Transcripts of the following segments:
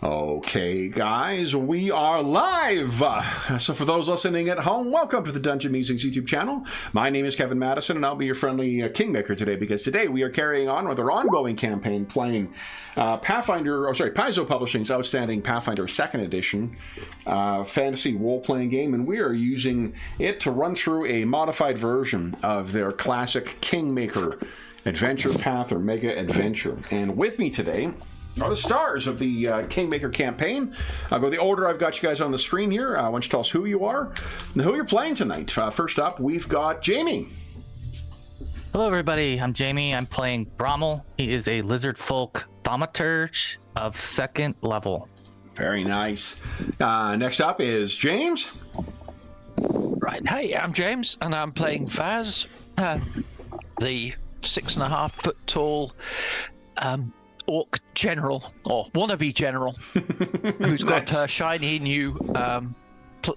Okay, guys, we are live! So for those listening at home, welcome to the Dungeon Musings YouTube channel. My name is Kevin Madison, and I'll be your friendly Kingmaker today, because today we are carrying on with our ongoing campaign playing Paizo Publishing's outstanding Pathfinder 2nd Edition fantasy role-playing game, and we are using it to run through a modified version of their classic Kingmaker adventure path or mega adventure. And with me today are the stars of the Kingmaker campaign. I'll go the order I've got you guys on the screen here. Why don't you tell us who you are and who you're playing tonight. First up, we've got Jamie. Hello, everybody. I'm Jamie. I'm playing Brommel. He is a lizard folk thaumaturge of 2nd level. Very nice. Next up is James. Right. Hey, I'm James, and I'm playing Vaz, the 6.5 foot tall orc general, or wannabe general, who's got shiny new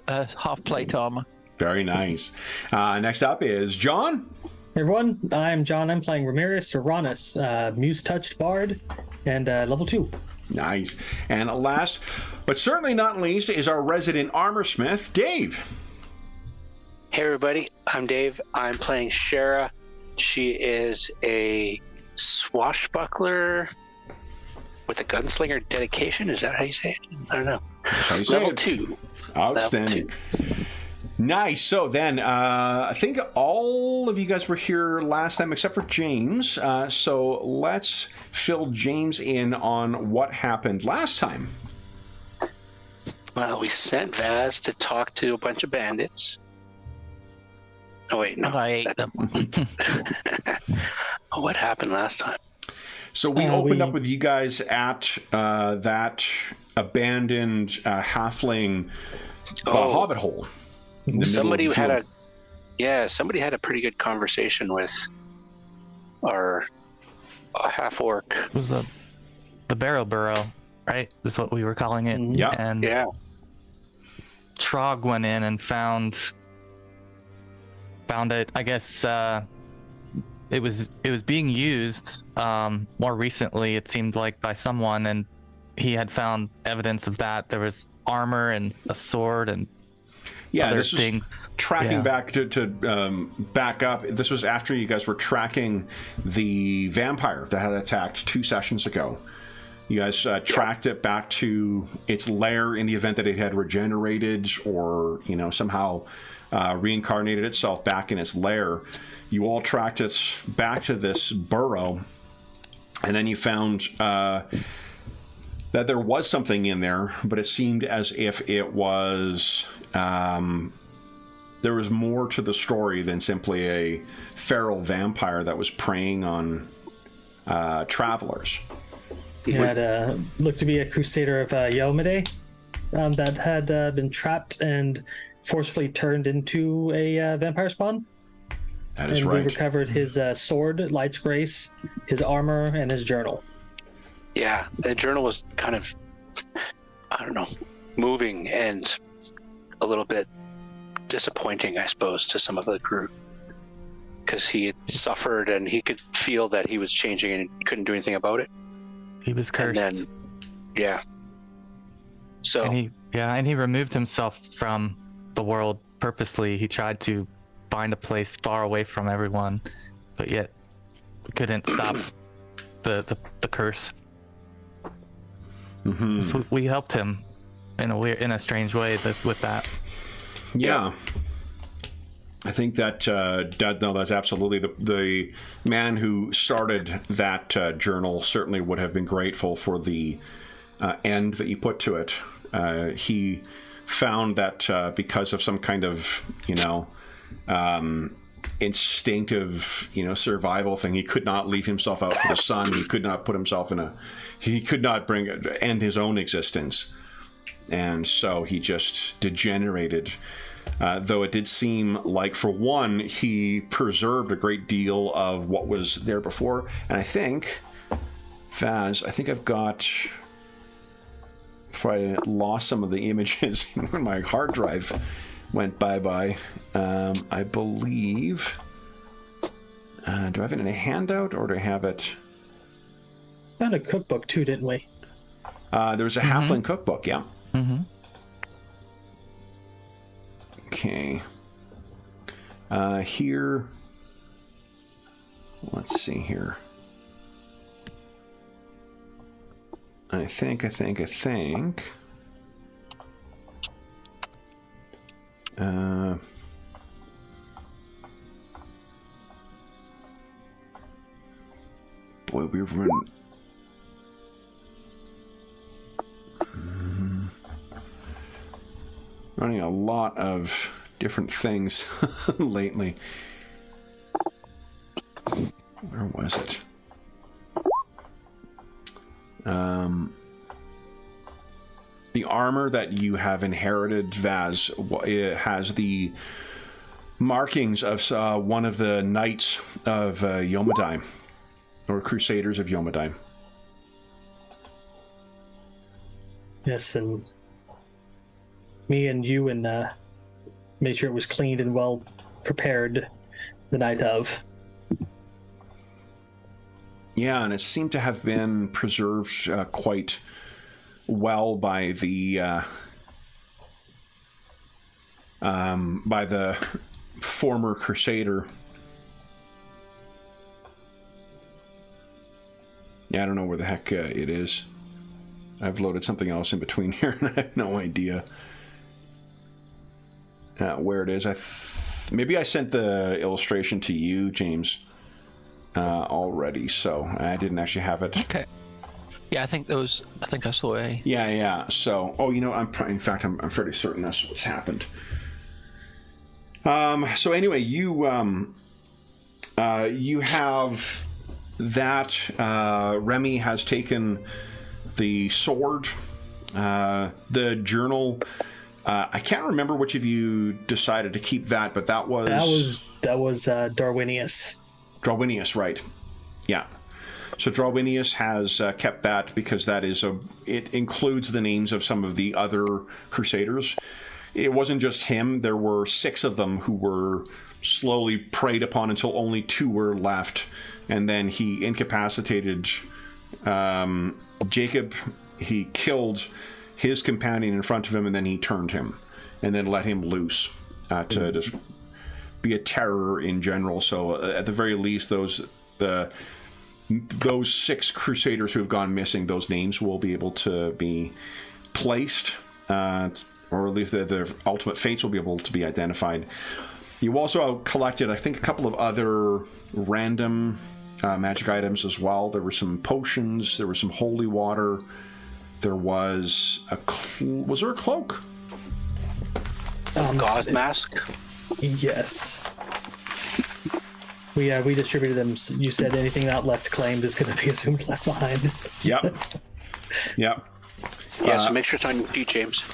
half plate armor. Very nice. Next up is John. Hey everyone, I'm John. I'm playing Ramirez Serranis, Muse-touched bard, and level 2. Nice. And last, but certainly not least, is our resident armor smith, Dave. Hey everybody, I'm Dave. I'm playing Shara. She is a swashbuckler with a gunslinger dedication. Is that how you say it? I don't know. That's how you say Level it. 2. Outstanding. Level 2. Nice. So then, I think all of you guys were here last time except for James. So let's fill James in on what happened last time. Well, we sent Vaz to talk to a bunch of bandits. Oh, wait, no. I ate them. Oh, what happened last time? So we opened up with you guys at that abandoned halfling hobbit hole. Somebody had a pretty good conversation with our half orc. It was the Barrow Burrow, right? Is what we were calling it. Yeah. And Trog went in and found it. I guess it was being used more recently, it seemed like, by someone, and he had found evidence of that. There was armor and a sword and other this things. Was tracking back to back up. This was after you guys were tracking the vampire that had attacked 2 sessions ago. You guys tracked it back to its lair in the event that it had regenerated or, somehow reincarnated itself back in its lair. You all tracked it back to this burrow, and then you found that there was something in there, but it seemed as if it was there was more to the story than simply a feral vampire that was preying on travelers. He had looked to be a crusader of Yomade that had been trapped and forcefully turned into a vampire spawn. That is and right. We recovered his sword, Light's Grace, his armor, and his journal. Yeah, the journal was kind of, moving and a little bit disappointing, I suppose, to some of the group. Because he had suffered and he could feel that he was changing and couldn't do anything about it. He was cursed. And then, So. And he removed himself from the world purposely. He tried to find a place far away from everyone, but yet couldn't stop the curse. Mm-hmm. So we helped him in a strange way with that. Yeah. I think that's absolutely the man who started that journal certainly would have been grateful for the end that you put to it. He found that because of some kind of instinctive survival thing, he could not leave himself out for the sun. He could not put himself he could not end his own existence, and so he just degenerated. Though it did seem like, for one, he preserved a great deal of what was there before. And I think, Faz, I've got, before I lost some of the images when my hard drive went bye-bye, I believe, do I have it in a handout, or do I have it? Found a cookbook too, didn't we? There's a halfling cookbook, yeah. Mm-hmm. Okay. Here. Let's see here. I think. Boy, we've running a lot of different things lately. Where was it? The armor that you have inherited, Vaz, it has the markings of one of the knights of Yomadai, or Crusaders of Yomadai. Yes, and me and you made sure it was cleaned and well prepared the night of. Yeah, and it seemed to have been preserved quite well by the former Crusader. Yeah, I don't know where the heck it is. I've loaded something else in between here, and I have no idea where it is. Maybe I sent the illustration to you, James, already, so I didn't actually have it. Okay. Yeah, I think I saw a... Yeah. So, I'm fairly certain that's what's happened. So anyway, you have that. Remy has taken the sword, the journal. I can't remember which of you decided to keep that, but that was Darwinius. Darwinius, right? Yeah. So Darwinius has kept that because that is it includes the names of some of the other Crusaders. It wasn't just him. There were 6 of them who were slowly preyed upon until only 2 were left. And then he incapacitated Jacob. He killed his companion in front of him, and then he turned him and then let him loose to just be a terror in general. So at the very least, those 6 Crusaders who have gone missing, those names will be able to be placed, or at least their ultimate fates will be able to be identified. You also collected, I think, a couple of other random magic items as well. There were some potions, there was some holy water, there was was there a cloak? Gauze mask? Yes. We distributed them. You said anything not left claimed is going to be assumed left behind. Yep. Yeah, so make sure it's on your feet, James.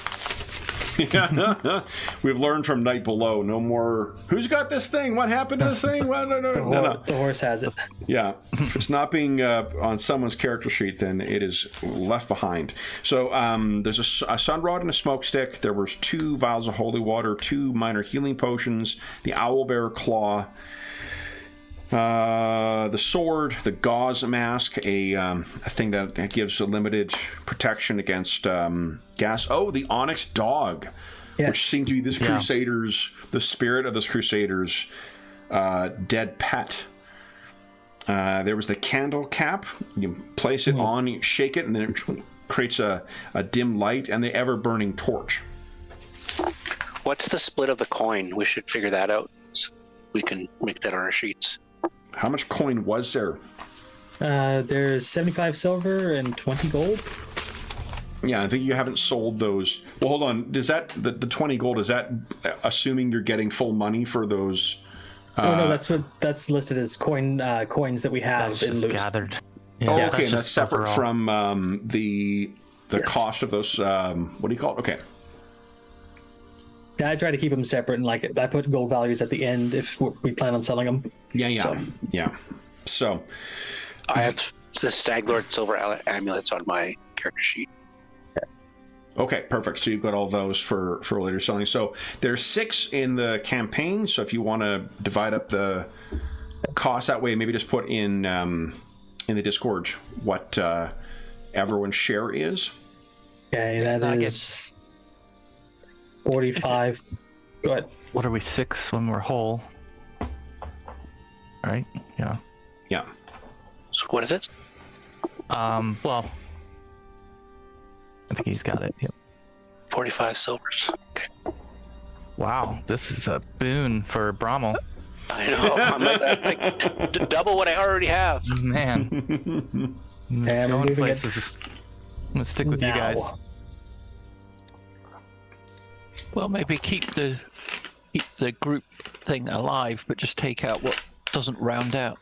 We've learned from Night Below. No more. Who's got this thing? What happened to this thing? No. The horse has it. Yeah. If it's not being on someone's character sheet, then it is left behind. So there's a sun rod and a smoke stick. There was 2 vials of holy water, 2 minor healing potions, the owlbear claw, the sword, the gauze mask, a thing that gives a limited protection against gas. Oh, the onyx dog, yes. Which seemed to be this Crusader's, the spirit of this Crusader's dead pet. There was the candle cap. You place it on, you shake it, and then it creates a dim light, and the ever-burning torch. What's the split of the coin? We should figure that out. So we can make that on our sheets. How much coin was there? There's 75 silver and 20 gold. Yeah, I think you haven't sold those. Well, hold on. Is that the 20 gold? Is that assuming you're getting full money for those? No, that's listed as coins that we have That's in just loot. gathered. Oh, Yeah, okay, just that's separate overall. from the Yes. cost of those. What do you call it? Okay. Yeah, I try to keep them separate, and I put gold values at the end if we plan on selling them. Yeah. So, I have the Stag Lord silver amulets on my character sheet. okay, perfect. So you've got all those for later selling. So there's 6 in the campaign. So if you want to divide up the cost that way, maybe just put in the Discord what everyone's share is. Okay, Yeah, that I is 45. Go ahead. What are we, 6 when we're whole? Right? Yeah. Yeah. So what is it? Well, I think he's got it. Yep. 45 silvers. Okay. Wow, this is a boon for Brommel. I know. I'm like double what I already have. Man. And Going moving it places. I'm gonna stick with you guys. now. Well, maybe keep the group thing alive, but just take out what doesn't round out.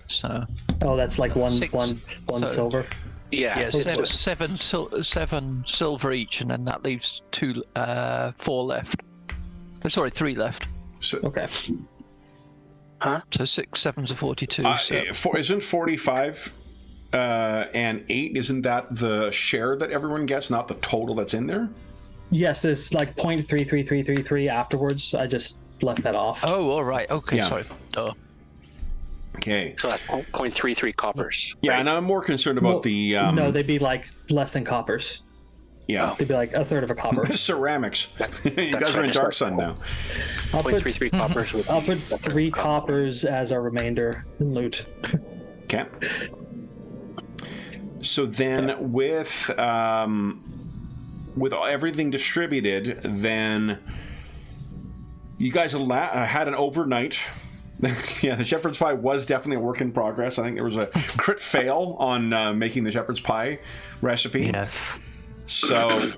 So Oh, that's like one Six. So- silver. Yeah. yeah, it seven was- seven silver each, and then that leaves 4 left. Oh, sorry, 3 left. So, Okay. So 6 sevens are 42. So. isn't 45 and 8, isn't that the share that everyone gets, not the total that's in there? Yes, there's like 0.33333 afterwards. I just left that off. Oh, all right. Okay, Yeah. sorry. Duh. Okay. So that's 0.33 coppers. Yeah, Right. and I'm more concerned about Well, the no, they'd be like less than coppers. yeah. They'd be like a third of a copper. Ceramics. You that's guys are in right. Dark Sun now. I'll put 0.33 coppers. Would I'll be put a third 3 of a copper. coppers as our remainder in loot. Okay. So then, with everything distributed, then you guys had an overnight. Yeah, the shepherd's pie was definitely a work in progress. I think there was a crit fail on making the shepherd's pie recipe. Yes. So,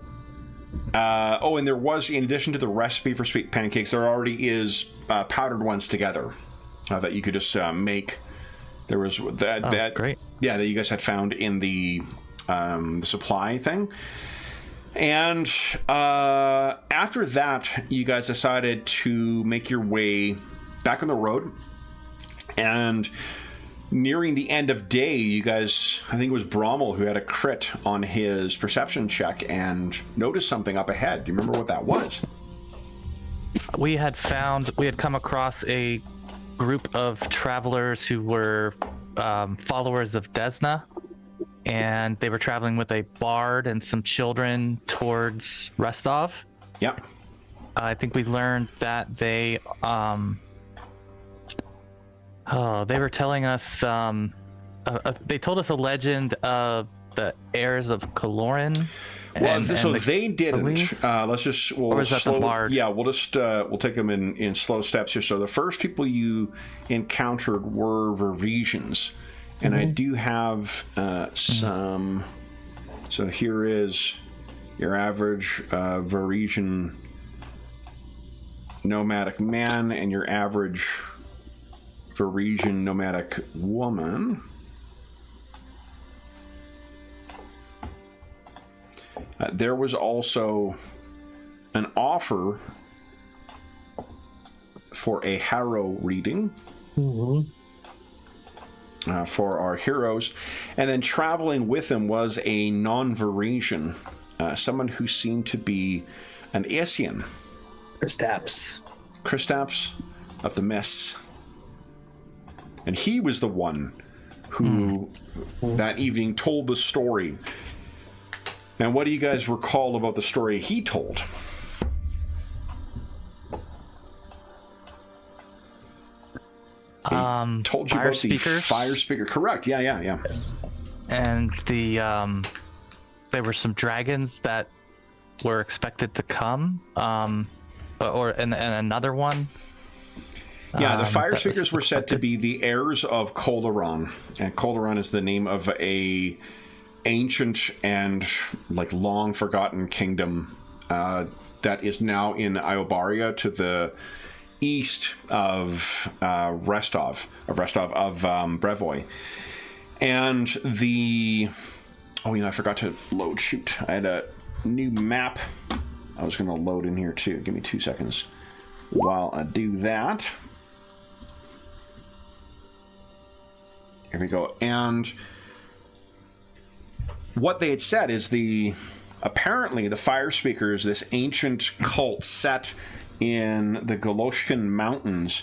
and there was, in addition to the recipe for sweet pancakes, there already is powdered ones together that you could just make. There was that Great. yeah, that you guys had found in the supply thing. And after that, you guys decided to make your way back on the road. And nearing the end of day, you guys, I think it was Brommel who had a crit on his perception check and noticed something up ahead. Do you remember what that was? We had come across a group of travelers who were followers of Desna, and they were traveling with a bard and some children towards Restov. Yep. I think we learned that they were telling us they told us a legend of the heirs of Kaloran. Well, they didn't. believe? Let's just Or is that the bard? Yeah, we'll take them in slow steps here. So the first people you encountered were Varesians, and I do have some. So here is your average Varesian nomadic man and your average Varesian nomadic woman. There was also an offer for a Harrow reading for our heroes. And then traveling with them was a non-Varesian, someone who seemed to be an Asian. Kristaps of the Mists. And he was the one who that evening told the story. And what do you guys recall about the story he told? He told you fire about the speakers. fire speaker. Correct. Yeah. Yes. And there were some dragons that were expected to come, and another one. Yeah, the fire that speakers was were said to expected. be the heirs of Kolaran, and Kolaran is the name of a ancient and like long forgotten kingdom that is now in Iobaria to the east of Brevoy. And I forgot to load. Shoot, I had a new map I was going to load in here too. Give me 2 seconds while I do that. Here we go. And what they had said is apparently the fire speakers, this ancient cult set in the Goloshkin Mountains,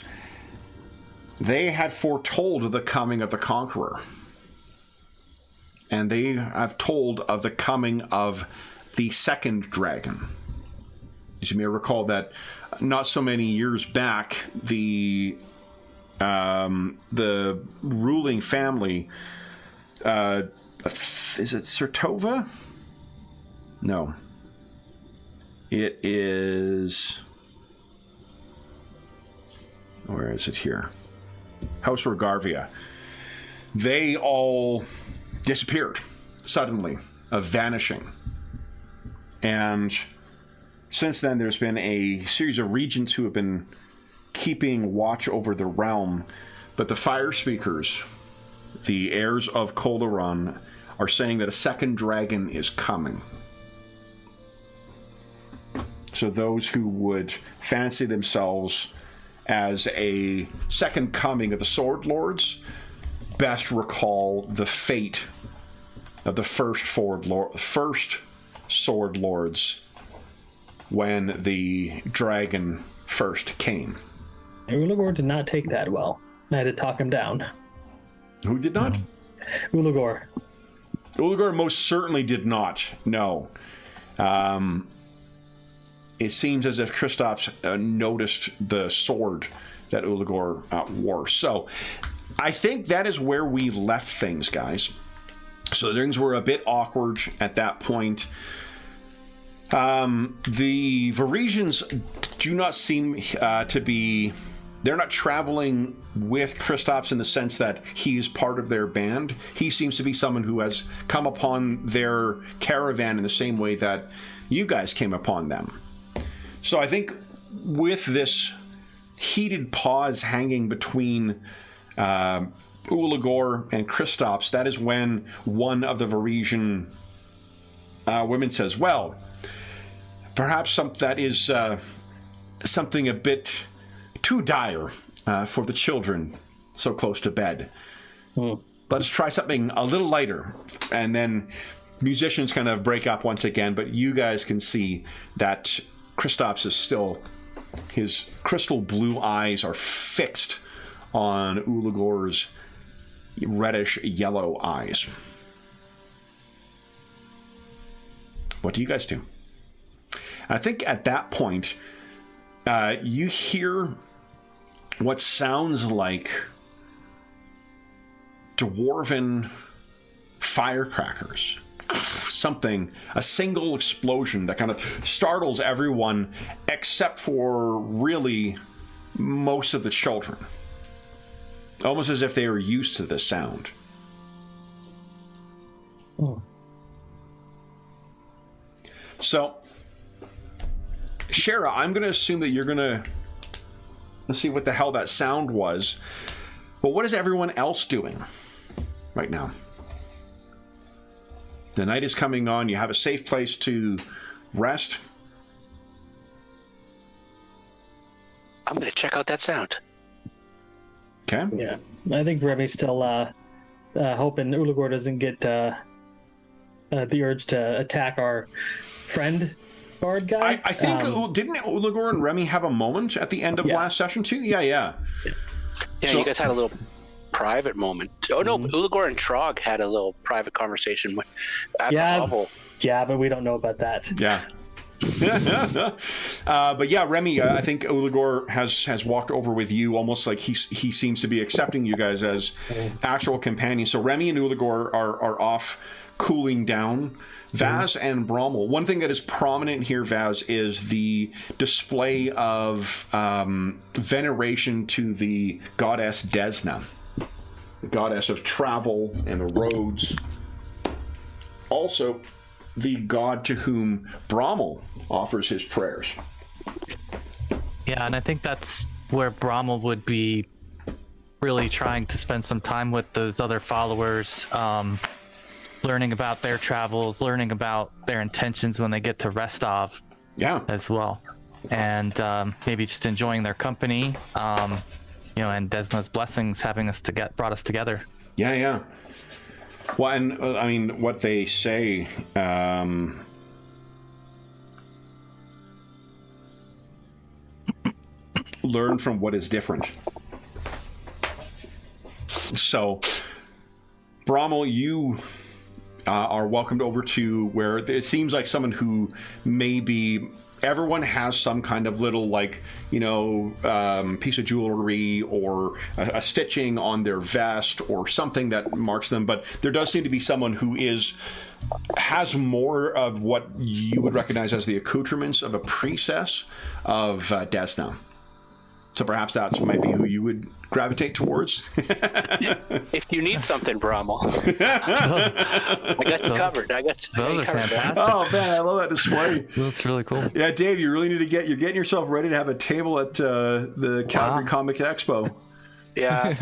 they had foretold the coming of the Conqueror. And they have told of the coming of the second dragon. As you may recall that not so many years back, the ruling family, is it Sertova? No. It is... Where is it here? House Rogarvia. They all disappeared suddenly, of vanishing. And since then, there's been a series of regents who have been keeping watch over the realm. But the Fire Speakers, the heirs of Colderon, are saying that a second dragon is coming. So those who would fancy themselves as a second coming of the Sword Lords best recall the fate of the first Sword Lords when the dragon first came. Ulagor did not take that well. I had to talk him down. Who did not? Ulagor. Ulagor most certainly did not. No. It seems as if Kristaps noticed the sword that Ulagor wore. So I think that is where we left things, guys. So things were a bit awkward at that point. The Varisians do not seem to be... They're not traveling with Kristaps in the sense that he is part of their band. He seems to be someone who has come upon their caravan in the same way that you guys came upon them. So I think with this heated pause hanging between Ulagor and Kristaps, that is when one of the Varisian women says, well, perhaps that is something a bit too dire for the children so close to bed. Let us try something a little lighter. And then musicians kind of break up once again, but you guys can see that Kristaps is still... His crystal blue eyes are fixed on Ulagor's reddish yellow eyes. What do you guys do? I think at that point, you hear what sounds like dwarven firecrackers. Something, a single explosion that kind of startles everyone except for really most of the children. Almost as if they are used to this sound. Oh. So, Shara, I'm going to assume that you're going to... Let's see what the hell that sound was. But what is everyone else doing right now? The night is coming on. You have a safe place to rest. I'm going to check out that sound. Okay. Yeah. I think Remy's still hoping Ulagor doesn't get the urge to attack our friend bard guy. I think, didn't Ulagor and Remy have a moment at the end of last session too? Yeah. Yeah, so, you guys had a little private moment. Oh no, Ulagor and Trog had a little private conversation at the hovel. Yeah, but we don't know about that. Yeah. But yeah, Remy, I think Ulagor has walked over with you, almost like he seems to be accepting you guys as actual companions. So Remy and Ulagor are off cooling down. Vaz and Brommel. One thing that is prominent here, Vaz, is the display of veneration to the goddess Desna, the goddess of travel and the roads. Also, the god to whom Brommel offers his prayers. Yeah, and I think that's where Brommel would be really trying to spend some time with those other followers, learning about their travels, learning about their intentions when they get to Restov, as well, and maybe just enjoying their company, and Desna's blessings having brought us together. Yeah. Well, and I mean, what they say, learn from what is different. So, Brommel, you are welcomed over to where it seems like someone who maybe everyone has some kind of little, like, piece of jewelry or a stitching on their vest or something that marks them. But there does seem to be someone who has more of what you would recognize as the accoutrements of a priestess of Desna. So perhaps that might be who you would gravitate towards. If you need something, Brommel, I got you covered. Those are fantastic. Oh man, I love that display. That's really cool. Yeah, Dave, you really need to you're getting yourself ready to have a table at the Calgary Comic Expo. Yeah,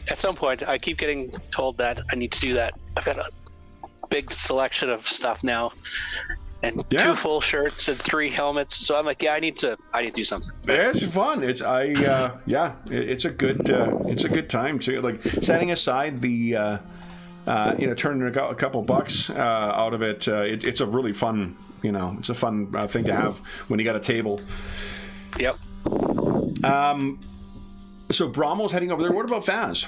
at some point, I keep getting told that I need to do that. I've got a big selection of stuff now, and 2 full shirts and 3 helmets. So I'm like, I need to do something. It's fun. It's it's a good time to, like, setting aside the turning a couple bucks out of it. It's a really fun, it's a fun thing to have when you got a table. Yep. So Bromwell's heading over there. What about Vaz?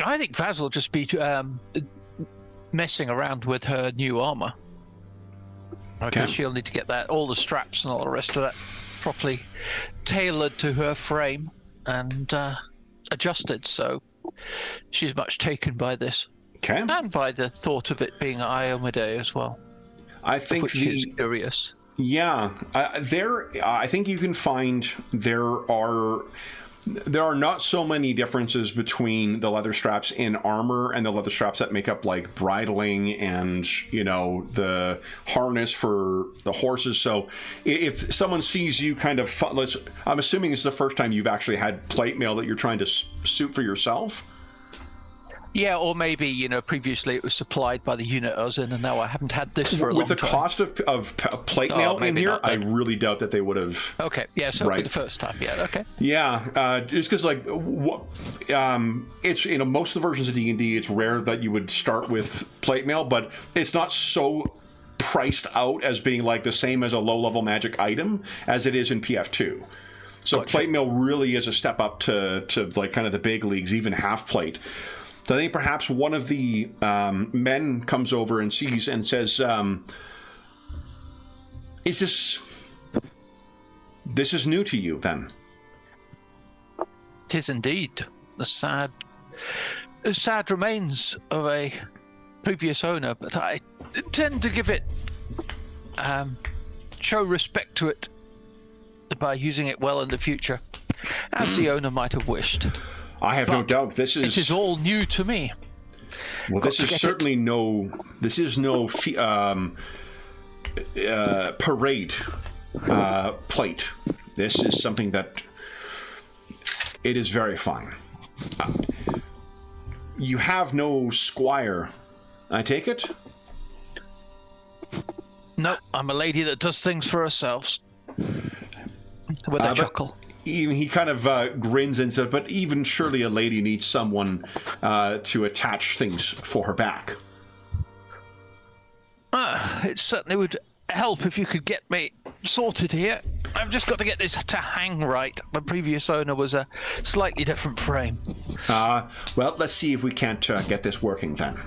I think Vaz will just be messing around with her new armor. Okay. Because she'll need to get all the straps and all the rest of that properly tailored to her frame and adjusted. So she's much taken by this. Okay. And by the thought of it being Iomade as well. I think which is curious. Yeah, I think you can find there are not so many differences between the leather straps in armor and the leather straps that make up, like, bridling and the harness for the horses. So if someone sees you kind of, I'm assuming this is the first time you've actually had plate mail that you're trying to suit for yourself. Yeah, or maybe, previously it was supplied by the unit I was in, and now I haven't had this for a long time. With the cost of plate mail in here, I really doubt that they would have. Okay, yeah, so it'll be the first time, yeah, okay. Yeah, just because, like, it's, most of the versions of D&D, it's rare that you would start with plate mail, but it's not so priced out as being, like, the same as a low-level magic item as it is in PF2. So gotcha. Plate mail really is a step up to like, kind of the big leagues, even half plate. So I think perhaps one of the men comes over and sees and says, this is new to you, then? It is indeed. The sad remains of a previous owner, but I tend to give it, show respect to it by using it well in the future, as the owner might have wished. I have no doubt. It is all new to me. Well, this is certainly no parade plate. This is something that it is very fine. You have no squire, I take it? No, I'm a lady that does things for ourselves. With a chuckle. He kind of grins and says, but even surely a lady needs someone to attach things for her back. It certainly would help if you could get me sorted here. I've just got to get this to hang right. My previous owner was a slightly different frame. Well, let's see if we can't get this working then.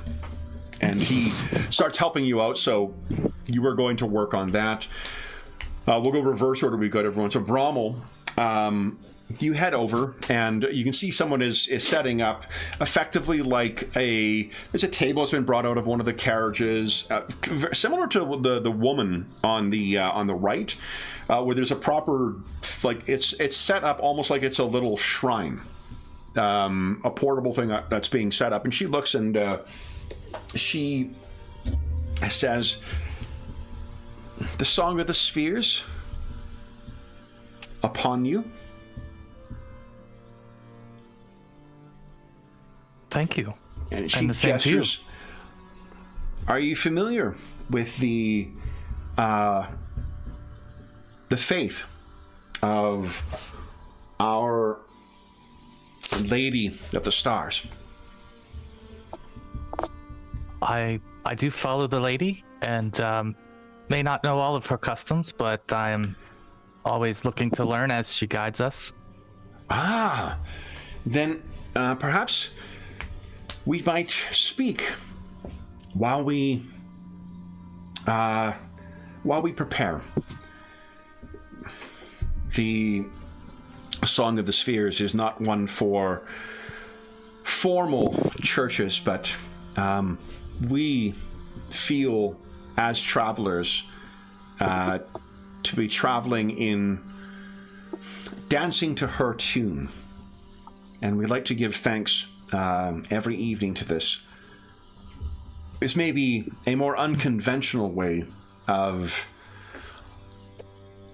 And he starts helping you out, so you are going to work on that. We'll go reverse order. We've got everyone. So Brommel, you head over and you can see someone is setting up effectively like there's a table that's been brought out of one of the carriages, similar to the woman on the right, where there's a proper, like, it's set up almost like it's a little shrine, a portable thing that's being set up. And she looks and she says, "The Song of the Spheres upon you." Thank you. And she the same gestures. To you. Are you familiar with the faith of Our Lady of the Stars? I do follow the lady, and may not know all of her customs, but I'm always looking to learn as she guides us. Then perhaps we might speak while we prepare. The Song of the Spheres is not one for formal churches, but we feel as travelers to be traveling in dancing to her tune. And we like to give thanks every evening to this. This may be a more unconventional way of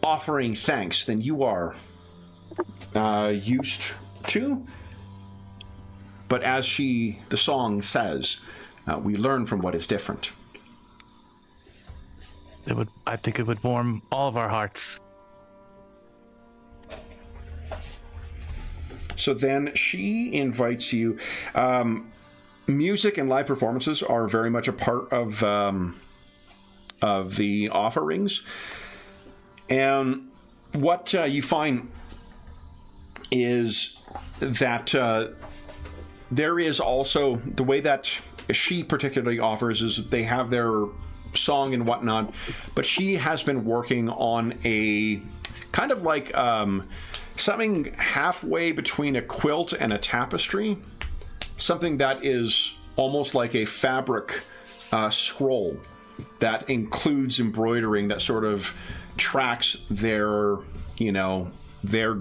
offering thanks than you are used to. But as the song says, we learn from what is different. I think it would warm all of our hearts. So then she invites you. Music and live performances are very much a part of the offerings. And what you find is that there is also the way that she particularly offers is they have their song and whatnot, but she has been working on a kind of like something halfway between a quilt and a tapestry, something that is almost like a fabric scroll that includes embroidering that sort of tracks their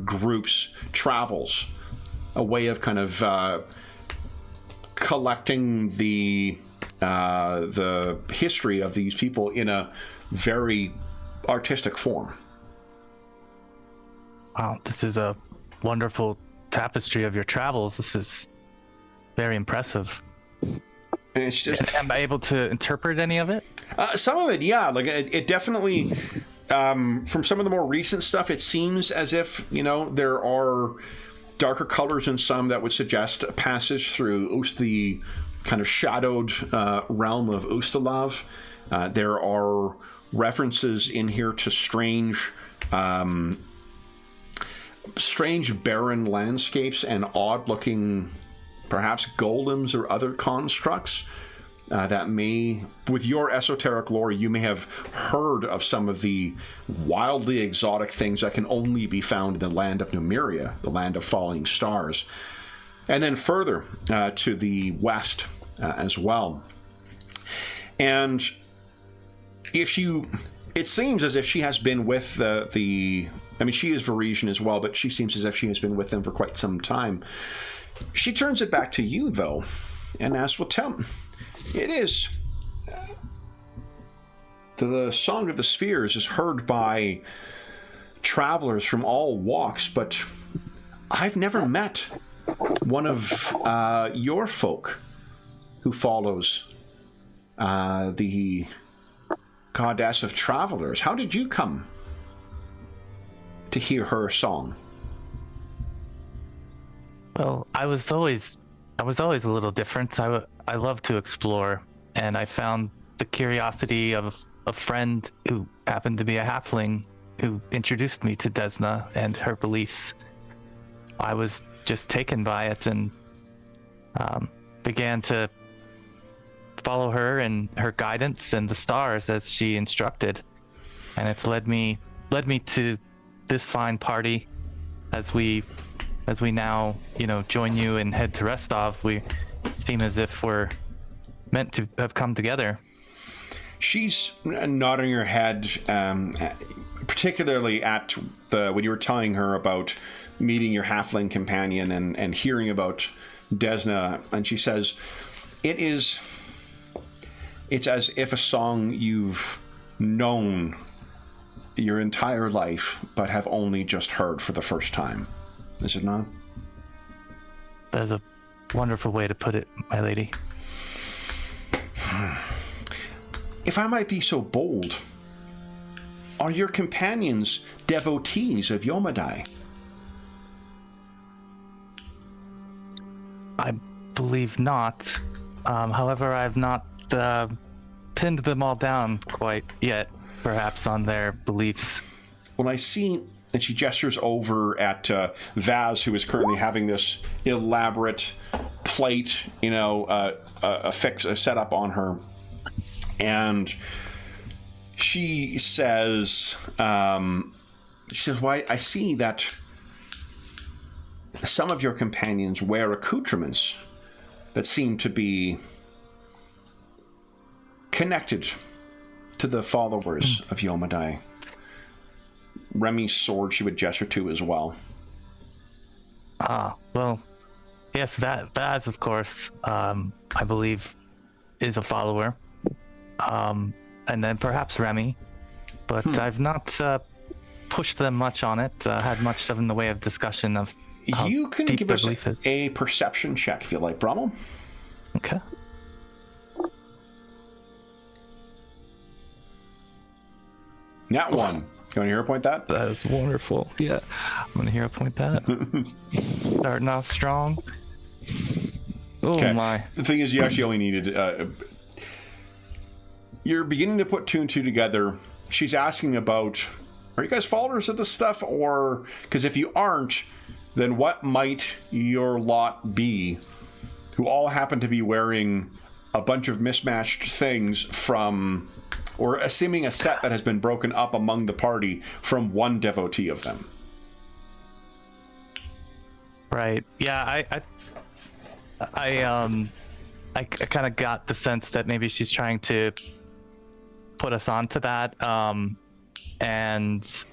group's travels, a way of kind of collecting the history of these people in a very artistic form. Wow, this is a wonderful tapestry of your travels. This is very impressive. And it's just, am I able to interpret any of it? some of it, yeah. Like it definitely, from some of the more recent stuff, it seems as if there are darker colors in some that would suggest a passage through the kind of shadowed realm of Ustalav. There are references in here to strange barren landscapes and odd-looking, perhaps golems or other constructs that may, with your esoteric lore, you may have heard of some of the wildly exotic things that can only be found in the land of Numeria, the land of falling stars. And then further to the west as well. And it seems as if she has been with she is Varisian as well, but she seems as if she has been with them for quite some time. She turns it back to you, though, and asks, well, tell me, it is... The Song of the Spheres is heard by travelers from all walks, but I've never met one of your folk who follows the goddess of travelers. How did you come to hear her song? Well, I was always a little different. I love to explore, and I found the curiosity of a friend who happened to be a halfling who introduced me to Desna and her beliefs. I was just taken by it and began to follow her and her guidance and the stars as she instructed, and it's led me to this fine party as we now join you and head to Restov. We seem as if we're meant to have come together. She's nodding her head, particularly at when you were telling her about meeting your halfling companion and hearing about Desna, and she says, it's as if a song you've known your entire life, but have only just heard for the first time. Is it not? That's a wonderful way to put it, my lady. If I might be so bold, are your companions devotees of Yomadai? I believe not. However, I've not pinned them all down quite yet, perhaps, on their beliefs. Well, I see and she gestures over at Vaz, who is currently having this elaborate plate, a setup on her. And she says, "Why, I see that some of your companions wear accoutrements that seem to be connected to the followers of Yomadai." Remy's sword she would gesture to as well. Well, yes, Vaz, of course, I believe, is a follower. And then perhaps Remy. But I've not pushed them much on it, had much in the way of discussion of how you can deep give their us belief is. a perception check if you like, Brummel. Okay. Nat 1. You want to hero point that? That is wonderful. Yeah, I'm going to hero point that. Starting off strong. Oh, Okay. my. The thing is, you actually only needed... you're beginning to put two and two together. She's asking about, are you guys followers of this stuff? Or, because if you aren't, then what might your lot be, who all happen to be wearing a bunch of mismatched things from, or assuming a set that has been broken up among the party from one devotee of them? Right. Yeah, I kind of got the sense that maybe she's trying to put us onto that, and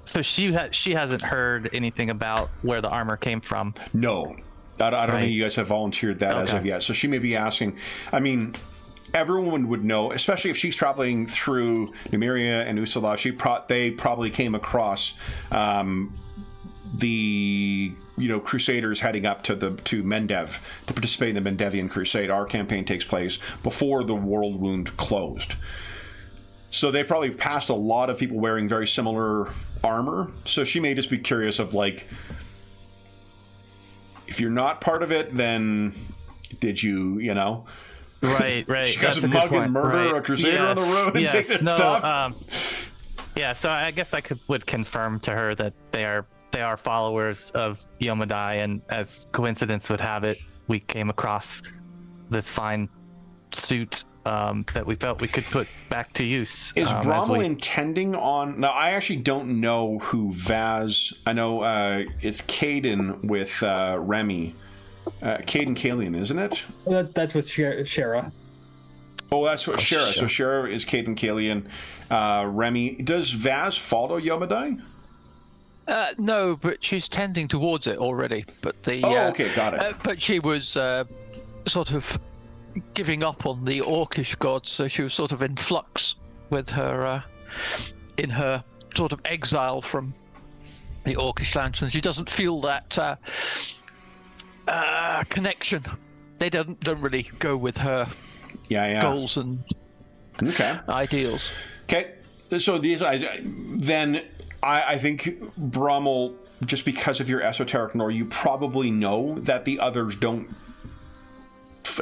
so she hasn't heard anything about where the armor came from. No, I don't think you guys have volunteered that as of yet. So she may be asking. I mean, everyone would know, especially if she's traveling through Numeria and Usala. They probably came across the Crusaders heading up to Mendev to participate in the Mendevian Crusade. Our campaign takes place before the World Wound closed. So they probably passed a lot of people wearing very similar armor. So she may just be curious of, like, if you're not part of it, then did you, Right. you guys mug and murder a Crusader on the road and take their stuff? Yeah, so I guess I would confirm to her that they are followers of Yomadai, and as coincidence would have it, we came across this fine suit that we felt we could put back to use. Is Brummel intending on... Now, I actually don't know who Vaz... I know it's Caden with Remy. Caden Kalian, isn't it? That's with Shara. Oh, that's what Shara. So Shara is Caden Kalian. Remy. Does Vaz follow Yomadai? No, but she's tending towards it already. But okay, got it. But she was sort of giving up on the Orcish gods, so she was sort of in flux with her, in her sort of exile from the Orcish lands, and she doesn't feel that connection. They don't really go with her goals and ideals. Okay, so these I think Brummel, just because of your esoteric lore, you probably know that the others don't.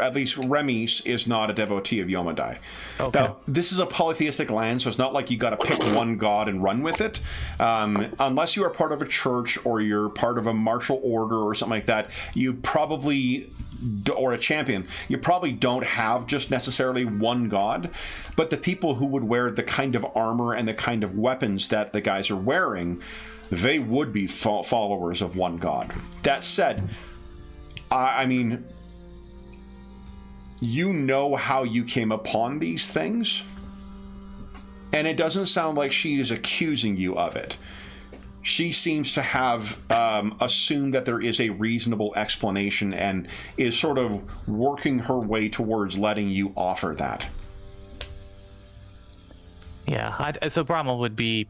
At least Remy is not a devotee of Yomadai. Okay. Now, this is a polytheistic land, so it's not like you got to pick one god and run with it. Unless you are part of a church or you're part of a martial order or something like that, you probably, or a champion, you probably don't have just necessarily one god. But the people who would wear the kind of armor and the kind of weapons that the guys are wearing, they would be followers of one god. That said, I mean... You know how you came upon these things, and it doesn't sound like she is accusing you of it. She seems to have assumed that there is a reasonable explanation and is sort of working her way towards letting you offer that. Yeah, so Brummel would be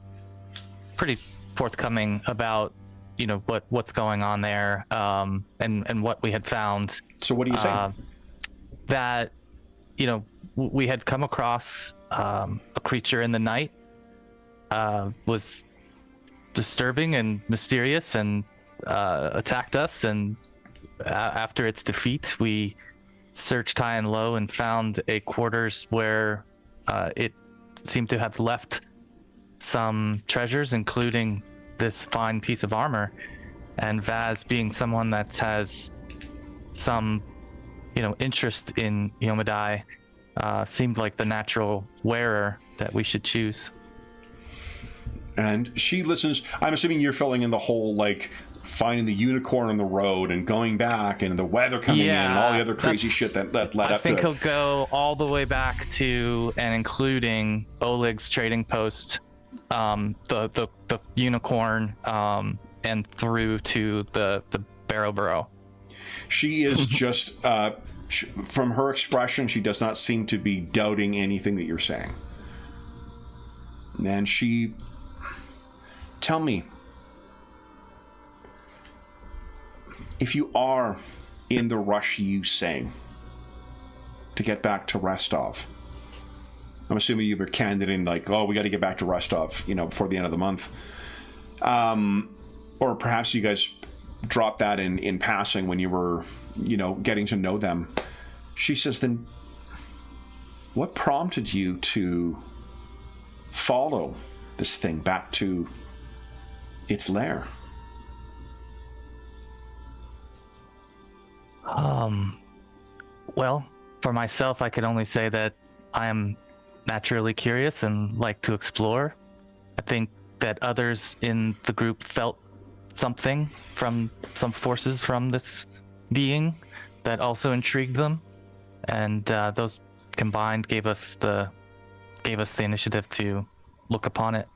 pretty forthcoming about, what's going on there, and what we had found. So what do you say? That, we had come across a creature in the night, was disturbing and mysterious, and attacked us, and after its defeat, we searched high and low and found a quarters where it seemed to have left some treasures, including this fine piece of armor. And Vaz, being someone that has some, interest in Yomedai, seemed like the natural wearer that we should choose. And she listens. I'm assuming you're filling in the whole, like, finding the unicorn on the road and going back and the weather coming in and all the other crazy shit that led up to it. I think he'll go all the way back to and including Oleg's trading post, the unicorn, and through to the Barrowborough. She is just, from her expression, she does not seem to be doubting anything that you're saying. And she... Tell me, if you are in the rush you say to get back to Rostov, I'm assuming you were candid in like, oh, we got to get back to Rostov, before the end of the month. Or perhaps you guys dropped that in passing when you were, getting to know them. She says, then what prompted you to follow this thing back to its lair? Well, for myself, I could only say that I am naturally curious and like to explore. I think that others in the group felt something from some forces from this being that also intrigued them, and those combined gave us the initiative to look upon it.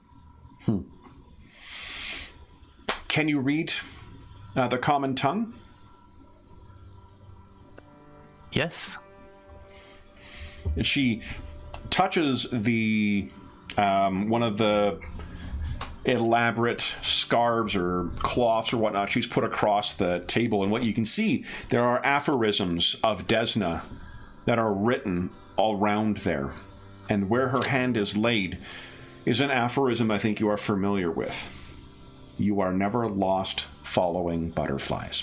Can you read the common tongue? Yes. And she touches the one of the elaborate scarves or cloths or whatnot she's put across the table, and what you can see, there are aphorisms of Desna that are written all around there. And where her hand is laid is an aphorism I think you are familiar with. You are never lost following butterflies.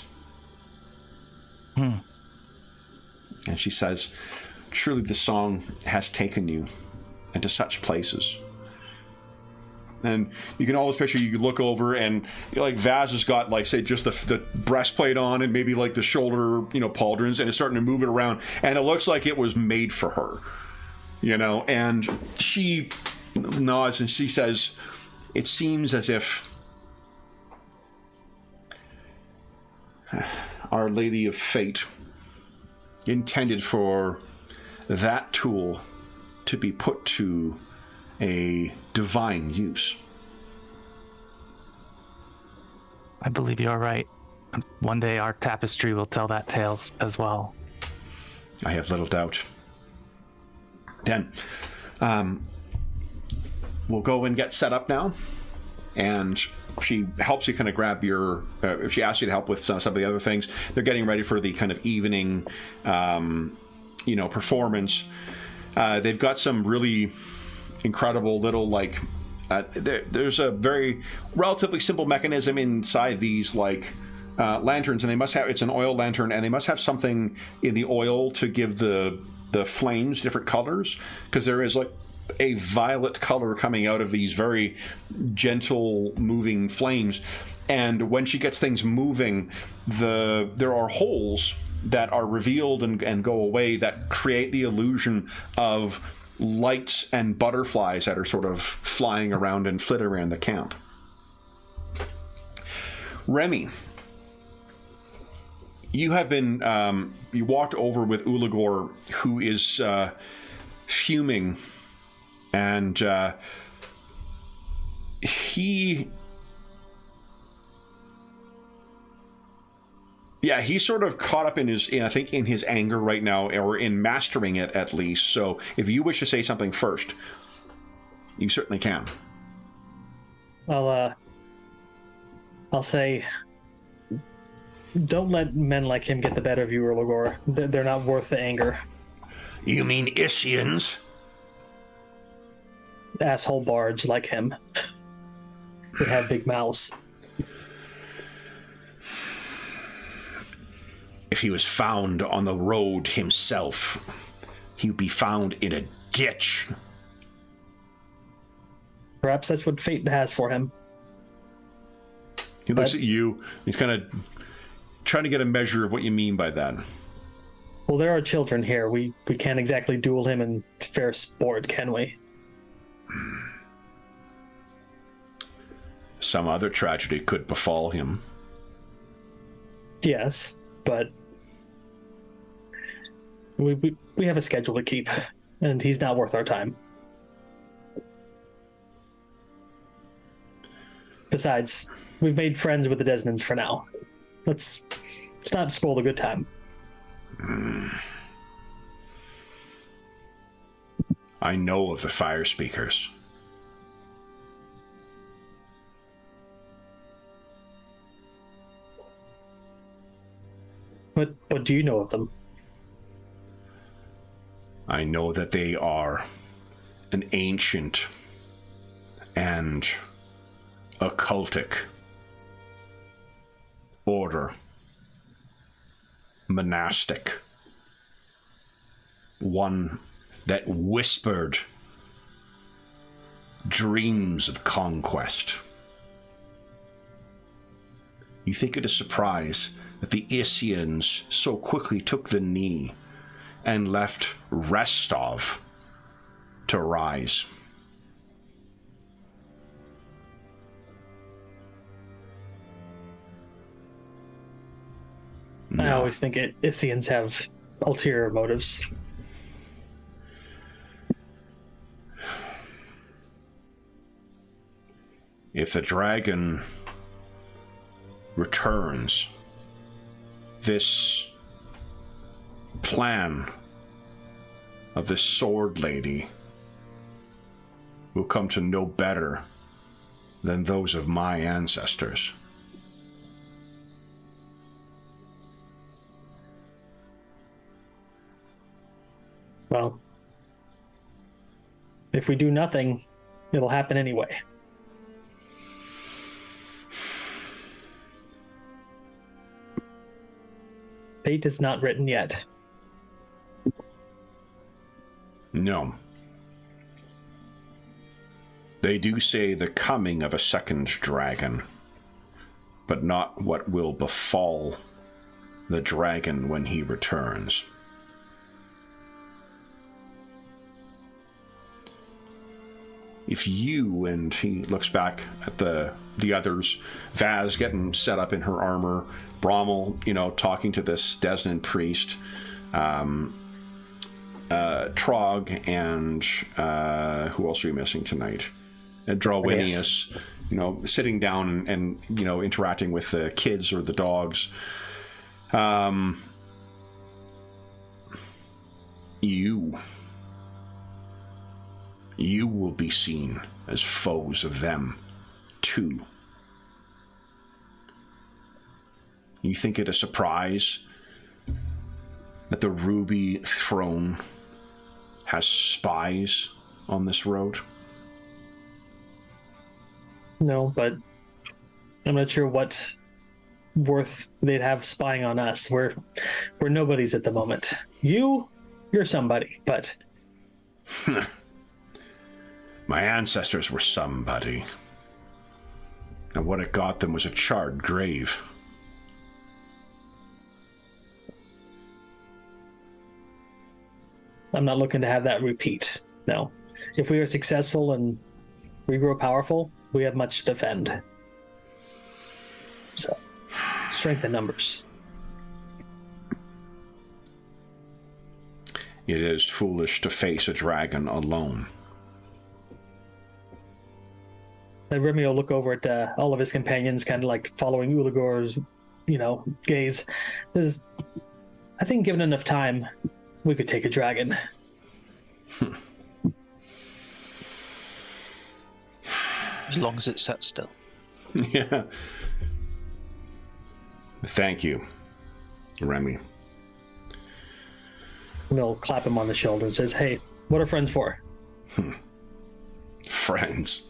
And she says, truly the song has taken you into such places. And you can always picture, you look over and like Vaz has got, like, say, just the breastplate on and maybe like the shoulder, pauldrons, and it's starting to move it around. And it looks like it was made for her, and she nods and she says, it seems as if Our Lady of Fate intended for that tool to be put to a divine use. I believe you are right. One day our tapestry will tell that tale as well. I have little doubt. Then, we'll go and get set up now, and she helps you kind of grab your... she asks you to help with some of the other things. They're getting ready for the kind of evening, performance. They've got some really incredible little, like... there's a very relatively simple mechanism inside these, like... lanterns, and they must have, it's an oil lantern, and they must have something in the oil to give the flames different colors, because there is like a violet color coming out of these very gentle moving flames, and when she gets things moving, there are holes that are revealed and go away that create the illusion of lights and butterflies that are sort of flying around and flitting around the camp. Remy, you have been, you walked over with Uligor, who is fuming, and he's sort of caught up in his anger right now, or in mastering it at least. So if you wish to say something first, you certainly can. I'll say, don't let men like him get the better of you, Uligor. They're not worth the anger. You mean Isians? Asshole bards like him. They have big mouths. If he was found on the road himself, he would be found in a ditch. Perhaps that's what fate has for him. He looks at you. He's kind of trying to get a measure of what you mean by that. Well, there are children here. We can't exactly duel him in fair sport, can we? Some other tragedy could befall him. Yes, but we have a schedule to keep, and he's not worth our time. Besides, we've made friends with the Desnans for now. Let's not spoil the good time. I know of the fire speakers. What do you know of them? I know that they are an ancient and occultic order, monastic, one that whispered dreams of conquest. You think it a surprise that the Isians so quickly took the knee and left Restov to rise? No. I always think Isians have ulterior motives. If the dragon returns, this plan of this sword lady will come to no better than those of my ancestors. Well, if we do nothing, it'll happen anyway. Fate is not written yet. No. They do say the coming of a second dragon, but not what will befall the dragon when he returns. If you, and he looks back at the others, Vaz getting set up in her armor, Brommel, talking to this Desnan priest, Trog, and who else are we missing tonight? And Drawinius, sitting down and interacting with the kids or the dogs. You will be seen as foes of them, too. You think it a surprise that the Ruby Throne has spies on this road? No, but I'm not sure what worth they'd have spying on us. We're nobodies at the moment. You're somebody, but... My ancestors were somebody. And what it got them was a charred grave. I'm not looking to have that repeat. No. If we are successful and we grow powerful, we have much to defend. So, strength in numbers. It is foolish to face a dragon alone. Remy will look over at all of his companions, kind of like following Ulagor's, gaze. I think given enough time, we could take a dragon. As long as it sits still. Yeah. Thank you, Remy. We'll clap him on the shoulder and says, "Hey, what are friends for?" Friends.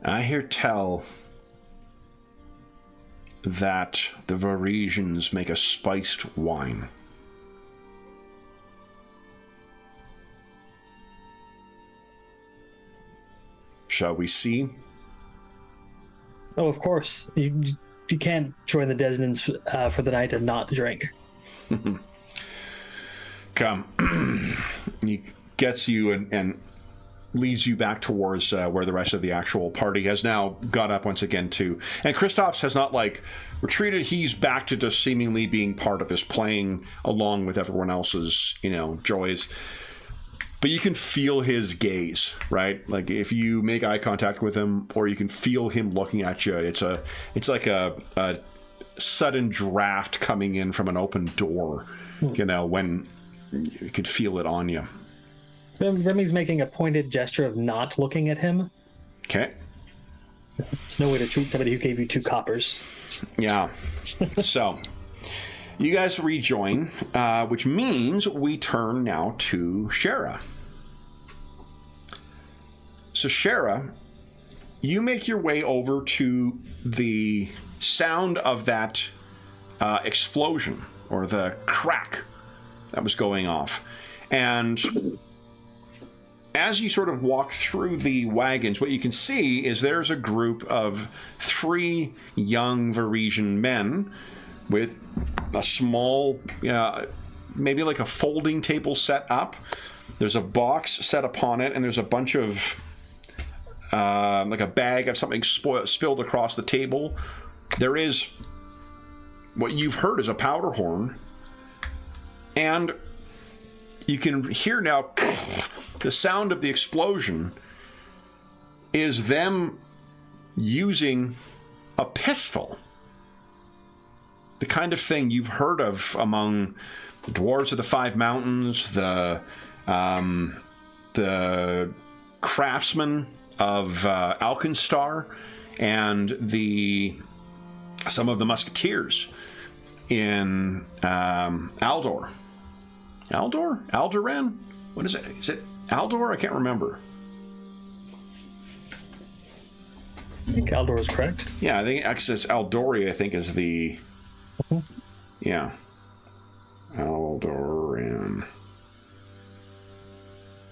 I hear tell that the Varisians make a spiced wine. Shall we see Oh, of course. You can't join the Desnants for the night and not drink. Come. He gets you and leads you back towards where the rest of the actual party has now got up once again too. And Kristoff's has not like retreated. He's back to just seemingly being part of this, playing along with everyone else's, joys. But you can feel his gaze, right? Like if you make eye contact with him, or you can feel him looking at you. It's like a sudden draft coming in from an open door. When you could feel it on you. Remy's making a pointed gesture of not looking at him. Okay. There's no way to treat somebody who gave you 2 coppers. Yeah. So, you guys rejoin, which means we turn now to Shara. So, Shara, you make your way over to the sound of that explosion, or the crack that was going off. And as you sort of walk through the wagons, what you can see is there's a group of 3 young Varisian men with a small, maybe like a folding table set up. There's a box set upon it, and there's a bunch of, like a bag of something spilled across the table. There is what you've heard is a powder horn, and you can hear now the sound of the explosion is them using a pistol. The kind of thing you've heard of among the dwarves of the 5 mountains, the craftsmen of Alkenstar, and some of the musketeers in Aldor. Aldor? Aldoran? What is it? Is it Aldor? I can't remember. I think Aldor is correct. Yeah, I think it's Aldori, I think, is the... Yeah. Aldoran.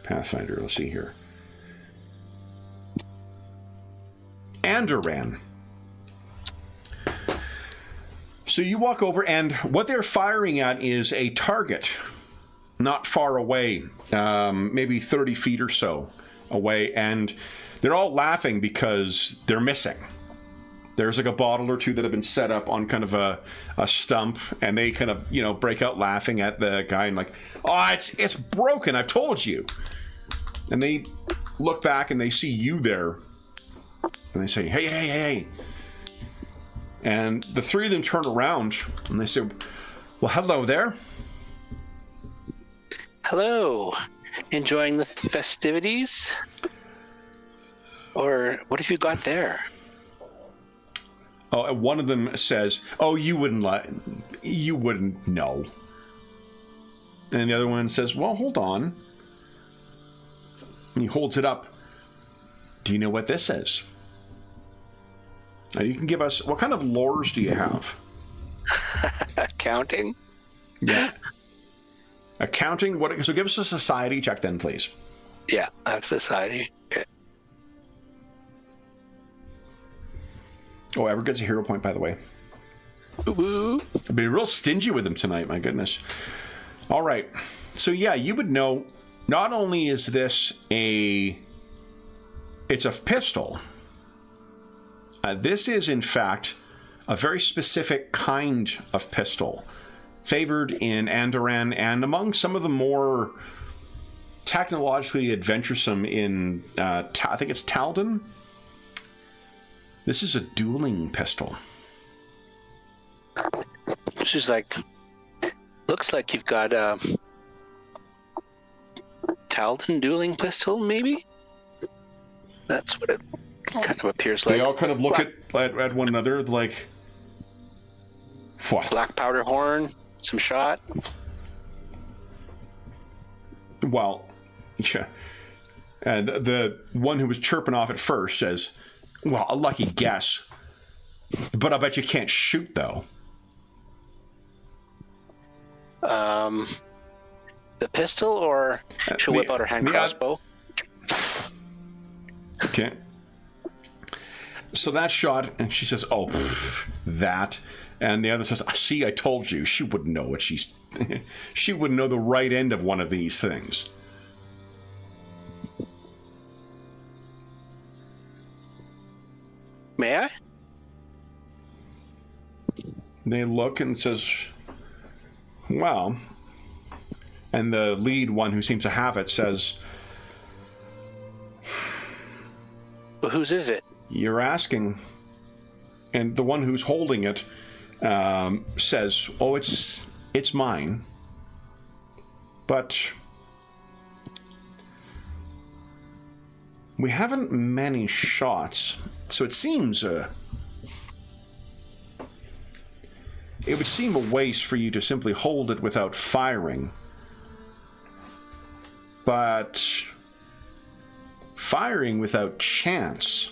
Pathfinder, let's see here. Andoran. So you walk over, and what they're firing at is a target not far away, maybe 30 feet or so away, and they're all laughing because they're missing. There's like a bottle or 2 that have been set up on kind of a stump, and they kind of, break out laughing at the guy and like, oh, it's broken, I've told you. And they look back and they see you there, and they say, hey. And the 3 of them turn around and they say, well, hello there. Hello. Enjoying the festivities? Or what have you got there? Oh, and one of them says, oh, you wouldn't know. And the other one says, well, hold on. And he holds it up. Do you know what this is? Now you can give us, what kind of lores do you have? Accounting? Yeah. Accounting? So give us a society check then, please. Yeah, I have society. Okay. Oh, Ever gets a hero point, by the way. Woo-woo. I've been real stingy with him tonight, my goodness. All right. So yeah, you would know, not only is this it's a pistol, this is in fact a very specific kind of pistol, favored in Andoran and among some of the more technologically adventuresome in, I think it's Taldan. This is a dueling pistol. She's like, looks like you've got a Taldan dueling pistol, maybe? That's what it kind of appears like. They all kind of look at one another like, what? Black powder horn, some shot. Well, yeah. And the one who was chirping off at first says, well, a lucky guess. But I bet you can't shoot, though. The pistol, or she'll whip out her hand crossbow? Okay. So that shot, and she says, "Oh, that." And the other says, "See, I told you. She wouldn't know what she's... she wouldn't know the right end of one of these things." May I? They look and says, "Well," and the lead one who seems to have it says, Well, whose is it? "You're asking." And the one who's holding it says, "Oh, it's mine. But we haven't many shots, so it seems it would seem a waste for you to simply hold it without firing. But firing without chance..."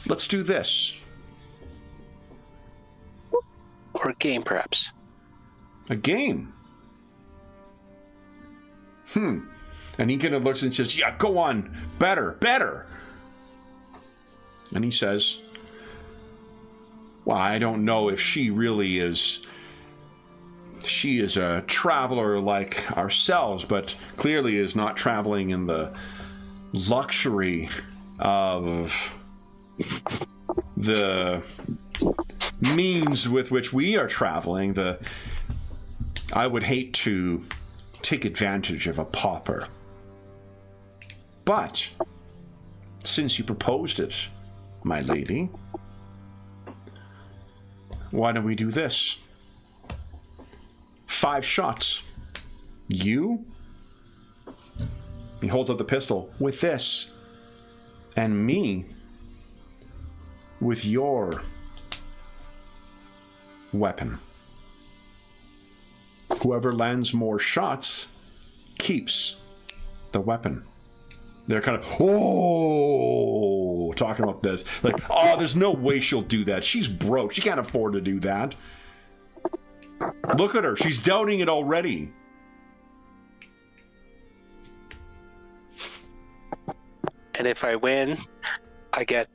Let's do this. Or a game, perhaps. A game. And he kind of looks and says, "Yeah, go on. Better. And he says, "Well, I don't know if she really is... She is a traveler like ourselves, but clearly is not traveling in the luxury of the means with which we are traveling. I would hate to take advantage of a pauper. But since you proposed it, my lady, why don't we do this? 5 shots. You," he holds up the pistol, "with this, and me with your weapon. Whoever lands more shots keeps the weapon." They're kind of, "Oh," talking about this. Like, "Oh, there's no way she'll do that. She's broke. She can't afford to do that. Look at her. She's doubting it already." And if I win, I get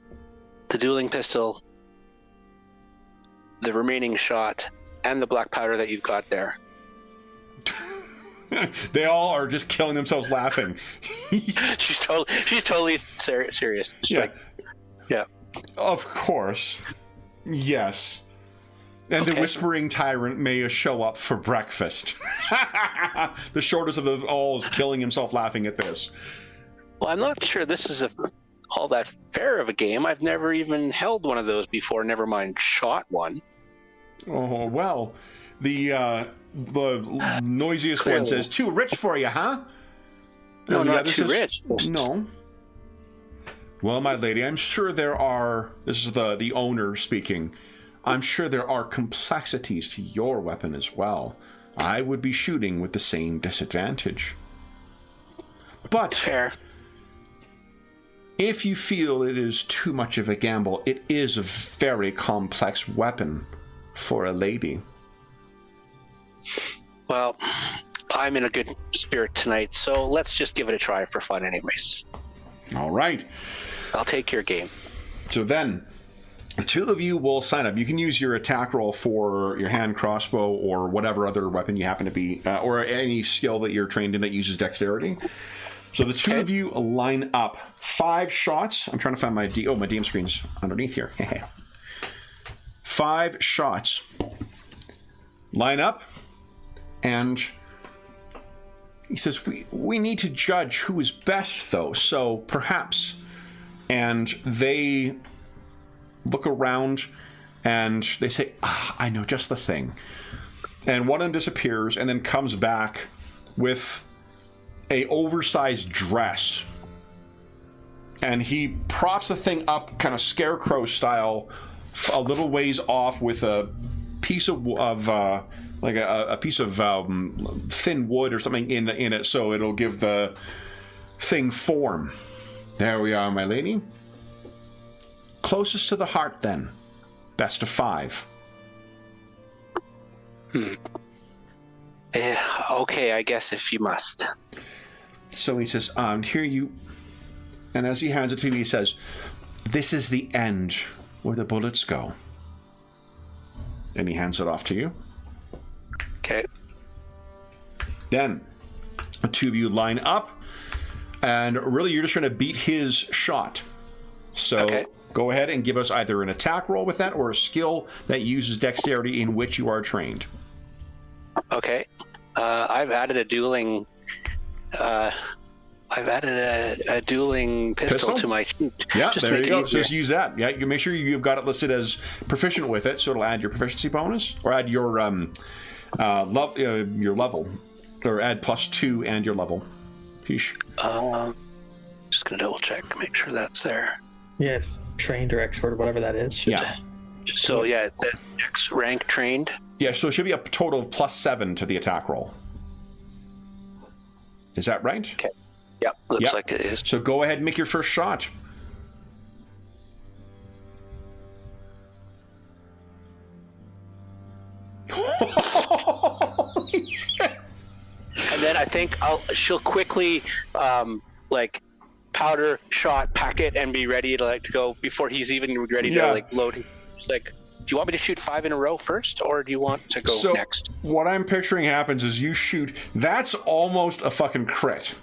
the dueling pistol, the remaining shot, and the black powder that you've got there. They all are just killing themselves laughing. She's totally serious. She's like, yeah. Of course. Yes. And the Whispering Tyrant may show up for breakfast. The shortest of them all is killing himself laughing at this. Well, I'm not sure this is all that fair of a game. I've never even held one of those before, never mind shot one. Oh, well, the noisiest one says, "Too rich for you, huh?" No, and not too rich. No. "Well, my lady, I'm sure there are..." This is the owner speaking. "I'm sure there are complexities to your weapon as well. I would be shooting with the same disadvantage. But fair. If you feel it is too much of a gamble, it is a very complex weapon for a lady." Well, I'm in a good spirit tonight, so let's just give it a try for fun anyways. All right. I'll take your game. So then, the two of you will sign up. You can use your attack roll for your hand crossbow or whatever other weapon you happen to be, or any skill that you're trained in that uses dexterity. So the two of you line up. 5 shots. I'm trying to find my my DM screen's underneath here. 5 shots. Line up, and he says, we need to judge who is best, though, so perhaps... And they look around, and they say, "I know just the thing." And one of them disappears, and then comes back with a oversized dress. And he props the thing up, kind of scarecrow style, a little ways off with a piece of like a piece of thin wood or something in it, so it'll give the thing form. There we are, my lady. Closest to the heart, then. Best of 5. Okay, I guess if you must. So he says, here you... And as he hands it to me, he says, this is the end where the bullets go. And he hands it off to you. Okay. Then the two of you line up, and really you're just trying to beat his shot. So go ahead and give us either an attack roll with that or a skill that uses dexterity in which you are trained. Okay. I've added a dueling... a dueling pistol to my sheet. Yeah, just there you go. Easier. So just use that. Yeah, you can make sure you've got it listed as proficient with it, so it'll add your proficiency bonus, or add your your level, or add +2 and your level. Sheesh. Just gonna double check, make sure that's there. Yeah, trained or expert, whatever that is. Yeah. So yeah, the X rank trained. Yeah, so it should be a total of +7 to the attack roll. Is that right? Okay. Yep, looks like it is. So go ahead and make your first shot. And then I think she'll quickly powder shot pack it and be ready to go before he's even ready to load. She's like, do you want me to shoot 5 in a row first, or do you want to go next? What I'm picturing happens is you shoot. That's almost a fucking crit.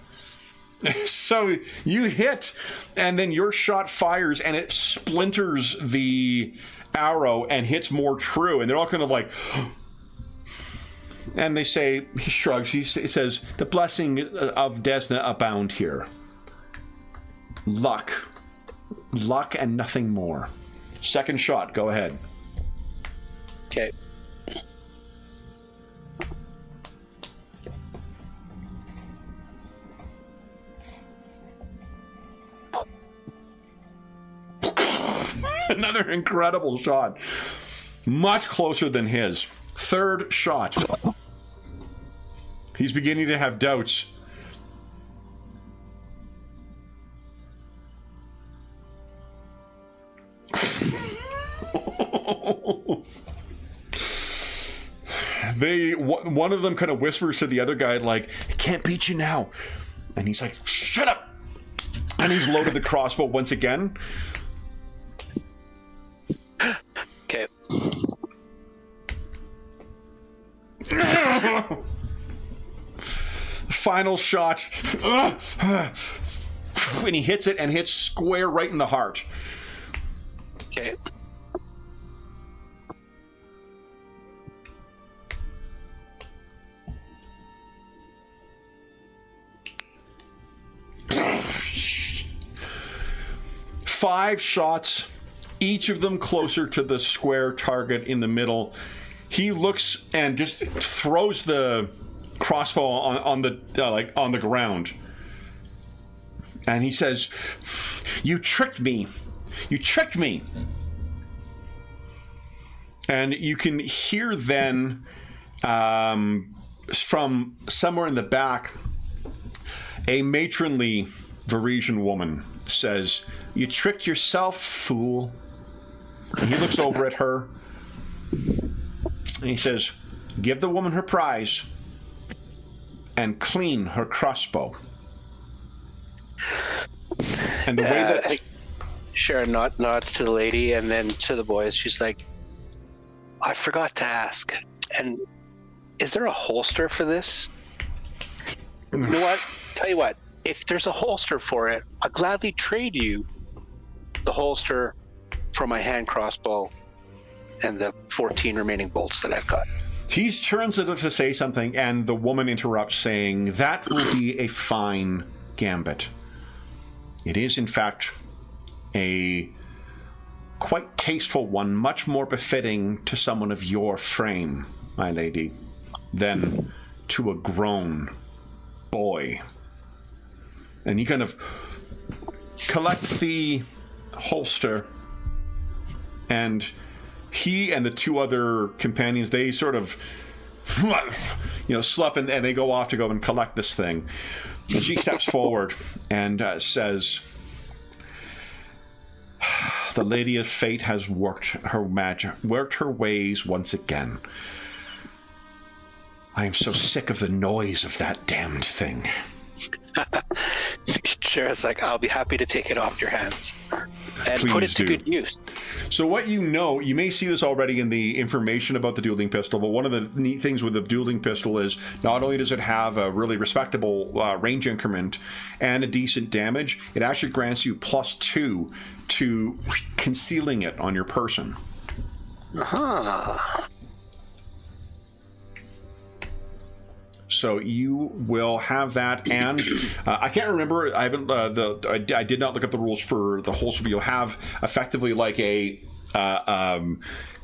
So you hit, and then your shot fires, and it splinters the arrow and hits more true, and they're all kind of like... And they say, he shrugs, he says, the blessing of Desna abound here. Luck. Luck and nothing more. Second shot, go ahead. Okay. Another incredible shot. Much closer than his. Third shot. He's beginning to have doubts. One of them kind of whispers to the other guy, like, I can't beat you now. And he's like, shut up. And he's loaded the crossbow once again. Okay. Final shot. And he hits it and hits square right in the heart. Okay. Five shots, each of them closer to the square target in the middle. He looks and just throws the crossbow on the ground. And he says, "You tricked me. You tricked me." And you can hear then from somewhere in the back, a matronly Varisian woman says, "You tricked yourself, fool." And he looks over at her and he says, "Give the woman her prize and clean her crossbow." And the way that Sharon nods to the lady and then to the boys. She's like, "I forgot to ask. And is there a holster for this?" You know what? Tell you what. If there's a holster for it, I'll gladly trade you the holster for my hand crossbow and the 14 remaining bolts that I've got. he turns it to say something, and the woman interrupts, saying, "That will be a fine gambit. It is, in fact, a quite tasteful one, much more befitting to someone of your frame, my lady, than to a grown boy." And he kind of collects the holster, and he and the two other companions, they sort of, slough and they go off to go and collect this thing. And she steps forward and says, "The Lady of Fate has worked her ways once again. I am so sick of the noise of that damned thing. Shara's like, I'll be happy to take it off your hands and Please put it to do. good use. So what you know, you may see this already in the information about the dueling pistol, but one of the neat things with the dueling pistol is not only does it have a really respectable range increment and a decent damage, it actually grants you +2 to concealing it on your person. Uh-huh. So you will have that, and I can't remember. I haven't. I did not look up the rules for the holster, but you'll have effectively like a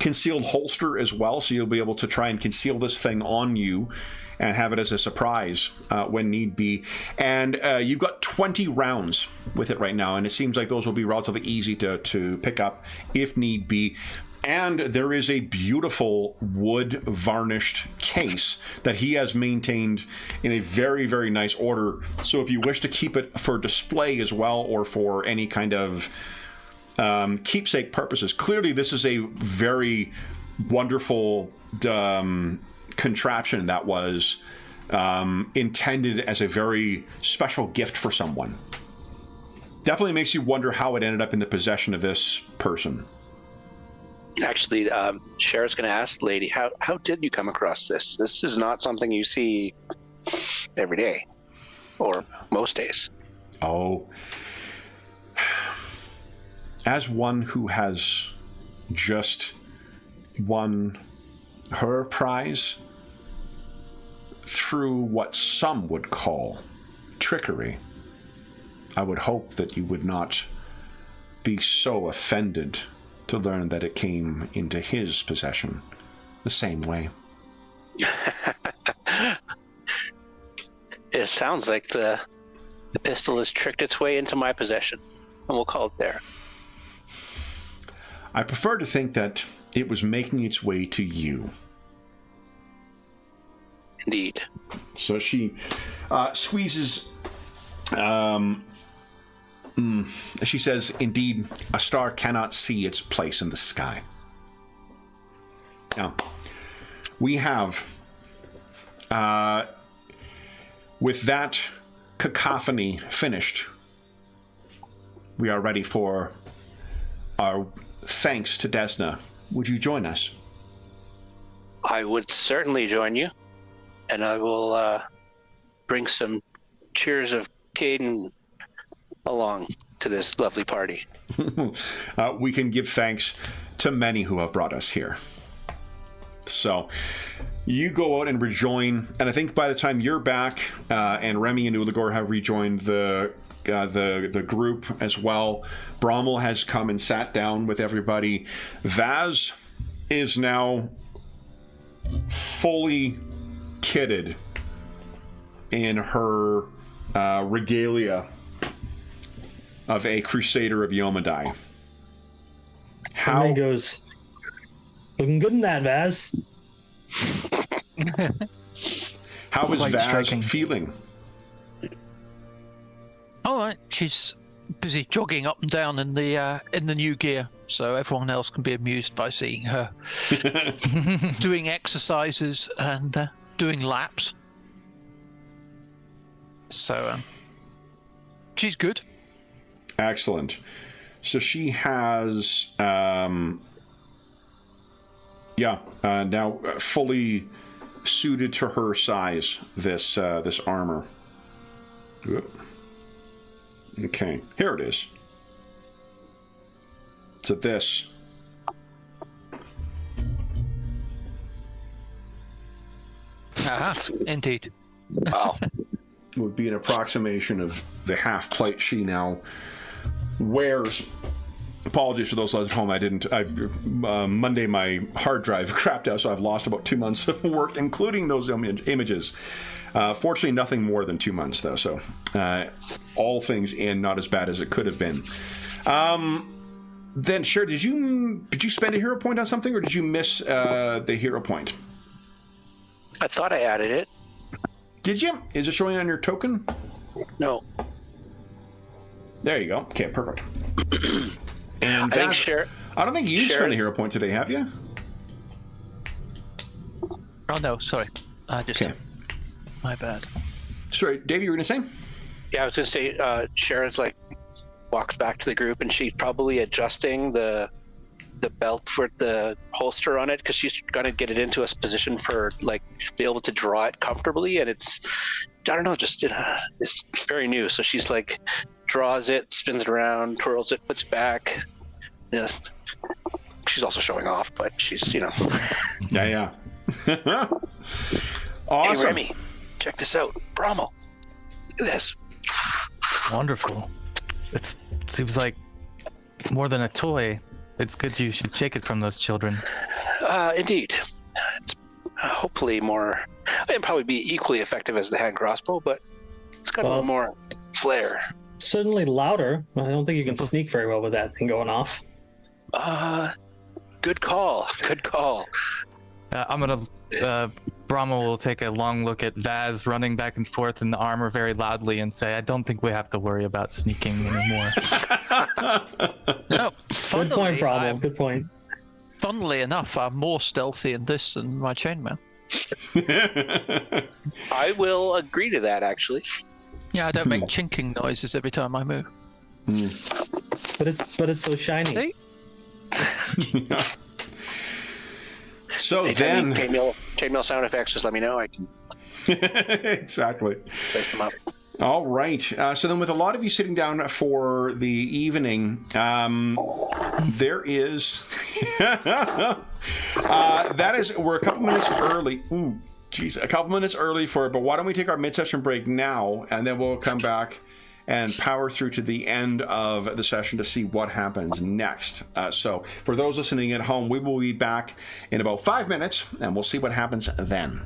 concealed holster as well. So you'll be able to try and conceal this thing on you, and have it as a surprise when need be. And you've got 20 rounds with it right now, and it seems like those will be relatively easy to pick up if need be. And there is a beautiful wood varnished case that he has maintained in a very, very nice order. So if you wish to keep it for display as well, or for any kind of keepsake purposes, clearly this is a very wonderful contraption that was intended as a very special gift for someone. Definitely makes you wonder how it ended up in the possession of this person. Actually, Shara's going to ask the lady, how did you come across this? This is not something you see every day, or most days. Oh. As one who has just won her prize through what some would call trickery, I would hope that you would not be so offended to learn that it came into his possession the same way. It sounds like the pistol has tricked its way into my possession, and we'll call it there. I prefer to think that it was making its way to you. Indeed. So she squeezes... she says, indeed, a star cannot see its place in the sky. Now, we have, with that cacophony finished, we are ready for our thanks to Desna. Would you join us? I would certainly join you, and I will bring some cheers of Caden along to this lovely party. We can give thanks to many who have brought us here. So you go out and rejoin, and I think by the time you're back, and Remy and Uligor have rejoined the group as well, Brommel has come and sat down with everybody. Vaz is now fully kitted in her regalia of a Crusader of Yomadai. How And he goes, looking good in that, Vaz. How is Quite Vaz striking. feeling? All right, she's busy jogging up and down in the new gear, so everyone else can be amused by seeing her doing exercises and doing laps. So she's good. Excellent. So she has, now fully suited to her size. This armor. Oop. Okay, here it is. So this. Indeed. Wow. Would be an approximation of the half plate she now wears. Apologies for those at home. Monday my hard drive crapped out, so I've lost about 2 months of work, including those images. Fortunately, nothing more than 2 months though, so all things in, not as bad as it could have been. Then, sure, did you spend a hero point on something, or did you miss the hero point? I thought I added it. Did you? Is it showing on your token? No. There you go. Okay, perfect. And I think Shara... I don't think you Shara- spent a hero point today, have you? Oh no, sorry. Okay. My bad. Sorry, Dave, you were going to say? Yeah, I was gonna say, Sharon's like walks back to the group, and she's probably adjusting the belt for the holster on it because she's gonna get it into a position for like be able to draw it comfortably, and it's I don't know, just it's very new. So she's like draws it, spins it around, twirls it, puts it back. Yeah, she's also showing off, but she's Yeah. Hey Awesome. Remy, check this out, Brahmo. Look at this. Wonderful. It seems like more than a toy. It's good you should take it from those children. Indeed. It's hopefully more, and probably be equally effective as the hand crossbow, but it's got a little more flair. Certainly louder. I don't think you can sneak very well with that thing going off. Good call. Good call. I'm gonna. Brahma will take a long look at Vaz running back and forth in the armor very loudly and say, "I don't think we have to worry about sneaking anymore." No, Good point, Bravo. Good point. Funnily enough, I'm more stealthy in this than my chainmail. I will agree to that, actually. Yeah, I don't make chinking noises every time I move. But it's so shiny. See? So Anytime then, you chainmail sound effects, just let me know. I can exactly. place them up. All right. So then, with a lot of you sitting down for the evening, there is we're a couple minutes early. Ooh, geez, a couple minutes early for it. But why don't we take our mid-session break now, and then we'll come back and power through to the end of the session to see what happens next. So for those listening at home, we will be back in about 5 minutes, and we'll see what happens then.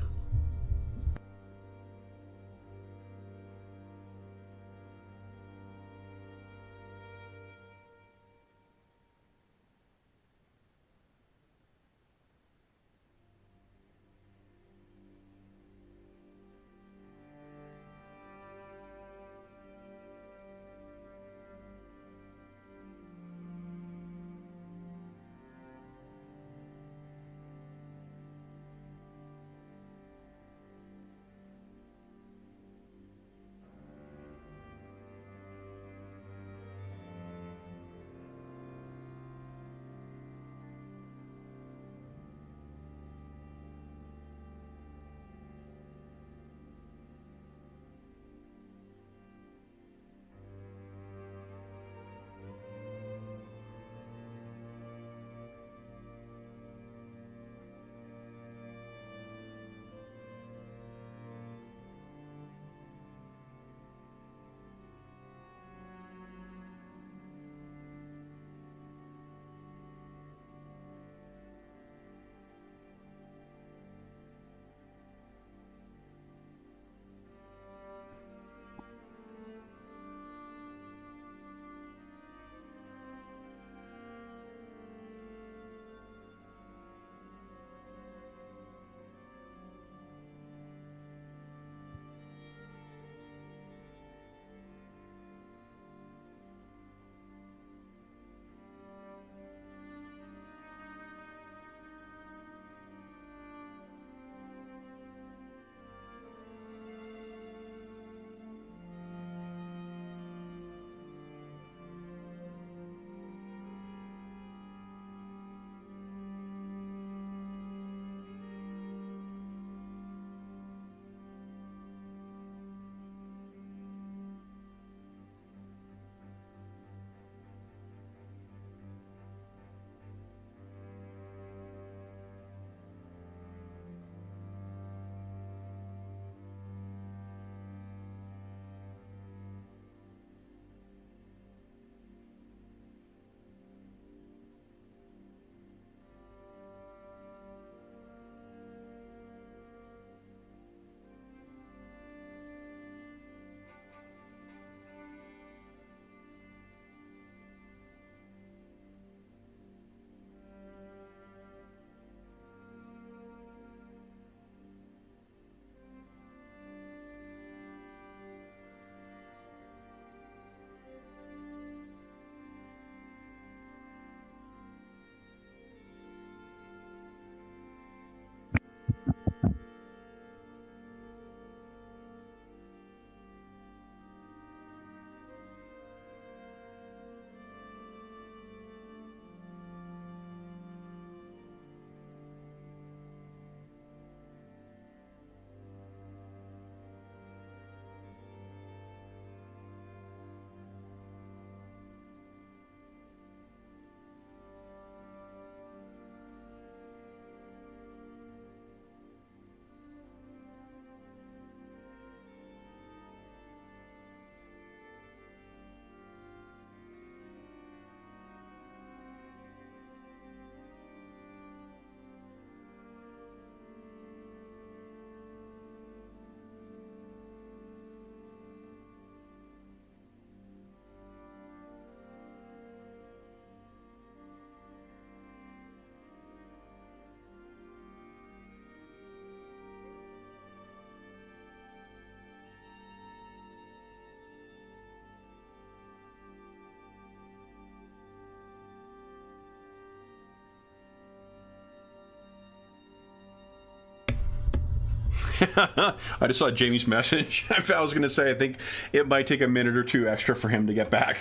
I just saw Jamie's message. I was going to say, I think it might take a minute or two extra for him to get back.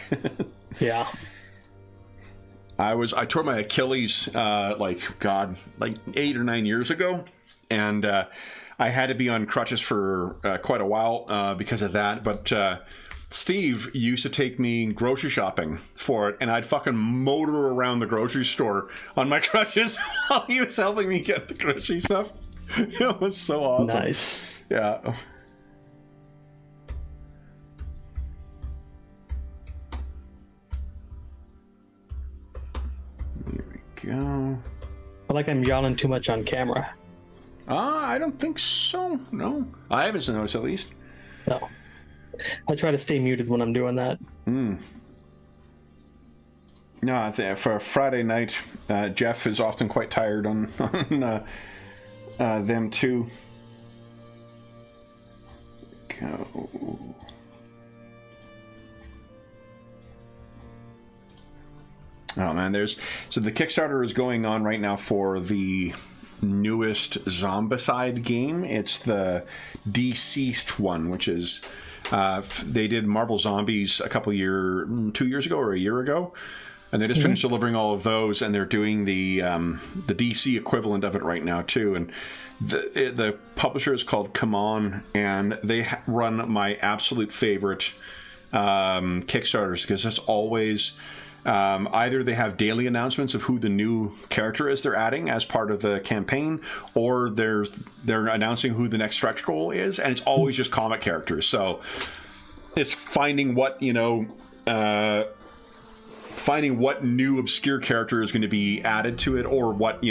Yeah. I tore my Achilles, like 8 or 9 years ago. And I had to be on crutches for quite a while because of that. But Steve used to take me grocery shopping for it, and I'd fucking motor around the grocery store on my crutches while he was helping me get the grocery stuff. It was so awesome. Nice. Yeah. Here we go. I like I'm yawning too much on camera. I don't think so. No. I haven't noticed, at least. No. I try to stay muted when I'm doing that. No, I think for Friday night, Jeff is often quite tired on them too. Go. Oh man, so the Kickstarter is going on right now for the newest Zombicide game. It's the Deceased one, which is they did Marvel Zombies 2 years ago or a year ago, and they just finished delivering all of those, and they're doing the DC equivalent of it right now too. And the publisher is called Come On, and they run my absolute favorite Kickstarters, because it's always either they have daily announcements of who the new character is they're adding as part of the campaign, or they're announcing who the next stretch goal is, and it's always just comic characters. So it's finding what new obscure character is going to be added to it, or what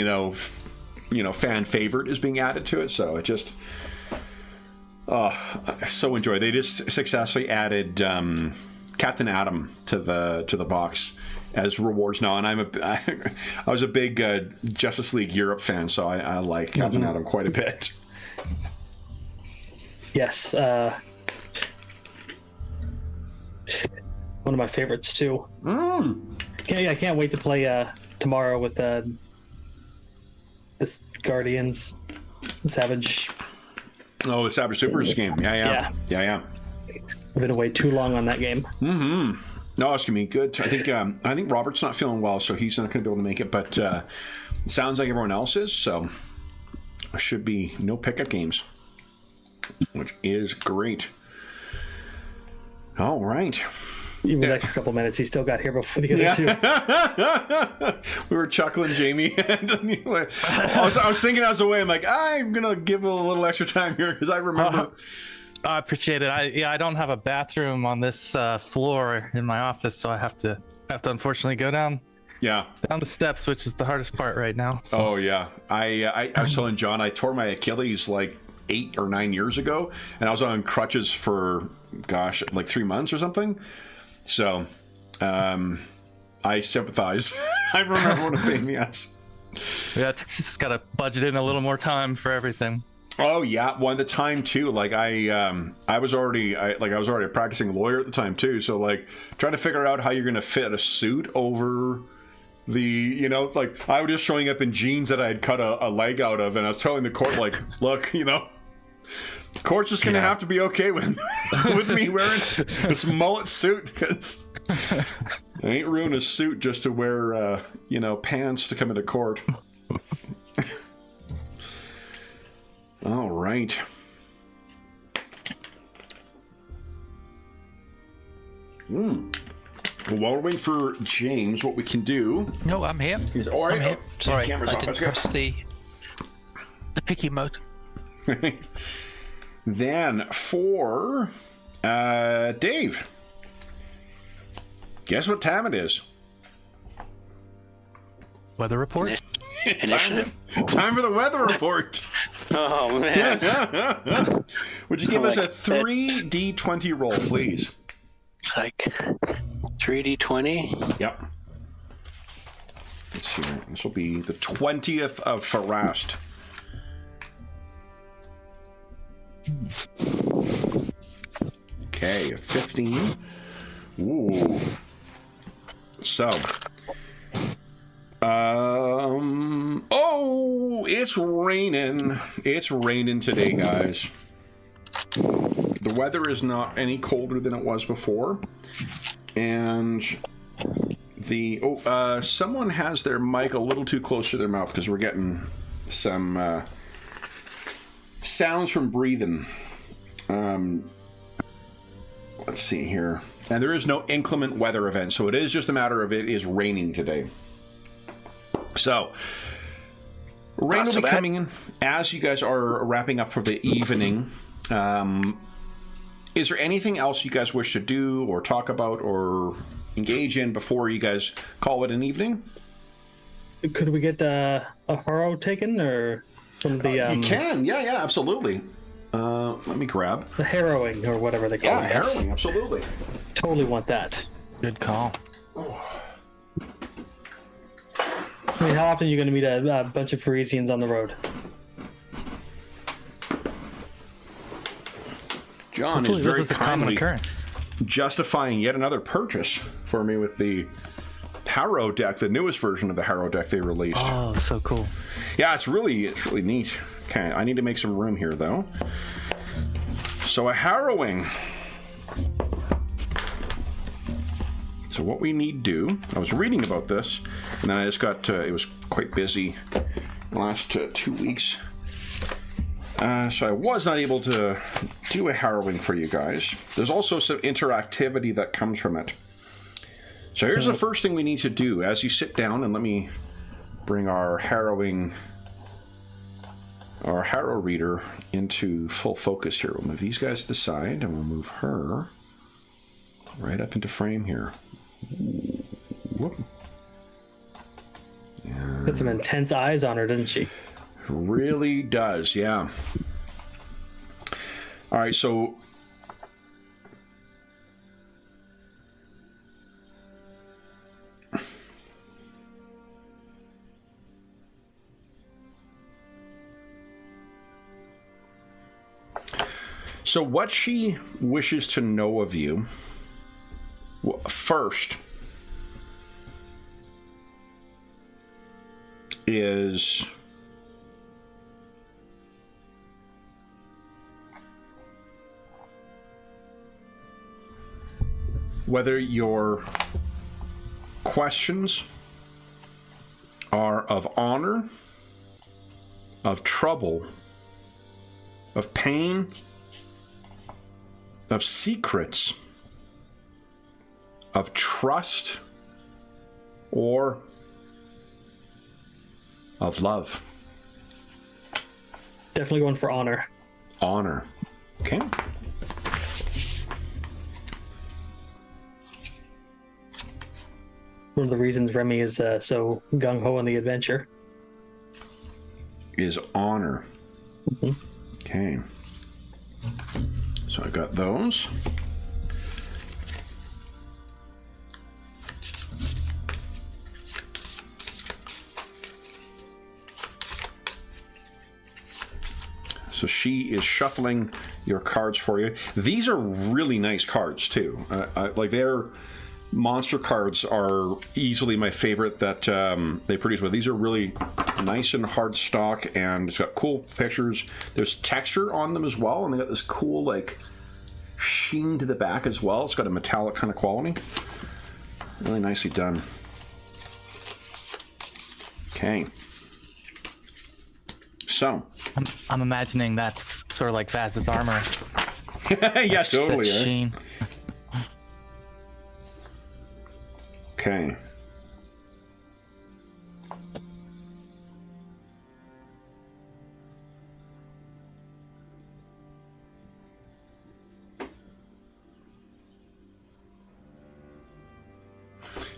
fan favorite is being added to it. So it just I so enjoy. They just successfully added Captain Atom to the box as rewards now, and I was a big Justice League Europe fan, so I like Captain Atom quite a bit. Yes, one of my favorites too. I can't wait to play tomorrow with this Guardians Savage. Oh, the Savage Supers game. Yeah. I've been away too long on that game. No, it's gonna be good. I think Robert's not feeling well, so he's not gonna be able to make it. But it sounds like everyone else is, so there should be no pickup games, which is great. All right. Even an extra couple minutes, he still got here before the other two. We were chuckling, Jamie. I was thinking as away. I'm like, I'm gonna give a little extra time here because I remember. I appreciate it. I don't have a bathroom on this floor in my office, so I have to unfortunately go down the steps, which is the hardest part right now. So. Oh yeah, I was telling John I tore my Achilles like 8 or 9 years ago, and I was on crutches for like 3 months or something. So I sympathize. I remember what a pain in the ass. Yeah, just gotta budget in a little more time for everything. Oh yeah, well, at the time too, like I was already a practicing lawyer at the time too, so like trying to figure out how you're gonna fit a suit over the, like I was just showing up in jeans that I had cut a leg out of, and I was telling the court like, look, the court's just gonna have to be okay with me wearing this mullet suit, because I ain't ruining a suit just to wear pants to come into court. All right. Well, while we're waiting for James, what we can do... No, I'm here. All right. I'm here. Sorry, camera's I off. didn't press the picky mode. Then for Dave, guess what time it is? Weather report? Initiative. Time for the weather report. Oh man. Would you give us a 3d20 roll, please? Like 3d20. Yep. Let's see. This will be the 20th of Farast. Okay, a 15. Ooh. So. it's raining. It's raining today, guys. The weather is not any colder than it was before. And someone has their mic a little too close to their mouth because we're getting some sounds from breathing. Let's see here. And there is no inclement weather event, so it is just a matter of it is raining today. So, rain will be coming in as you guys are wrapping up for the evening. Is there anything else you guys wish to do or talk about or engage in before you guys call it an evening? Could we get a harrow taken or from the? You can, yeah, absolutely. Let me grab the harrowing or whatever they call it. Yeah, harrowing, absolutely. Totally want that. Good call. I mean, how often are you going to meet a bunch of Parisians on the road? John is very this is a common kindly occurrence. justifying yet another purchase for me with the Harrow deck, the newest version of the Harrow deck they released. Oh, so cool. Yeah, it's really neat. Okay, I need to make some room here, though. So a harrowing. So what we need to do, I was reading about this, and then I just got, it was quite busy the last 2 weeks. So I was not able to do a harrowing for you guys. There's also some interactivity that comes from it. So here's the first thing we need to do. As you sit down, and let me bring our harrow reader into full focus here. We'll move these guys to the side, and we'll move her right up into frame here. Whoop. Got some intense eyes on her, didn't she? Really does, yeah. All right, so what she wishes to know of you, first, is whether your questions are of honor, of trouble, of pain, of secrets, of trust, or of love. Definitely going for honor. Honor. Okay. One of the reasons Remy is so gung-ho on the adventure. Is honor. Mm-hmm. Okay. So I got those. So she is shuffling your cards for you. These are really nice cards too. Like they're monster cards are easily my favorite that they produce. But these are really nice and hard stock, and it's got cool pictures. There's texture on them as well, and they got this cool like sheen to the back as well. It's got a metallic kind of quality. Really nicely done. Okay. So I'm imagining that's sort of like Vaz's armor. yeah, totally. That sheen. Okay.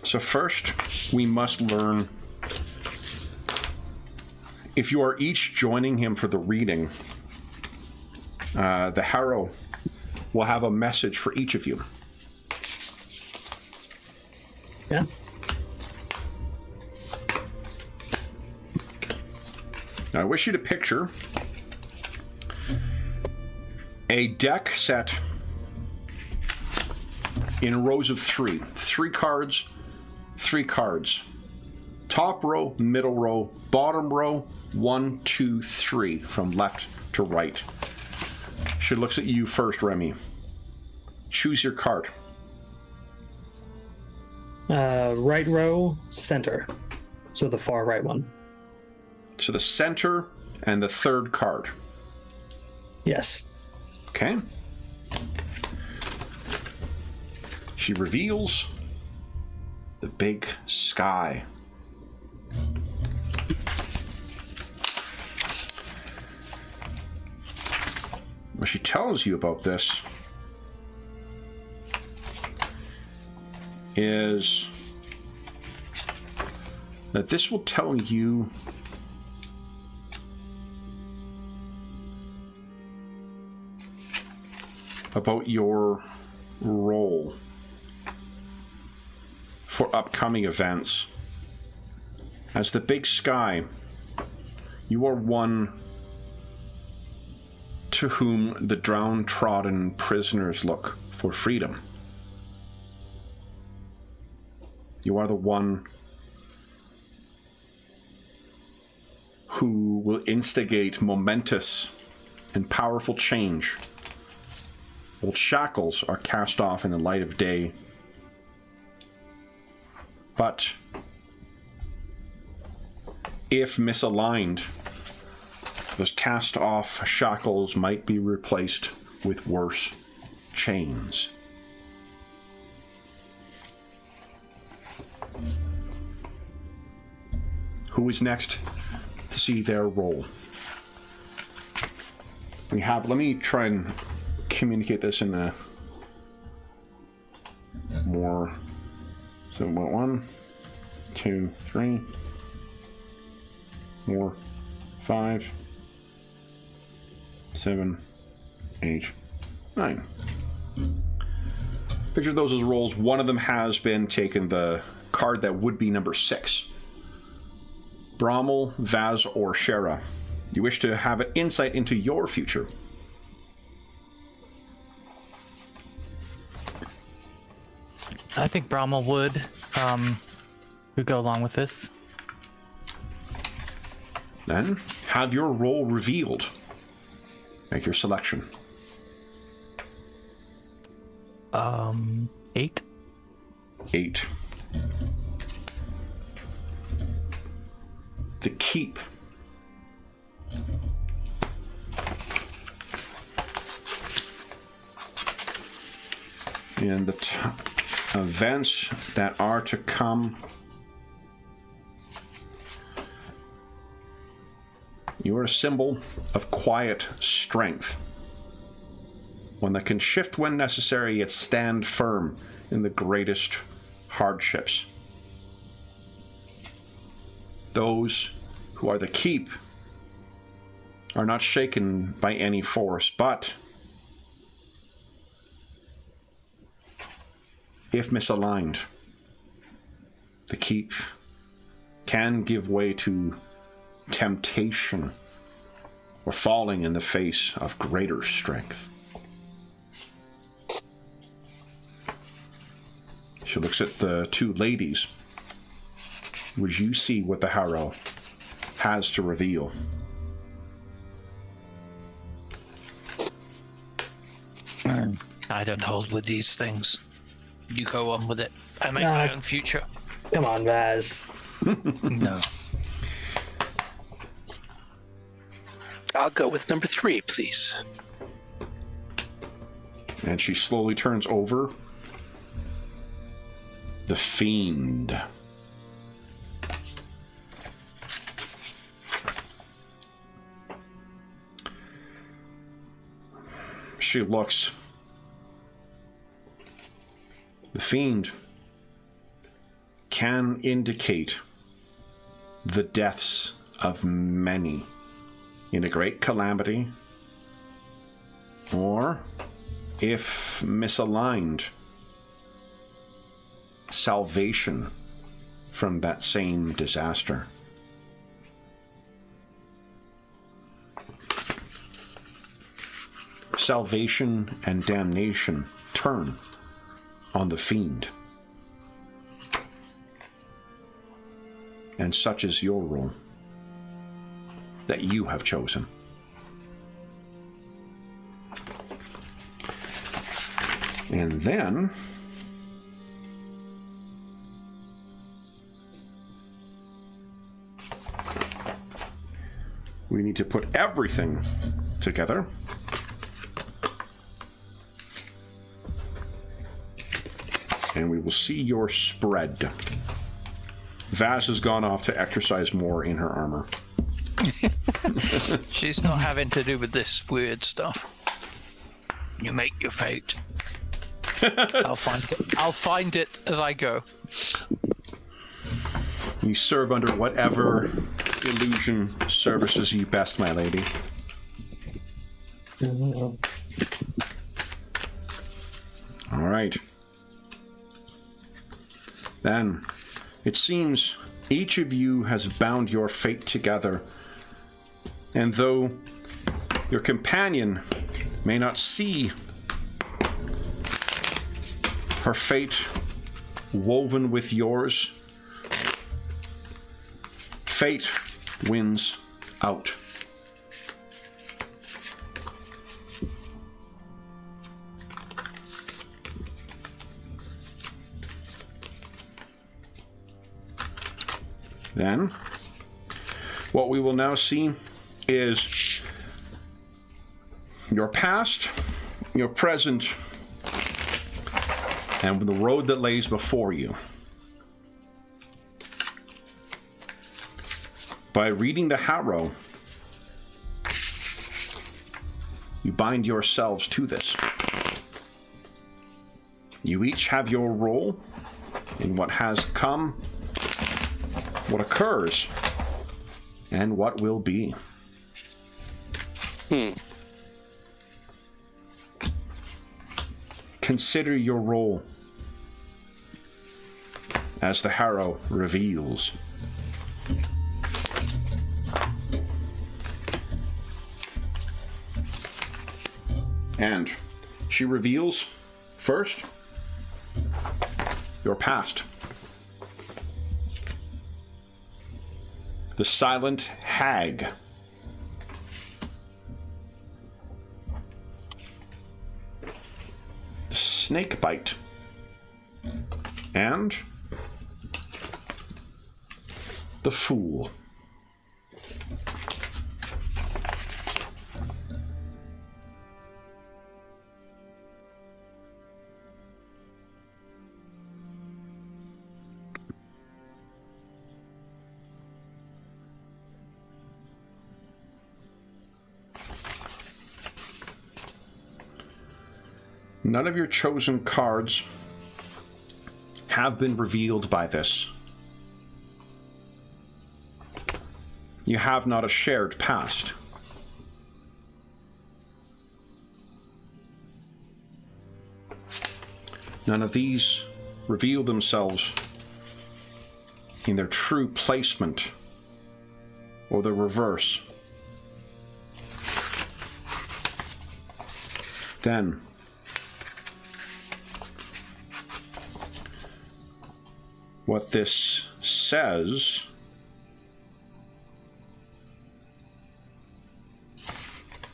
So first, we must learn, if you are each joining him for the reading, the Harrow will have a message for each of you. Yeah. Now, I wish you to picture a deck set in rows of three. 3 cards, 3 cards, top row, middle row, bottom row, 1, 2, 3, from left to right. She looks at you first, Remy. Choose your card. Right row, center. So the far right one. So the center and the third card. Yes. Okay. She reveals the big sky. What she tells you about this is that this will tell you about your role for upcoming events. As the big sky, you are one to whom the downtrodden prisoners look for freedom. You are the one who will instigate momentous and powerful change. Old shackles are cast off in the light of day, but if misaligned, those cast off shackles might be replaced with worse chains. Who is next to see their role? We have, let me try and communicate this in a more, so 1, 2, 3, 4, 5, 7, 8, 9. Picture those as roles. One of them has been taken, the card that would be number 6. Brommel, Vaz, or Shara. You wish to have an insight into your future. I think Brommel would go along with this. Then, have your role revealed. Make your selection. 8. 8. The Keep. And the events that are to come. You are a symbol of quiet strength. One that can shift when necessary, yet stand firm in the greatest hardships. Those who are the Keep are not shaken by any force, but if misaligned, the Keep can give way to temptation or falling in the face of greater strength. She looks at the two ladies. Would you see what the Harrow has to reveal? I don't hold with these things. You go on with it. I make my own future. Come on, Vaz. No. I'll go with number 3, please. And she slowly turns over. The Fiend. She looks. The Fiend can indicate the deaths of many in a great calamity, or, if misaligned, salvation from that same disaster. Salvation and damnation turn on the Fiend. And such is your role that you have chosen. And then we need to put everything together. And we will see your spread. Vaz has gone off to exercise more in her armor. She's not having to do with this weird stuff. You make your fate. I'll find it as I go. You serve under whatever illusion services you best, my lady. All right. Then, it seems each of you has bound your fate together, and though your companion may not see her fate woven with yours, fate wins out. Then, what we will now see is your past, your present, and the road that lays before you. By reading the Harrow, you bind yourselves to this. You each have your role in what has come, what occurs, and what will be. Consider your role as the Harrow reveals. And she reveals, first, your past. The Silent Hag. The Snakebite. And the Fool. None of your chosen cards have been revealed by this. You have not a shared past. None of these reveal themselves in their true placement or the reverse. Then, what this says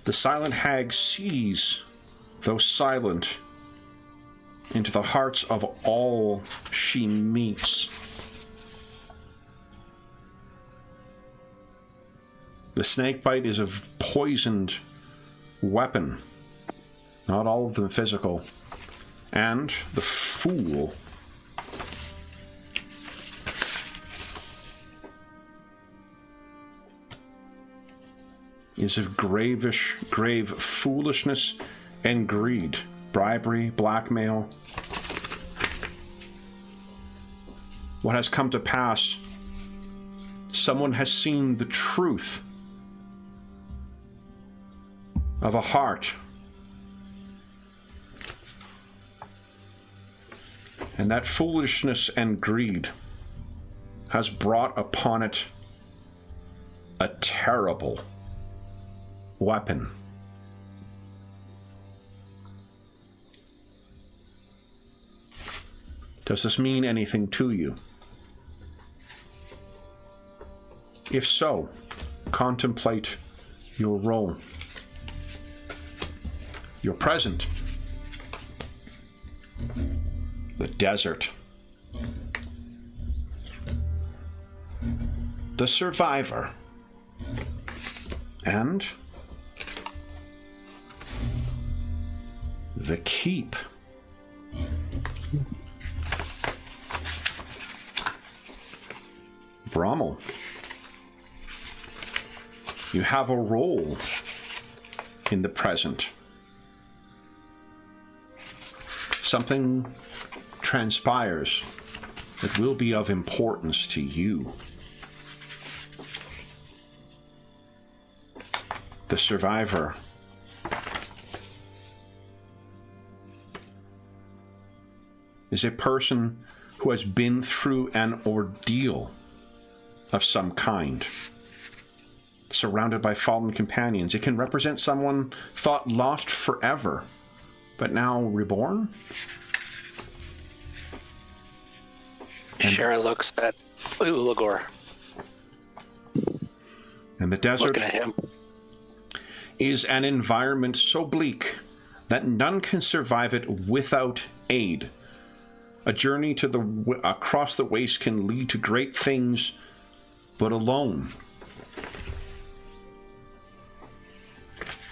the Silent Hag sees, though silent, into the hearts of all she meets. The snakebite is a poisoned weapon, not all of them physical, and the Fool is of grave foolishness and greed, bribery, blackmail. What has come to pass? Someone has seen the truth of a heart, and that foolishness and greed has brought upon it a terrible weapon. Does this mean anything to you? If so, contemplate your role. Your present. The desert. The survivor. And the keep. Brommel, you have a role in the present. Something transpires that will be of importance to you. The survivor is a person who has been through an ordeal of some kind, surrounded by fallen companions. It can represent someone thought lost forever, but now reborn. And Shara looks at Ulagor. And the desert Looking at him. is an environment so bleak that none can survive it without aid. A journey to across the waste can lead to great things, but alone,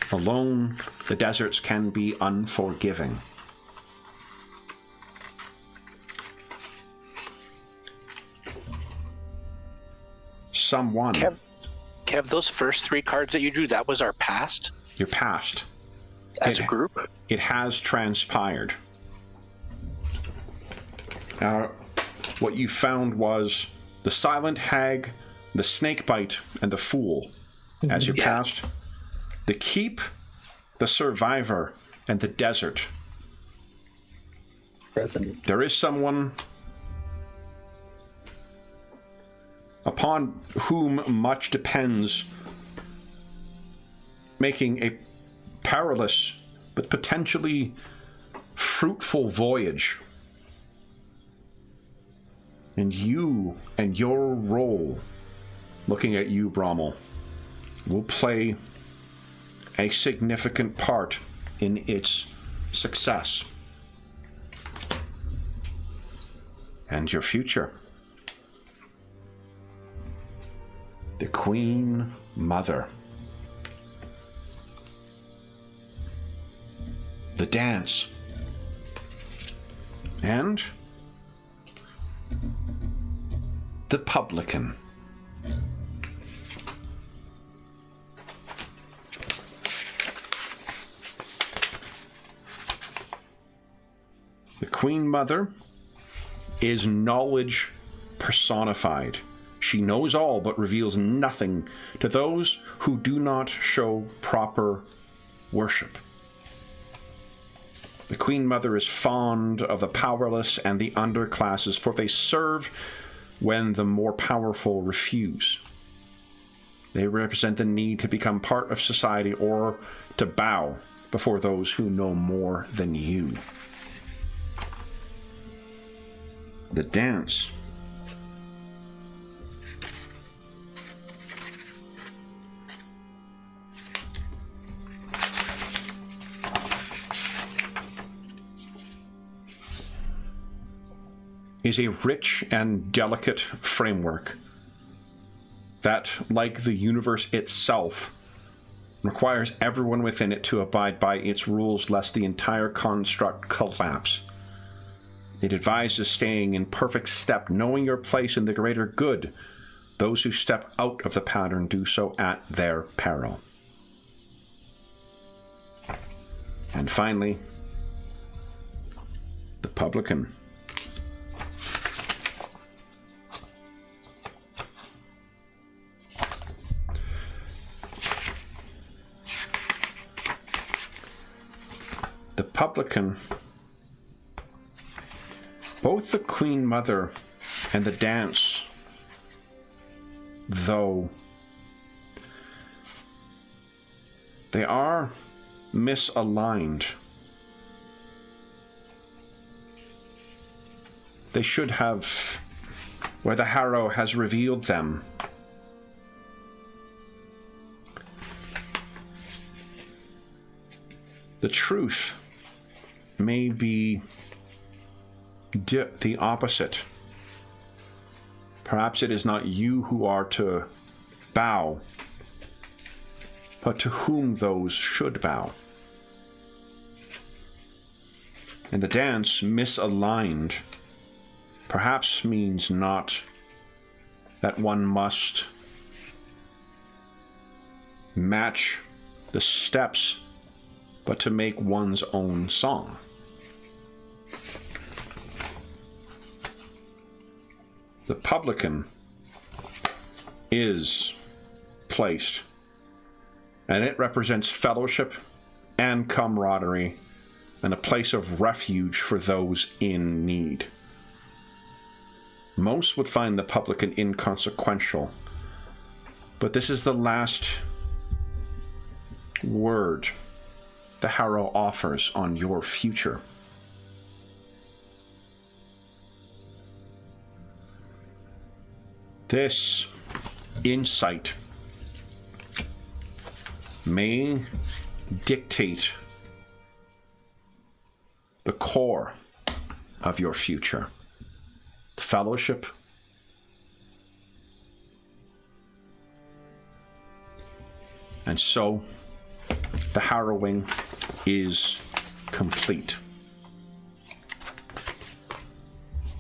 the deserts can be unforgiving. Someone. Kev, those first 3 cards that you drew, that was our past? Your past. As a group? It has transpired. What you found was the Silent Hag, the Snakebite, and the Fool as your past. The Keep, the Survivor, and the Desert. Present. There is someone upon whom much depends, making a perilous but potentially fruitful voyage. And you and your role, looking at you, Brommel, will play a significant part in its success and your future. The Queen Mother. The dance. And the publican. The Queen Mother is knowledge personified. She knows all but reveals nothing to those who do not show proper worship. The Queen Mother is fond of the powerless and the underclasses, for they serve when the more powerful refuse. They represent the need to become part of society or to bow before those who know more than you. The dance. Is a rich and delicate framework that, like the universe itself, requires everyone within it to abide by its rules lest the entire construct collapse. It advises staying in perfect step, knowing your place in the greater good. Those who step out of the pattern do so at their peril. And finally, the publican. The publican, both the Queen Mother and the dance, though they are misaligned, they should have, where the Harrow has revealed them, the truth may be the opposite. Perhaps it is not you who are to bow, but to whom those should bow. And the dance misaligned perhaps means not that one must match the steps, but to make one's own song. The publican is placed, and it represents fellowship and camaraderie and a place of refuge for those in need. Most would find the publican inconsequential, but this is the last word the Harrow offers on your future. This insight may dictate the core of your future. Fellowship, and so the harrowing is complete.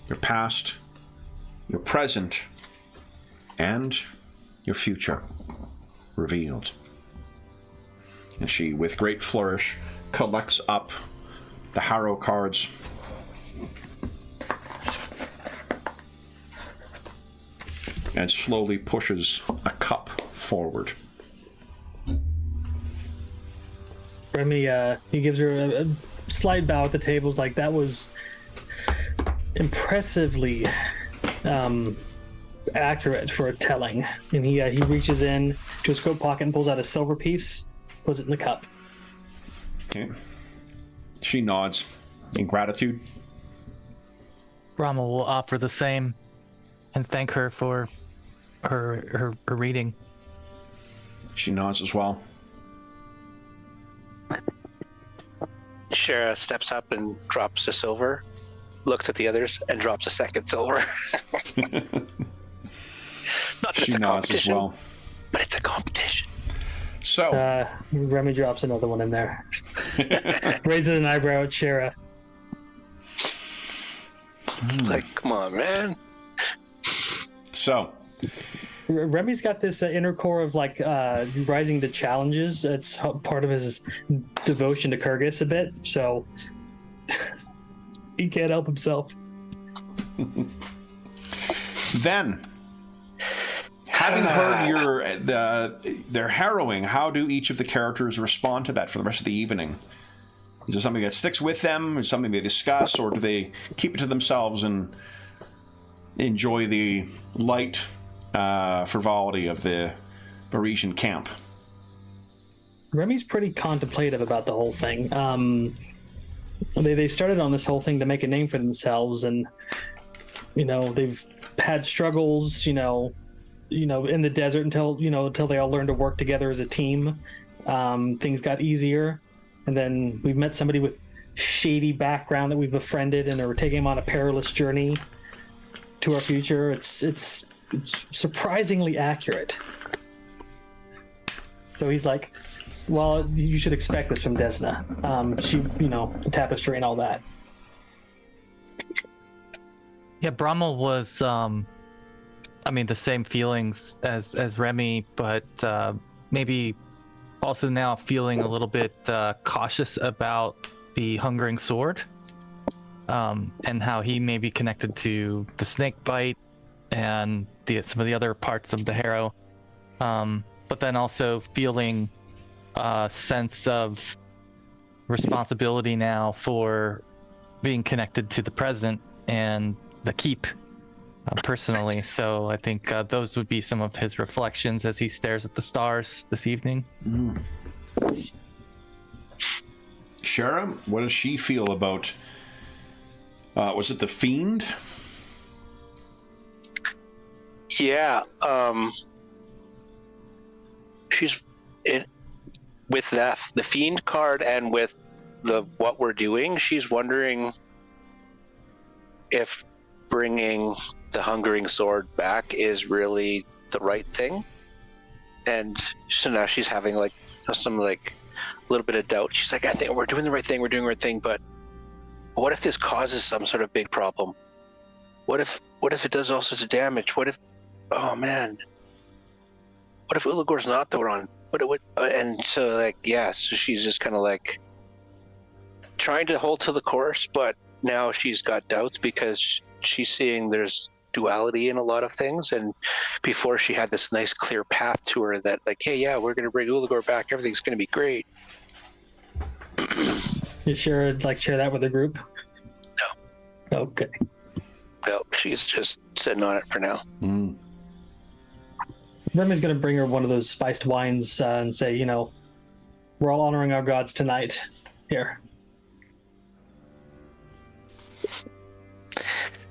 Your past, your present, and your future revealed. And she, with great flourish, collects up the Harrow cards and slowly pushes a cup forward. Remy, he gives her a slight bow at the tables, like that was impressively accurate for a telling. And he reaches in to his coat pocket and pulls out a silver piece, puts it in the cup. Okay. She nods in gratitude. Rommel will offer the same and thank her for her reading. She nods as well. Shara steps up and drops the silver, looks at the others, and drops a second silver. Not that She it's a nods as competition, well. but it's a competition. So, Remy drops another one in there. Raises an eyebrow at Shara. It's like, come on, man. so Remy's got this inner core of like rising to challenges. It's part of his devotion to Kyrgyz a bit, so he can't help himself. then, having heard their harrowing, how do each of the characters respond to that for the rest of the evening? Is it something that sticks with them? Is it something they discuss, or do they keep it to themselves and enjoy the light frivolity of the Parisian camp? Remy's pretty contemplative about the whole thing. They started on this whole thing to make a name for themselves, and they've had struggles, in the desert until they all learned to work together as a team. Things got easier, and then we've met somebody with shady background that we've befriended, and we're taking him on a perilous journey to our future. It's surprisingly accurate. So he's like, well, you should expect this from Desna. She, the tapestry and all that. Yeah, Brommel was, the same feelings as Remy, but maybe also now feeling a little bit cautious about the Hungering Sword, and how he may be connected to the snake bite and some of the other parts of the Harrow, but then also feeling a sense of responsibility now for being connected to the present and the keep personally. So I think those would be some of his reflections as he stares at the stars this evening. Shara, what does she feel about, was it the Fiend? Yeah, she's with the Fiend card and with what we're doing, she's wondering if bringing the Hungering Sword back is really the right thing. And so now she's having like some like a little bit of doubt. She's like, I think we're doing the right thing, but what if this causes some sort of big problem? What if it does all sorts of damage? What if, oh man, what if Ulagor's not the one? And so like, yeah, so she's just kind of like trying to hold to the course, but now she's got doubts because she's seeing there's duality in a lot of things, and before she had this nice clear path to her that like, hey, yeah, we're gonna bring Ulagor back, everything's gonna be great. You share that with the group? No. Okay. No, she's just sitting on it for now. Remy's gonna bring her one of those spiced wines and say, you know, we're all honoring our gods tonight. Here.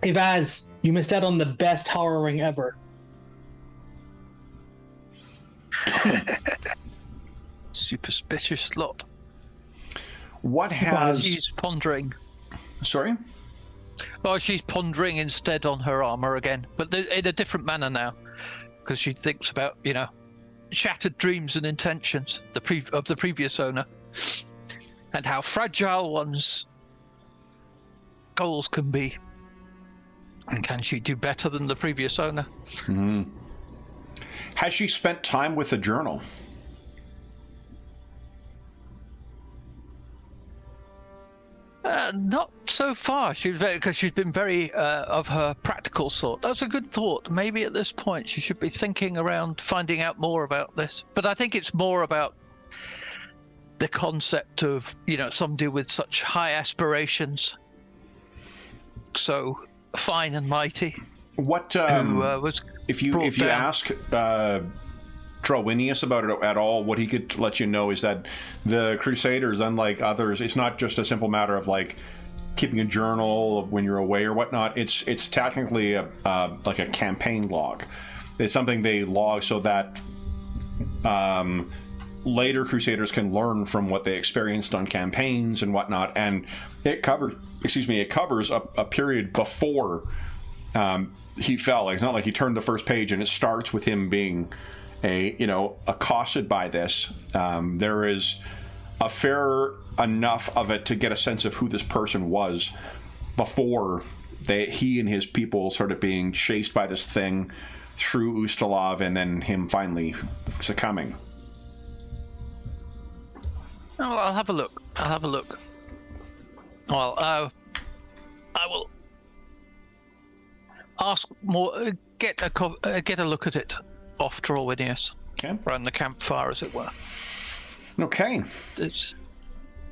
Hey Vaz, you missed out on the best horroring ever. Superstitious lot. What has... She's pondering. Sorry? Oh, she's pondering instead on her armor again, but in a different manner now, because she thinks about, you know, shattered dreams and intentions of the previous owner, and how fragile one's goals can be. And can she do better than the previous owner? Mm-hmm. Has she spent time with the journal? Not so far. Because she's been very of her practical sort. That's a good thought. Maybe at this point she should be thinking around finding out more about this. But I think it's more about the concept of, you know, somebody with such high aspirations, so fine and mighty. What who was if you ask Trowinius about it at all, what he could let you know is that the Crusaders, unlike others, it's not just a simple matter of like keeping a journal when you're away or whatnot. It's technically like a campaign log. It's something they log so that later Crusaders can learn from what they experienced on campaigns and whatnot, and it covers a period before he fell. Like, it's not like he turned the first page and it starts with him being accosted by this. There is a fair enough of it to get a sense of who this person was before he and his people started being chased by this thing through Ustalav, and then him finally succumbing. Oh, I'll have a look. Well, I will ask more. Get a look at it off Trowinius. Okay. Around the campfire, as it were. Okay.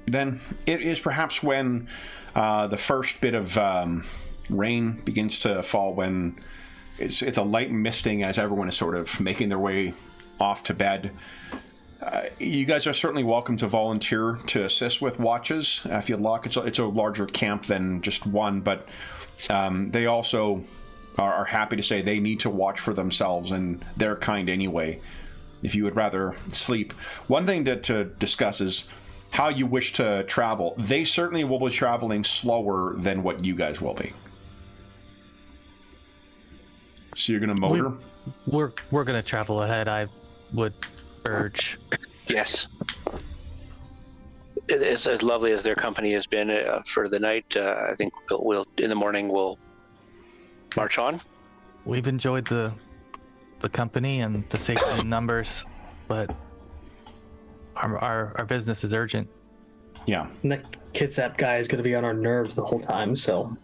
Then it is perhaps when the first bit of rain begins to fall, when it's a light misting as everyone is sort of making their way off to bed. You guys are certainly welcome to volunteer to assist with watches if you'd like. It's a larger camp than just one, but they also are happy to say they need to watch for themselves and their kind anyway, if you would rather sleep. One thing to discuss is how you wish to travel. They certainly will be traveling slower than what you guys will be. So you're going to motor? We're going to travel ahead, I would urge. Yes. It's as lovely as their company has been for the night. I think we'll in the morning we'll march on. We've enjoyed the company and the safety in numbers, but our business is urgent. Yeah. And that Kitsap guy is going to be on our nerves the whole time, so.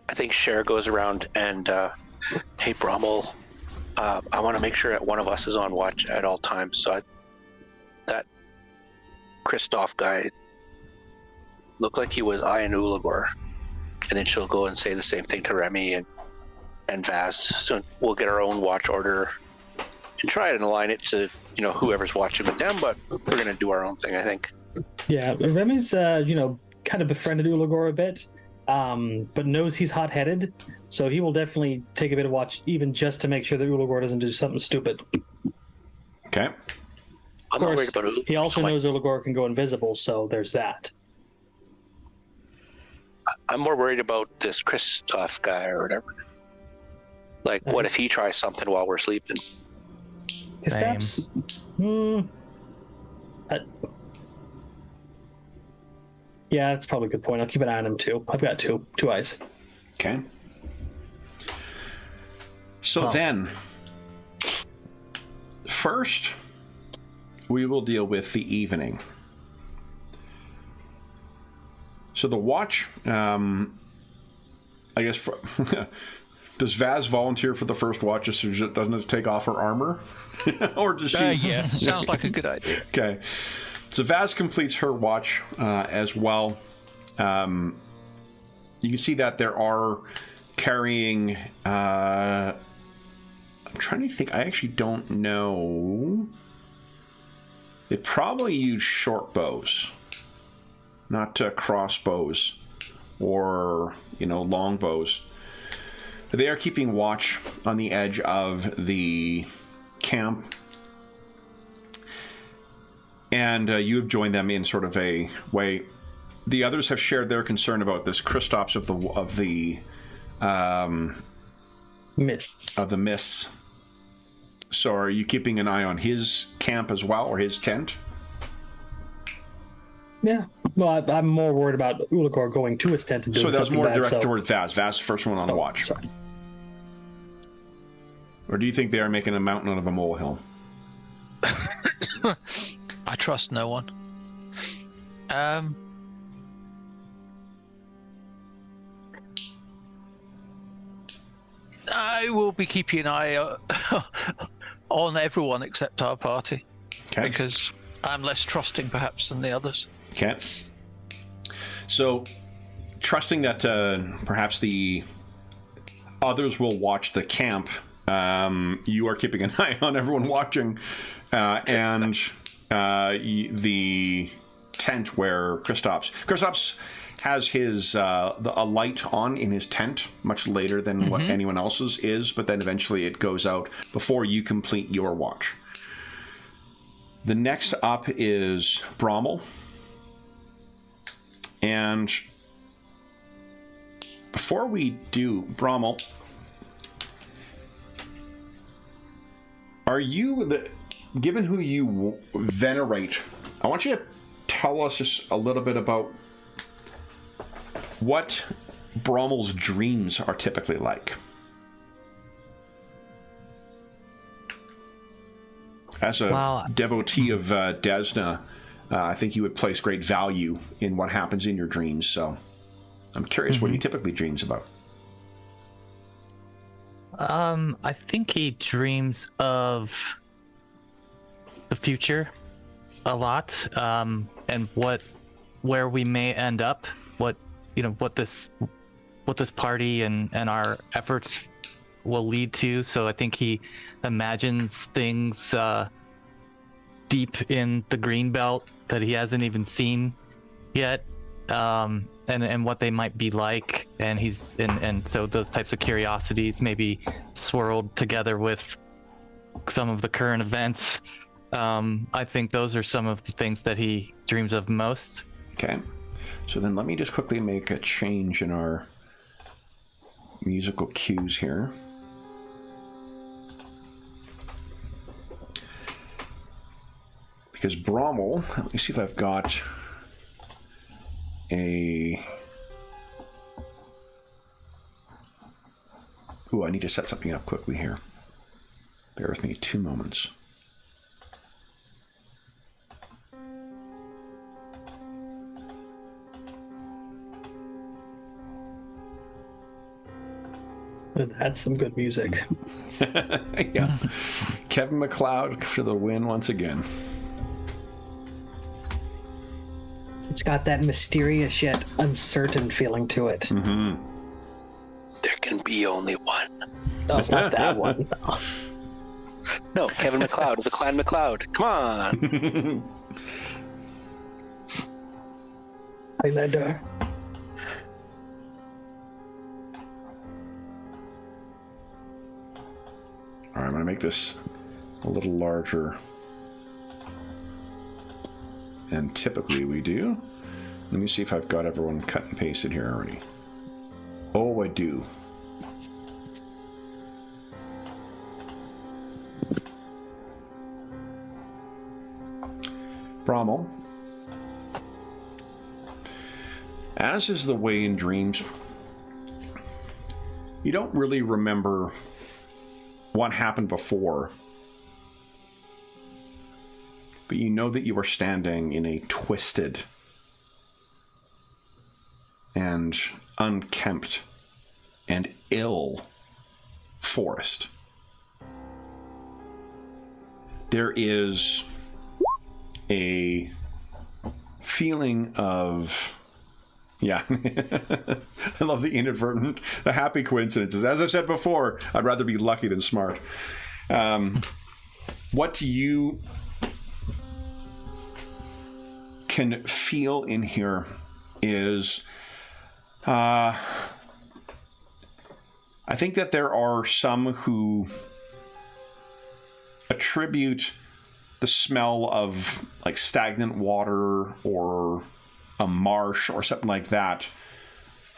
I think Cher goes around and, hey, Brommel, I want to make sure that one of us is on watch at all times. So that Christoph guy looked like he was eyeing Ulagor. And then she'll go and say the same thing to Remy and Vaz. So we'll get our own watch order and try and align it to, whoever's watching with them, but we're going to do our own thing, I think. Yeah, Remy's, kind of befriended Ulagor a bit, but knows he's hot-headed, so he will definitely take a bit of watch, even just to make sure that Ulagor doesn't do something stupid. Okay. I'm not worried about it. he also knows Uligor can go invisible, so there's that. I'm more worried about this Christoph guy or whatever. Like, what if he tries something while we're sleeping? Steps? Yeah, that's probably a good point. I'll keep an eye on him too. I've got two eyes. Okay. So then, first, we will deal with the evening. So the watch, I guess, does Vaz volunteer for the first watch just so she doesn't take off her armor? Or does she? Yeah, sounds like a good idea. Okay. So Vaz completes her watch as well. You can see that there are carrying... I'm trying to think. I actually don't know. They probably use short bows, not crossbows or, long bows. They are keeping watch on the edge of the camp. And you have joined them in sort of a way. The others have shared their concern about this Kristaps of the mists. Of the mists. So are you keeping an eye on his camp as well, or his tent? Yeah. Well, I'm more worried about Uligor going to his tent and doing something bad. So that was more directed toward Vaz. Vaz, first one on the watch. Sorry. Or do you think they are making a mountain out of a molehill? I trust no one. I will be keeping an eye on everyone except our party. Okay. Because I'm less trusting, perhaps, than the others. Okay. So, trusting that perhaps the others will watch the camp, you are keeping an eye on everyone watching, and the tent where Kristaps has his a light on in his tent much later than what anyone else's is, but then eventually it goes out before you complete your watch. The next up is Brommel. And before we do Brommel, are you, given who you venerate, I want you to tell us just a little bit about what Brommel's dreams are typically like. As a devotee of Desna, I think you would place great value in what happens in your dreams. So I'm curious what he typically dreams about. I think he dreams of the future a lot, and where we may end up, what this party and our efforts will lead to. So I think he imagines things deep in the green belt that he hasn't even seen yet, and what they might be like, and so those types of curiosities maybe swirled together with some of the current events. I think those are some of the things that he dreams of most. Okay, so then let me just quickly make a change in our musical cues here. Because Brommel, let me see if I've got a... Ooh, I need to set something up quickly here. Bear with me 2 moments. That's some good music. Yeah. Kevin MacLeod for the win once again. It's got that mysterious yet uncertain feeling to it. Mm-hmm. There can be only one. No, it's not that one. No, Kevin MacLeod of the Clan MacLeod. Come on. Highlander. All right, I'm going to make this a little larger. And typically we do. Let me see if I've got everyone cut and pasted here already. Oh, I do. Brommel. As is the way in dreams, you don't really remember what happened before, but you know that you are standing in a twisted and unkempt and ill forest. There is a feeling of, yeah, I love the inadvertent, the happy coincidences. As I said before, I'd rather be lucky than smart. What you can feel in here is, I think that there are some who attribute the smell of like stagnant water or a marsh or something like that,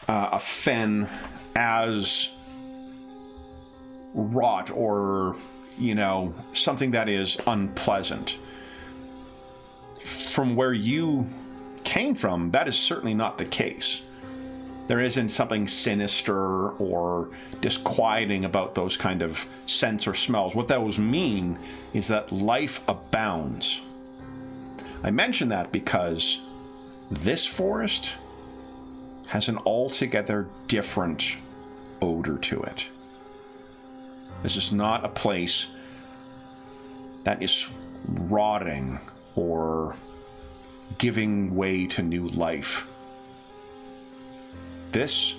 a fen, as rot or, you know, something that is unpleasant. From where you came from, that is certainly not the case. There isn't something sinister or disquieting about those kind of scents or smells. What those mean is that life abounds. I mention that because this forest has an altogether different odor to it. This is not a place that is rotting or giving way to new life. This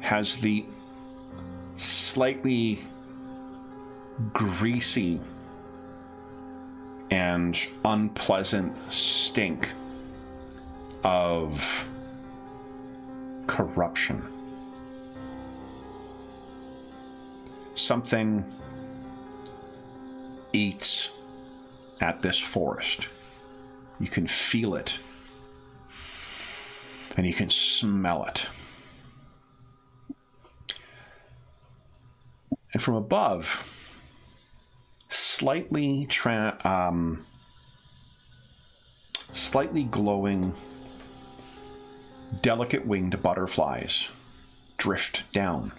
has the slightly greasy and unpleasant stink of corruption. Something eats at this forest. You can feel it. And you can smell it. And from above, slightly glowing, delicate winged butterflies drift down.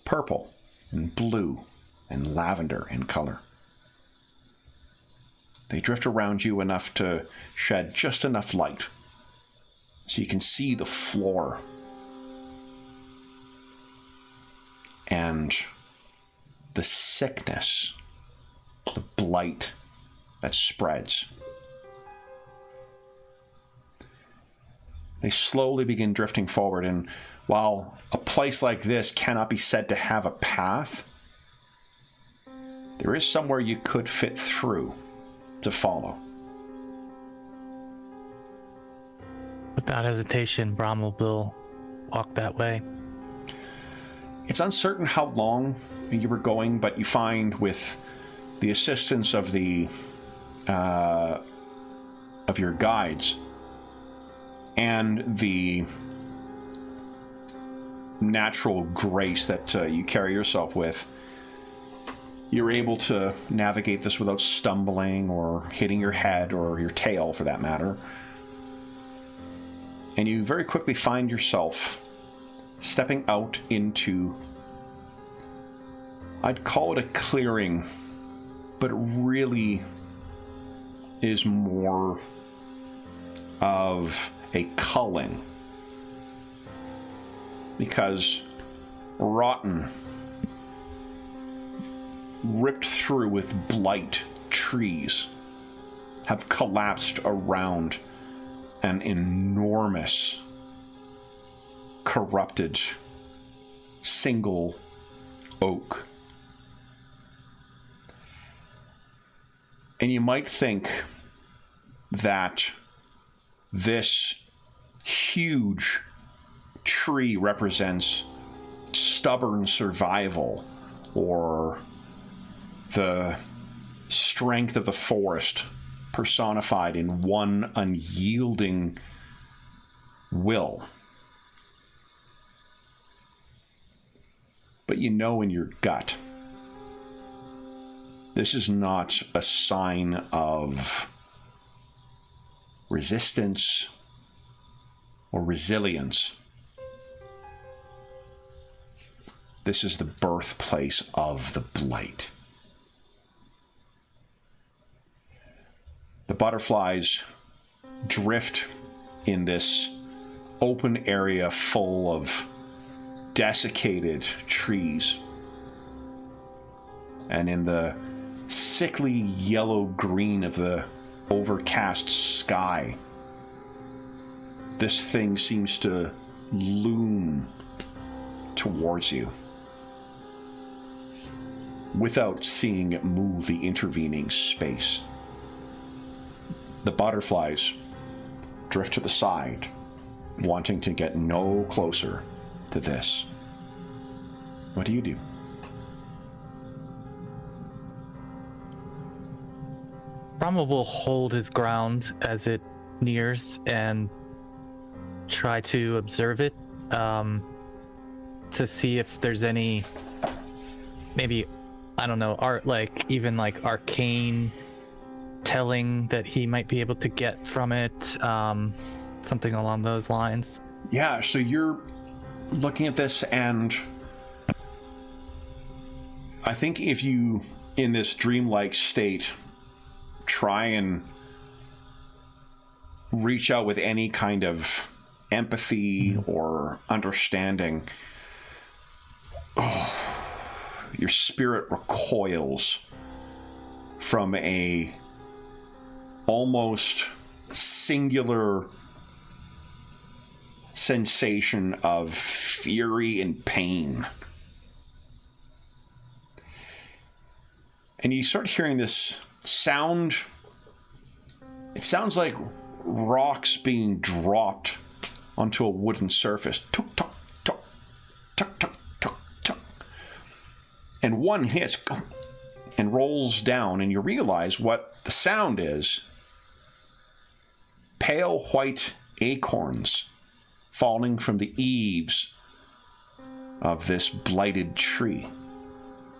Purple and blue and lavender in color. They drift around you enough to shed just enough light so you can see the floor and the sickness, the blight that spreads. They slowly begin drifting forward, and while a place like this cannot be said to have a path, there is somewhere you could fit through to follow. Without hesitation, Brommel will walk that way. It's uncertain how long you were going, but you find with the assistance of the of your guides and the natural grace that you carry yourself with, you're able to navigate this without stumbling or hitting your head or your tail, for that matter. And you very quickly find yourself stepping out into, I'd call it a clearing, but it really is more of a culling. Because rotten, ripped through with blight trees have collapsed around an enormous, corrupted, single oak. And you might think that this huge tree represents stubborn survival or the strength of the forest personified in one unyielding will. But you know in your gut, this is not a sign of resistance or resilience. This is the birthplace of the blight. The butterflies drift in this open area full of desiccated trees. And in the sickly yellow-green of the overcast sky, this thing seems to loom towards you without seeing it move the intervening space. The butterflies drift to the side, wanting to get no closer to this. What do you do? Brahma will hold his ground as it nears and try to observe it, to see if there's any, maybe, I don't know, even arcane telling that he might be able to get from it, something along those lines. Yeah, so you're looking at this, and I think if you, in this dreamlike state, try and reach out with any kind of empathy or understanding, your spirit recoils from a almost singular sensation of fury and pain. And you start hearing this sound. It sounds like rocks being dropped onto a wooden surface. Tuk, tuk, tuk, tuk, tuk, tuk, tuk. And one hits and rolls down, and you realize what the sound is. Pale white acorns falling from the eaves of this blighted tree.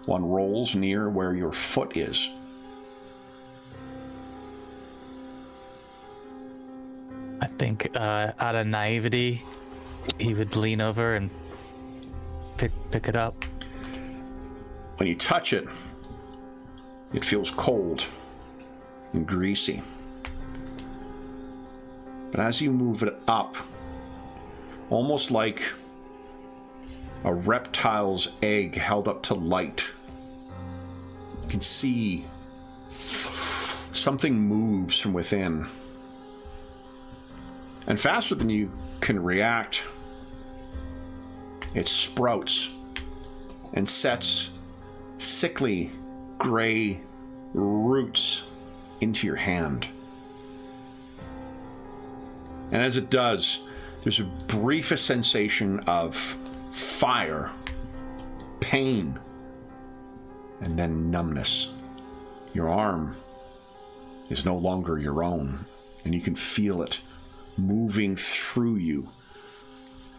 One rolls near where your foot is. I think out of naivety, he would lean over and pick it up. When you touch it, it feels cold and greasy. But as you move it up, almost like a reptile's egg held up to light, you can see something moves from within. And faster than you can react, it sprouts and sets sickly gray roots into your hand. And as it does, there's a briefest sensation of fire, pain, and then numbness. Your arm is no longer your own, and you can feel it moving through you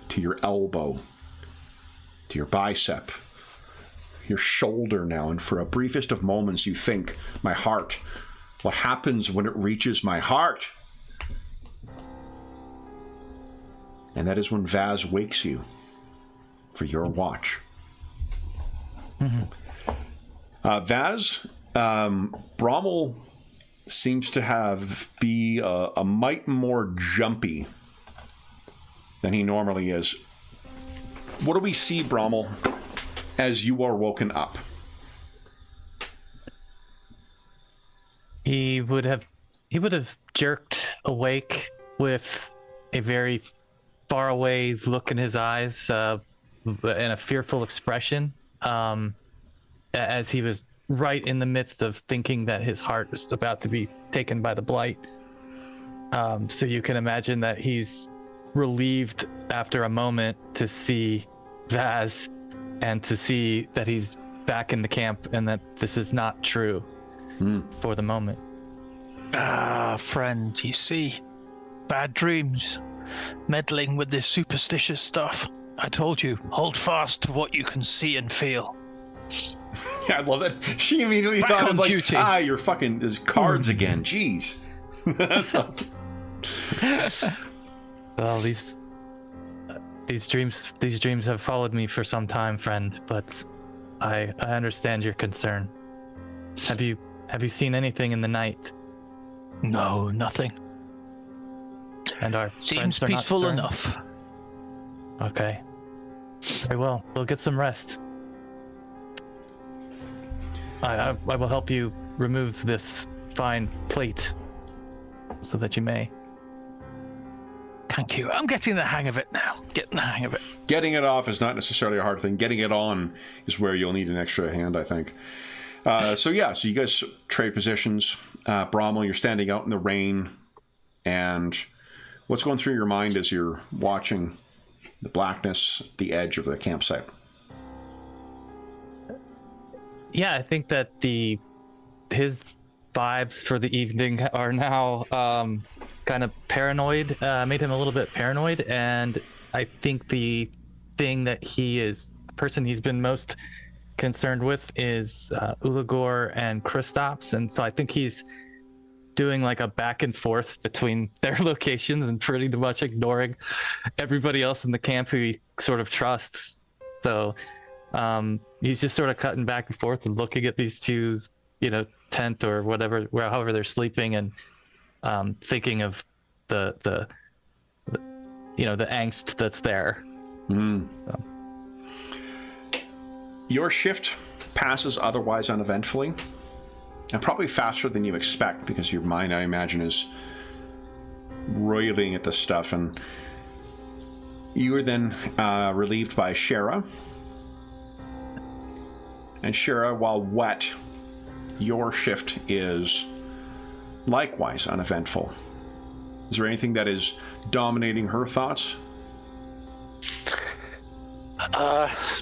to your elbow, to your bicep, your shoulder now. And for a briefest of moments, you think, my heart, what happens when it reaches my heart? And that is when Vaz wakes you for your watch. Mm-hmm. Vaz, Brommel seems to be a mite more jumpy than he normally is. What do we see, Brommel, as you are woken up? He would have jerked awake with a very far away look in his eyes, and a fearful expression, as he was right in the midst of thinking that his heart was about to be taken by the blight. So you can imagine that he's relieved after a moment to see Vaz and to see that he's back in the camp and that this is not true for the moment. Friend, you see, bad dreams, meddling with this superstitious stuff. I told you, hold fast to what you can see and feel. Yeah, I love that. She immediately Back thought it on was like, duty. you're fucking there's cards again. Jeez. That's all. Well, these dreams have followed me for some time, friend, but I understand your concern. Have you seen anything in the night? No, nothing. And our Seems friends are not peaceful stirring? enough. Okay. Very well. We'll get some rest. I will help you remove this fine plate so that you may. Thank you. I'm getting the hang of it now. Getting the hang of it. Getting it off is not necessarily a hard thing. Getting it on is where you'll need an extra hand, I think. So you guys trade positions. Bromwell, you're standing out in the rain, and what's going through your mind as you're watching the blackness, the edge of the campsite? Yeah, I think that his vibes for the evening are now kind of paranoid. Made him a little bit paranoid, and I think the thing that person he's been most concerned with is Ulagor and Kristaps, and so I think he's doing like a back and forth between their locations and pretty much ignoring everybody else in the camp who he sort of trusts. So he's just sort of cutting back and forth and looking at these two, tent or whatever, however they're sleeping, and thinking of the angst that's there. So. Your shift passes otherwise uneventfully, and probably faster than you expect, because your mind, I imagine, is roiling at this stuff. And you are then relieved by Shara. And Shara, while wet, your shift is likewise uneventful. Is there anything that is dominating her thoughts?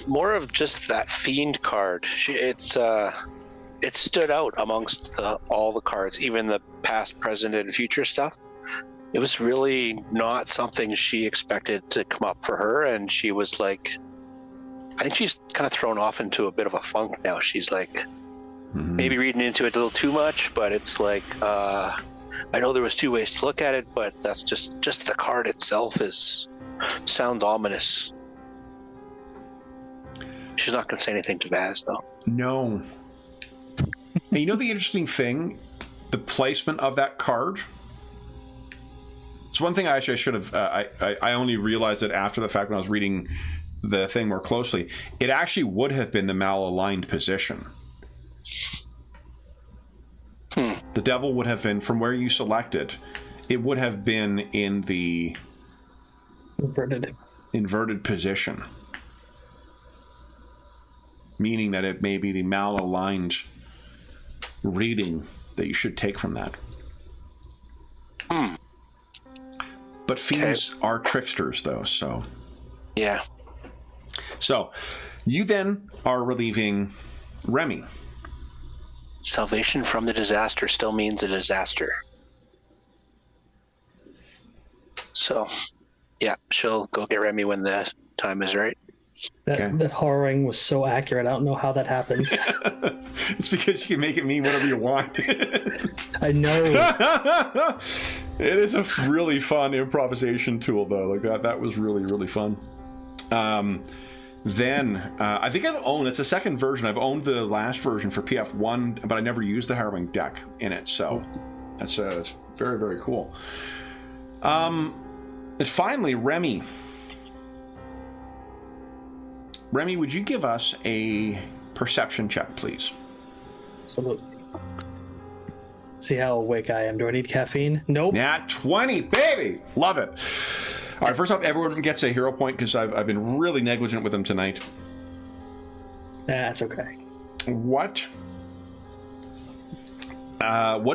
More of just that fiend card. It stood out amongst all the cards, even the past, present, and future stuff. It was really not something she expected to come up for her, and she was like, I think she's kind of thrown off into a bit of a funk now. She's like, maybe reading into it a little too much, but it's like, I know there was two ways to look at it, but that's just the card itself sounds ominous. She's not going to say anything to Vaz, though. No. And you know the interesting thing? The placement of that card? It's one thing I should have... I only realized it after the fact when I was reading the thing more closely. It actually would have been the malaligned position. The devil would have been, from where you selected, it would have been in the... inverted position. Meaning that it may be the malaligned reading that you should take from that. But fiends are tricksters, though, so... Yeah. So, you then are relieving Remy. Salvation from the disaster still means a disaster. So, yeah, she'll go get Remy when the time is right. That horroring was so accurate. I don't know how that happens. It's because you can make it mean whatever you want. I know. It is a really fun improvisation tool, though. Like that was really, really fun. Then I think I've owned, it's a second version. I've owned the last version for PF1, but I never used the harrowing deck in it. So that's very, very cool. And finally, Remy. Remy, would you give us a perception check, please? Absolutely. See how awake I am. Do I need caffeine? Nope. Nat 20, baby! Love it. All right, first off, everyone gets a hero point because I've been really negligent with them tonight. That's okay. What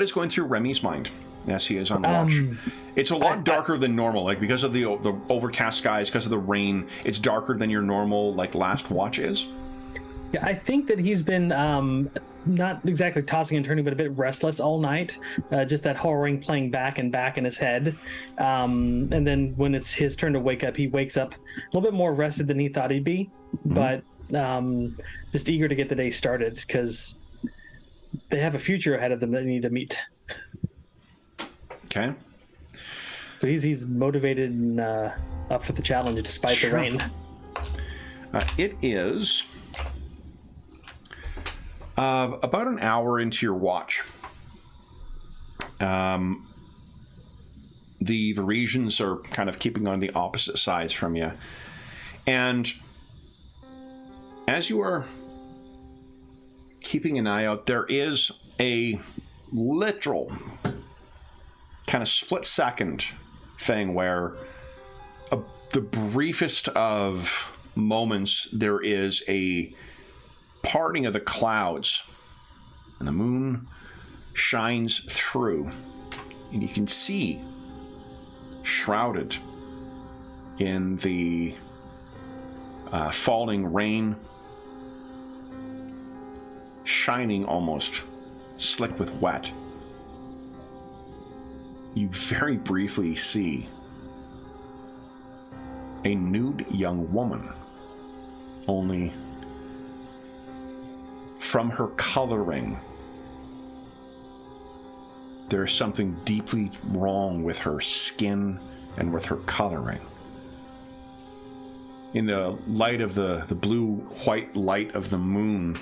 is going through Remy's mind as he is on watch? It's a lot darker than normal, like because of the overcast skies, because of the rain. It's darker than your normal like last watch is. Yeah, I think that he's been not exactly tossing and turning, but a bit restless all night. Just that horroring playing back and back in his head. And then when it's his turn to wake up, he wakes up a little bit more rested than he thought he'd be, but just eager to get the day started because they have a future ahead of them that they need to meet. Okay. So he's motivated and up for the challenge despite the rain. It is about an hour into your watch. The Varisians are kind of keeping on the opposite sides from you. And as you are keeping an eye out, there is a literal kind of split-second thing where the briefest of moments, there is a parting of the clouds and the moon shines through, and you can see shrouded in the falling rain, shining almost slick with wet, you very briefly see a nude young woman. Only from her coloring, there's something deeply wrong with her skin and with her coloring. In the light of the blue-white light of the moon,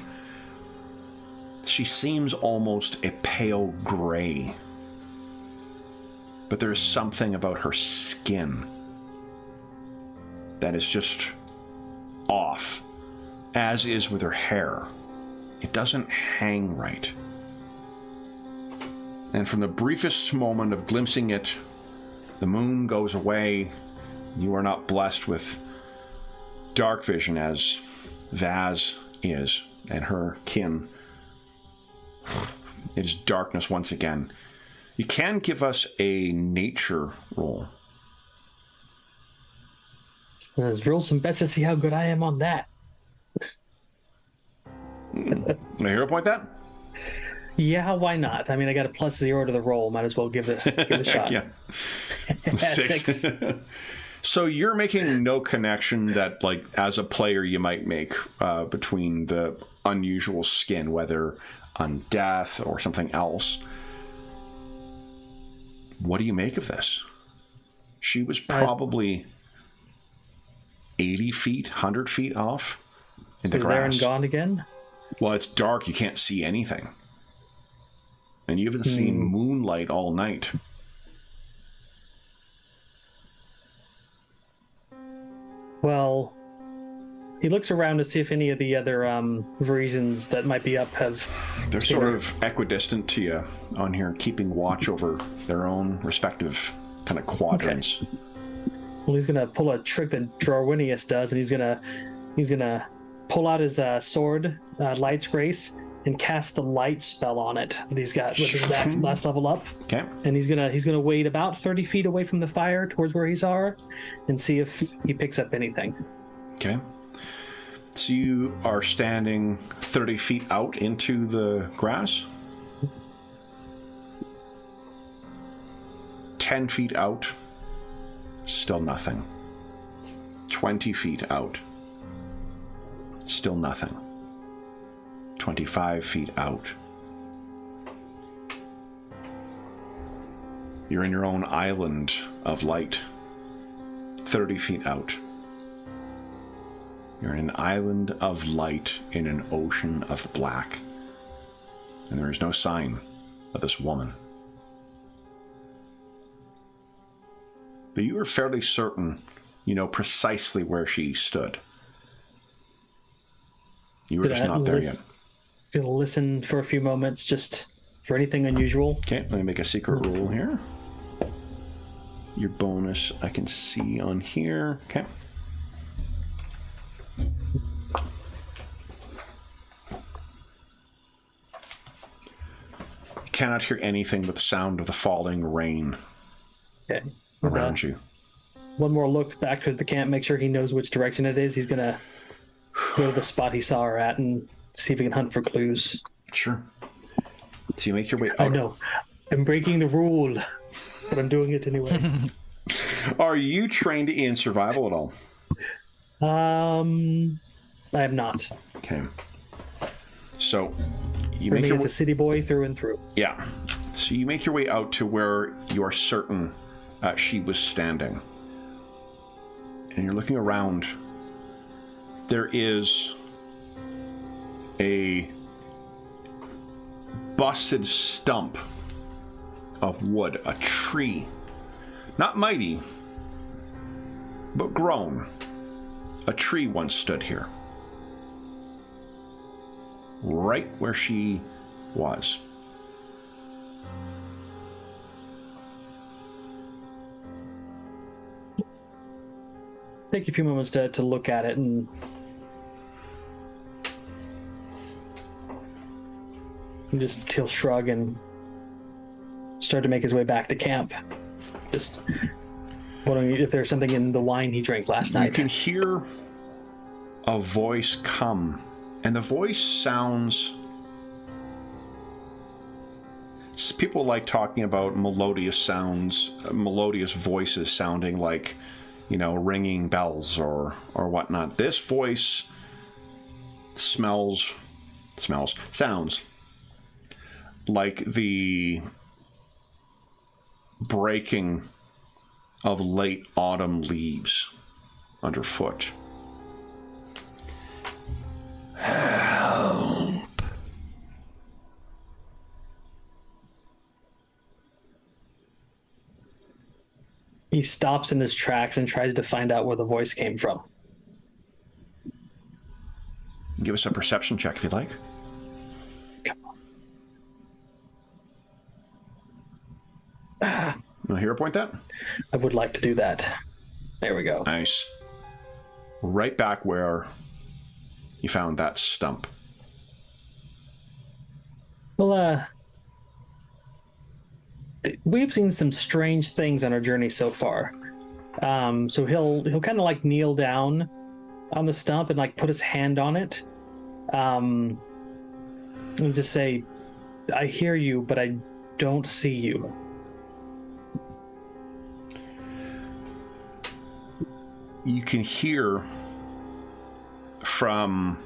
she seems almost a pale gray. But there's something about her skin that is just off, as is with her hair. It doesn't hang right. And from the briefest moment of glimpsing it, the moon goes away. You are not blessed with dark vision as Vaz is and her kin. It is darkness once again. You can give us a nature roll. Says, roll some bets to see how good I am on that. A hero point that? Yeah, why not? I mean, I got a +0 to the roll. Might as well give it a shot. Yeah. 6. So you're making no connection that, like, as a player you might make between the unusual skin, whether on death or something else. What do you make of this? She was probably 80 feet, 100 feet off in the grass. There and gone again? Well, it's dark. You can't see anything. And you haven't seen moonlight all night. Well, he looks around to see if any of the other Varisians that might be up have... They're sort of equidistant to you on here, keeping watch over their own respective kind of quadrants. Okay. Well, he's going to pull a trick that Drorwinius does, and he's going to pull out his sword, Light's Grace, and cast the light spell on it that he's got with his last level up. Okay. And he's gonna wait about 30 feet away from the fire towards where he's are, and see if he picks up anything. Okay. So you are standing 30 feet out into the grass. 10 feet out, still nothing. 20 feet out, still nothing. 25 feet out. You're in your own island of light. 30 feet out. You're in an island of light in an ocean of black. And there is no sign of this woman. But you are fairly certain you know precisely where she stood. You were just not there yet. Gonna listen for a few moments just for anything unusual. Okay, let me make a secret roll here. Your bonus I can see on here. Okay. Cannot hear anything but the sound of the falling rain around you. One more look back to the camp, make sure he knows which direction it is. He's gonna go to the spot he saw her at and see if he can hunt for clues. Sure. So you make your way out. I know. I'm breaking the rule, but I'm doing it anyway. Are you trained in survival at all? I am not. Okay. So you For make me, your it's way. a city boy through and through. Yeah. So you make your way out to where you are certain she was standing. And you're looking around. There is a busted stump of wood, a tree. Not mighty, but grown. A tree once stood here. Right where she was. Take a few moments to look at it, and he'll shrug and start to make his way back to camp. Just wondering if there's something in the wine he drank last You night. can hear a voice come, and the voice sounds... People like talking about melodious sounds, melodious voices sounding like, you know, ringing bells or whatnot. This voice sounds like the breaking of late autumn leaves underfoot. Help. He stops in his tracks and tries to find out where the voice came from. Give us a perception check if you'd like. You want to hero point that? I would like to do that. There we go. Nice. Right back where you found that stump. Well, we've seen some strange things on our journey so far. So he'll kind of like kneel down on the stump and like put his hand on it, and just say, "I hear you, but I don't see you." You can hear from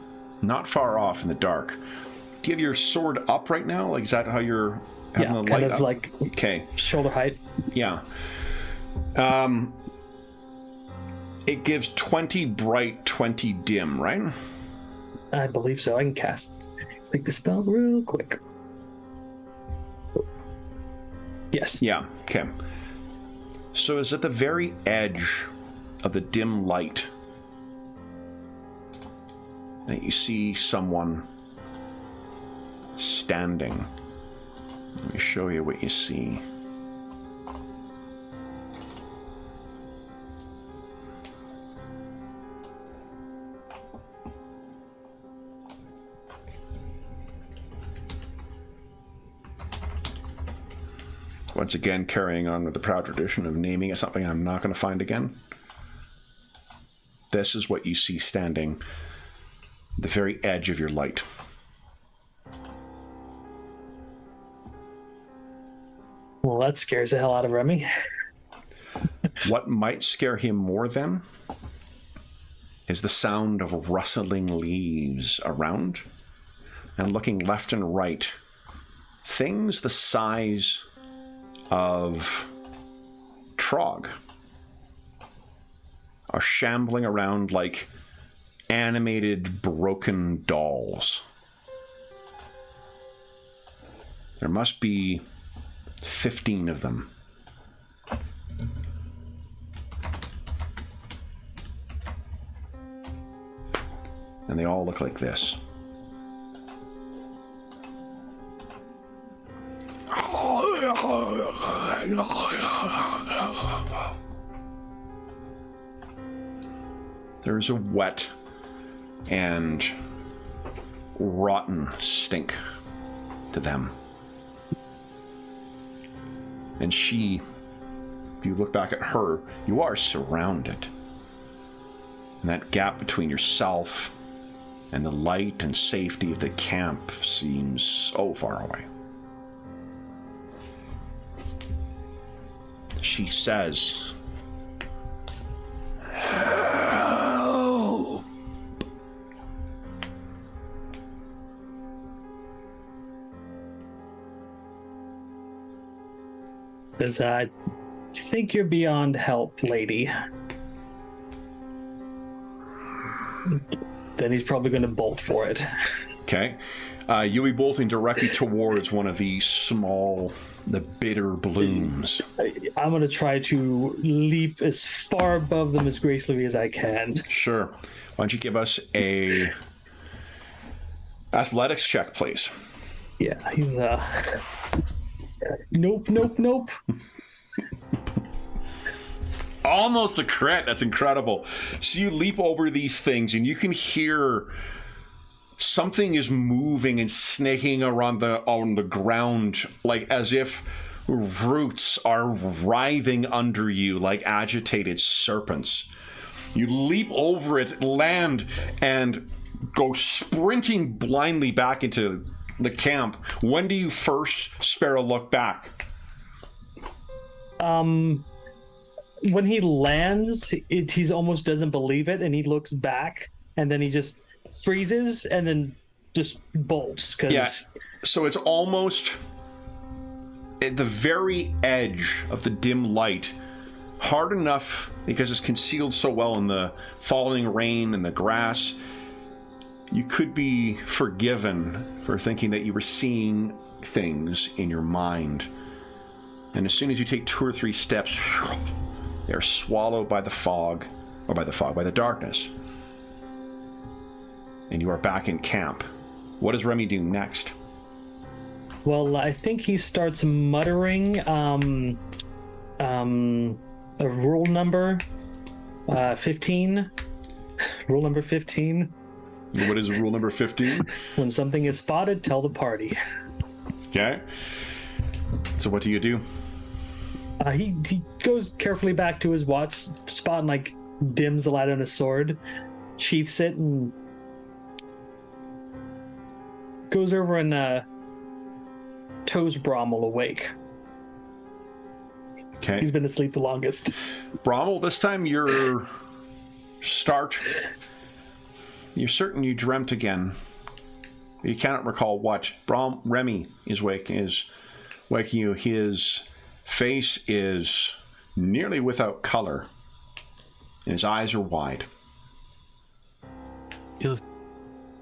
not far off in the dark. Do you have your sword up right now? Like, is that how you're having the light kind of up? like Okay. shoulder height. Yeah. It gives 20 bright, 20 dim, right? I believe so. I can click the spell real quick. Yes. Yeah. Okay. So it's at the very edge of the dim light that you see someone standing. Let me show you what you see. Once again, carrying on with the proud tradition of naming it something I'm not going to find again. This is what you see standing at the very edge of your light. Well, that scares the hell out of Remy. What might scare him more then is the sound of rustling leaves around, and looking left and right, things the size of Trog are shambling around like animated broken dolls. There must be 15 of them. And they all look like this. There's a wet and rotten stink to them. And she, if you look back at her, you are surrounded. And that gap between yourself and the light and safety of the camp seems so far away. She says, "Help." Says, do you think you're beyond help, lady? Then he's probably going to bolt for it. Okay. You'll be bolting directly towards one of these the bitter blooms. I'm going to try to leap as far above them as gracefully as I can. Sure. Why don't you give us a athletics check, please? Yeah, he's nope. Almost a crit. That's incredible. So you leap over these things and you can hear something is moving and snaking around on the ground, like as if roots are writhing under you like agitated serpents. You leap over it, land, and go sprinting blindly back into the camp. When do you first spare a look back? When he lands, he almost doesn't believe it, and he looks back, and then he just freezes, and then just bolts. Yeah, so it's almost at the very edge of the dim light, hard enough because it's concealed so well in the falling rain and the grass. You could be forgiven for thinking that you were seeing things in your mind. And as soon as you take 2 or 3 steps, they're swallowed by the fog, by the darkness. And you are back in camp. What does Remy do next? Well, I think he starts muttering a rule number 15. Rule number 15. What is rule number 15? When something is spotted, tell the party. Okay. So what do you do? He goes carefully back to his watch spot and like dims the light on his sword, sheaths it, and goes over and toes Brommel awake. Okay. He's been asleep the longest. Brommel, this time you're certain you dreamt again. You cannot recall what. Remy is waking you. His face is nearly without color, and his eyes are wide.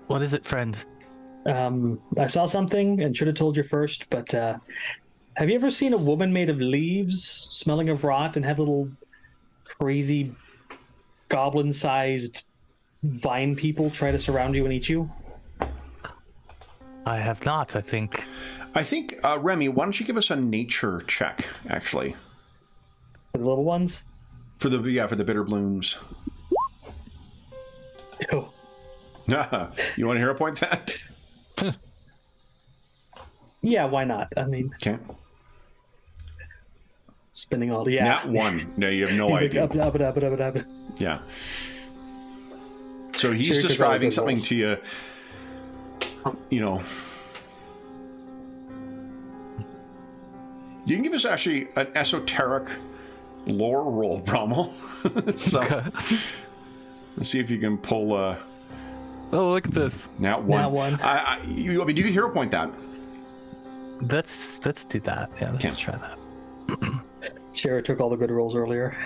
What is it, friend? I saw something and should have told you first, but have you ever seen a woman made of leaves, smelling of rot, and have little crazy goblin-sized vine people try to surround you and eat you? I have not, I think. Remy, why don't you give us a nature check, actually? For the little ones? For the bitter blooms. Oh. You want to hero point that? Yeah, why not? I mean, Okay. spinning all the... Yeah. Not one. No, you have no He's idea. like, up. Yeah. So he's Sure, he took all describing the something rolls. to you, You can give us actually an esoteric lore roll, Brommel. So let's see if you can pull Oh, look at this. Nat one. Nat one. You can hero point that. Let's do that. Yeah, let's Okay. try that. Shara took all the good rolls earlier.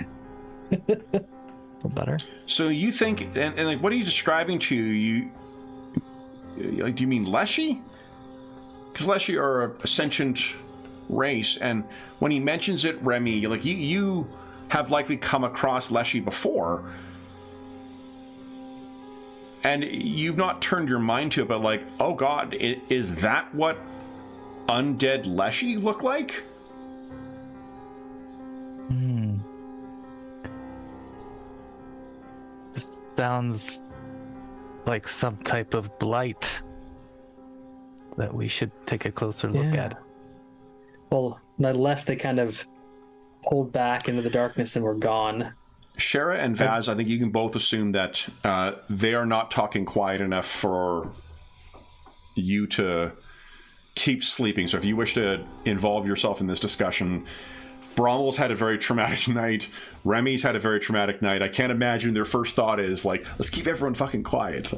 A little better. So you think, and like, what are you describing to you? Like, do you mean Leshy? Because Leshy are a sentient race, and when he mentions it, Remy, like you have likely come across Leshy before, and you've not turned your mind to it, but like, oh god, is that what undead Leshy look like? This sounds like some type of blight that we should take a closer look Yeah. at. Well, when I left, they kind of pulled back into the darkness and were gone. Shara and Vaz, I think you can both assume that they are not talking quiet enough for you to keep sleeping. So if you wish to involve yourself in this discussion, Bromwell's had a very traumatic night. Remy's had a very traumatic night. I can't imagine their first thought is like, let's keep everyone fucking quiet.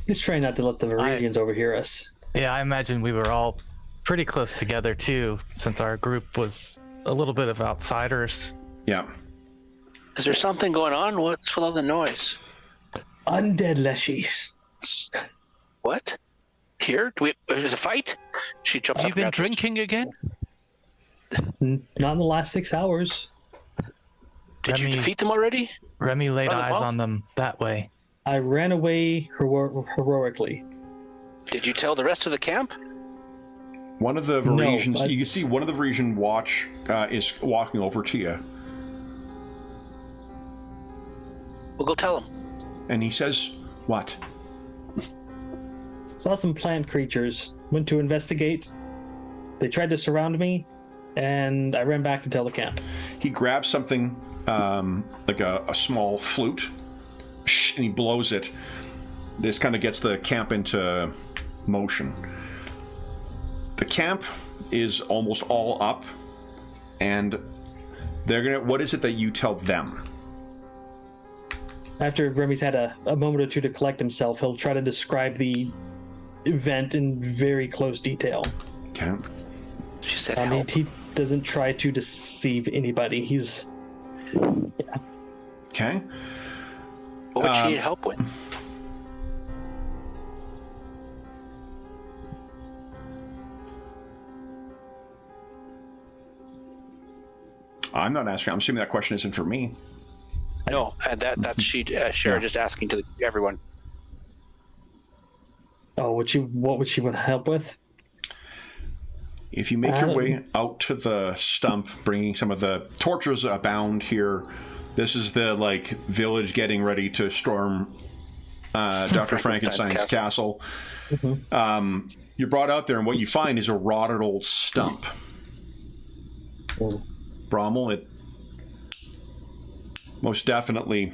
He's trying not to let the Varisians overhear us. Yeah, I imagine we were all pretty close together too, since our group was a little bit of outsiders. Yeah. Is there something going on? What's with all the noise? Undead leshies. What? Here? There's a fight? She jumps Have up. you been and grabs her- drinking again? Not in the last 6 hours. Did you Remy- defeat them already? Remy laid Oh, the eyes boss? on them that way. I ran away heroically. Did you tell the rest of the camp? One of the No, Varisians, but- you can see one of the Varisian watch is walking over to you. We'll go tell them. And he says, what? Saw some plant creatures. Went to investigate. They tried to surround me, and I ran back to tell the camp. He grabs something like a small flute, and he blows it. This kind of gets the camp into motion. The camp is almost all up, and they're gonna. What is it that you tell them? After Remy's had a moment or two to collect himself, he'll try to describe the event in very close detail. Okay. She said I mean, help. he doesn't try to deceive anybody. He's Okay. What would she need help with? I'm not asking. I'm assuming that question isn't for me. No, that's Shara just asking to everyone. what would she want help with? If you make your way out to the stump, bringing some of the torches abound here, this is the village getting ready to storm Dr. Frankenstein's castle. Mm-hmm. You're brought out there, and what you find is a rotted old stump. Oh. Brommel, it most definitely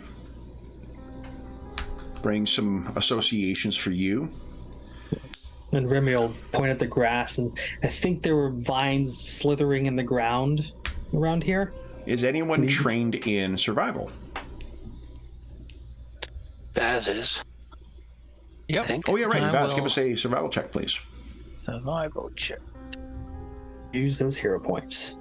brings some associations for you. And Remy will point at the grass, and I think there were vines slithering in the ground around here. Is anyone trained in survival? Baz is. Yep. I think. Oh, yeah, right. I Vaz, will- give us a survival check, please. Survival check. Use those hero points.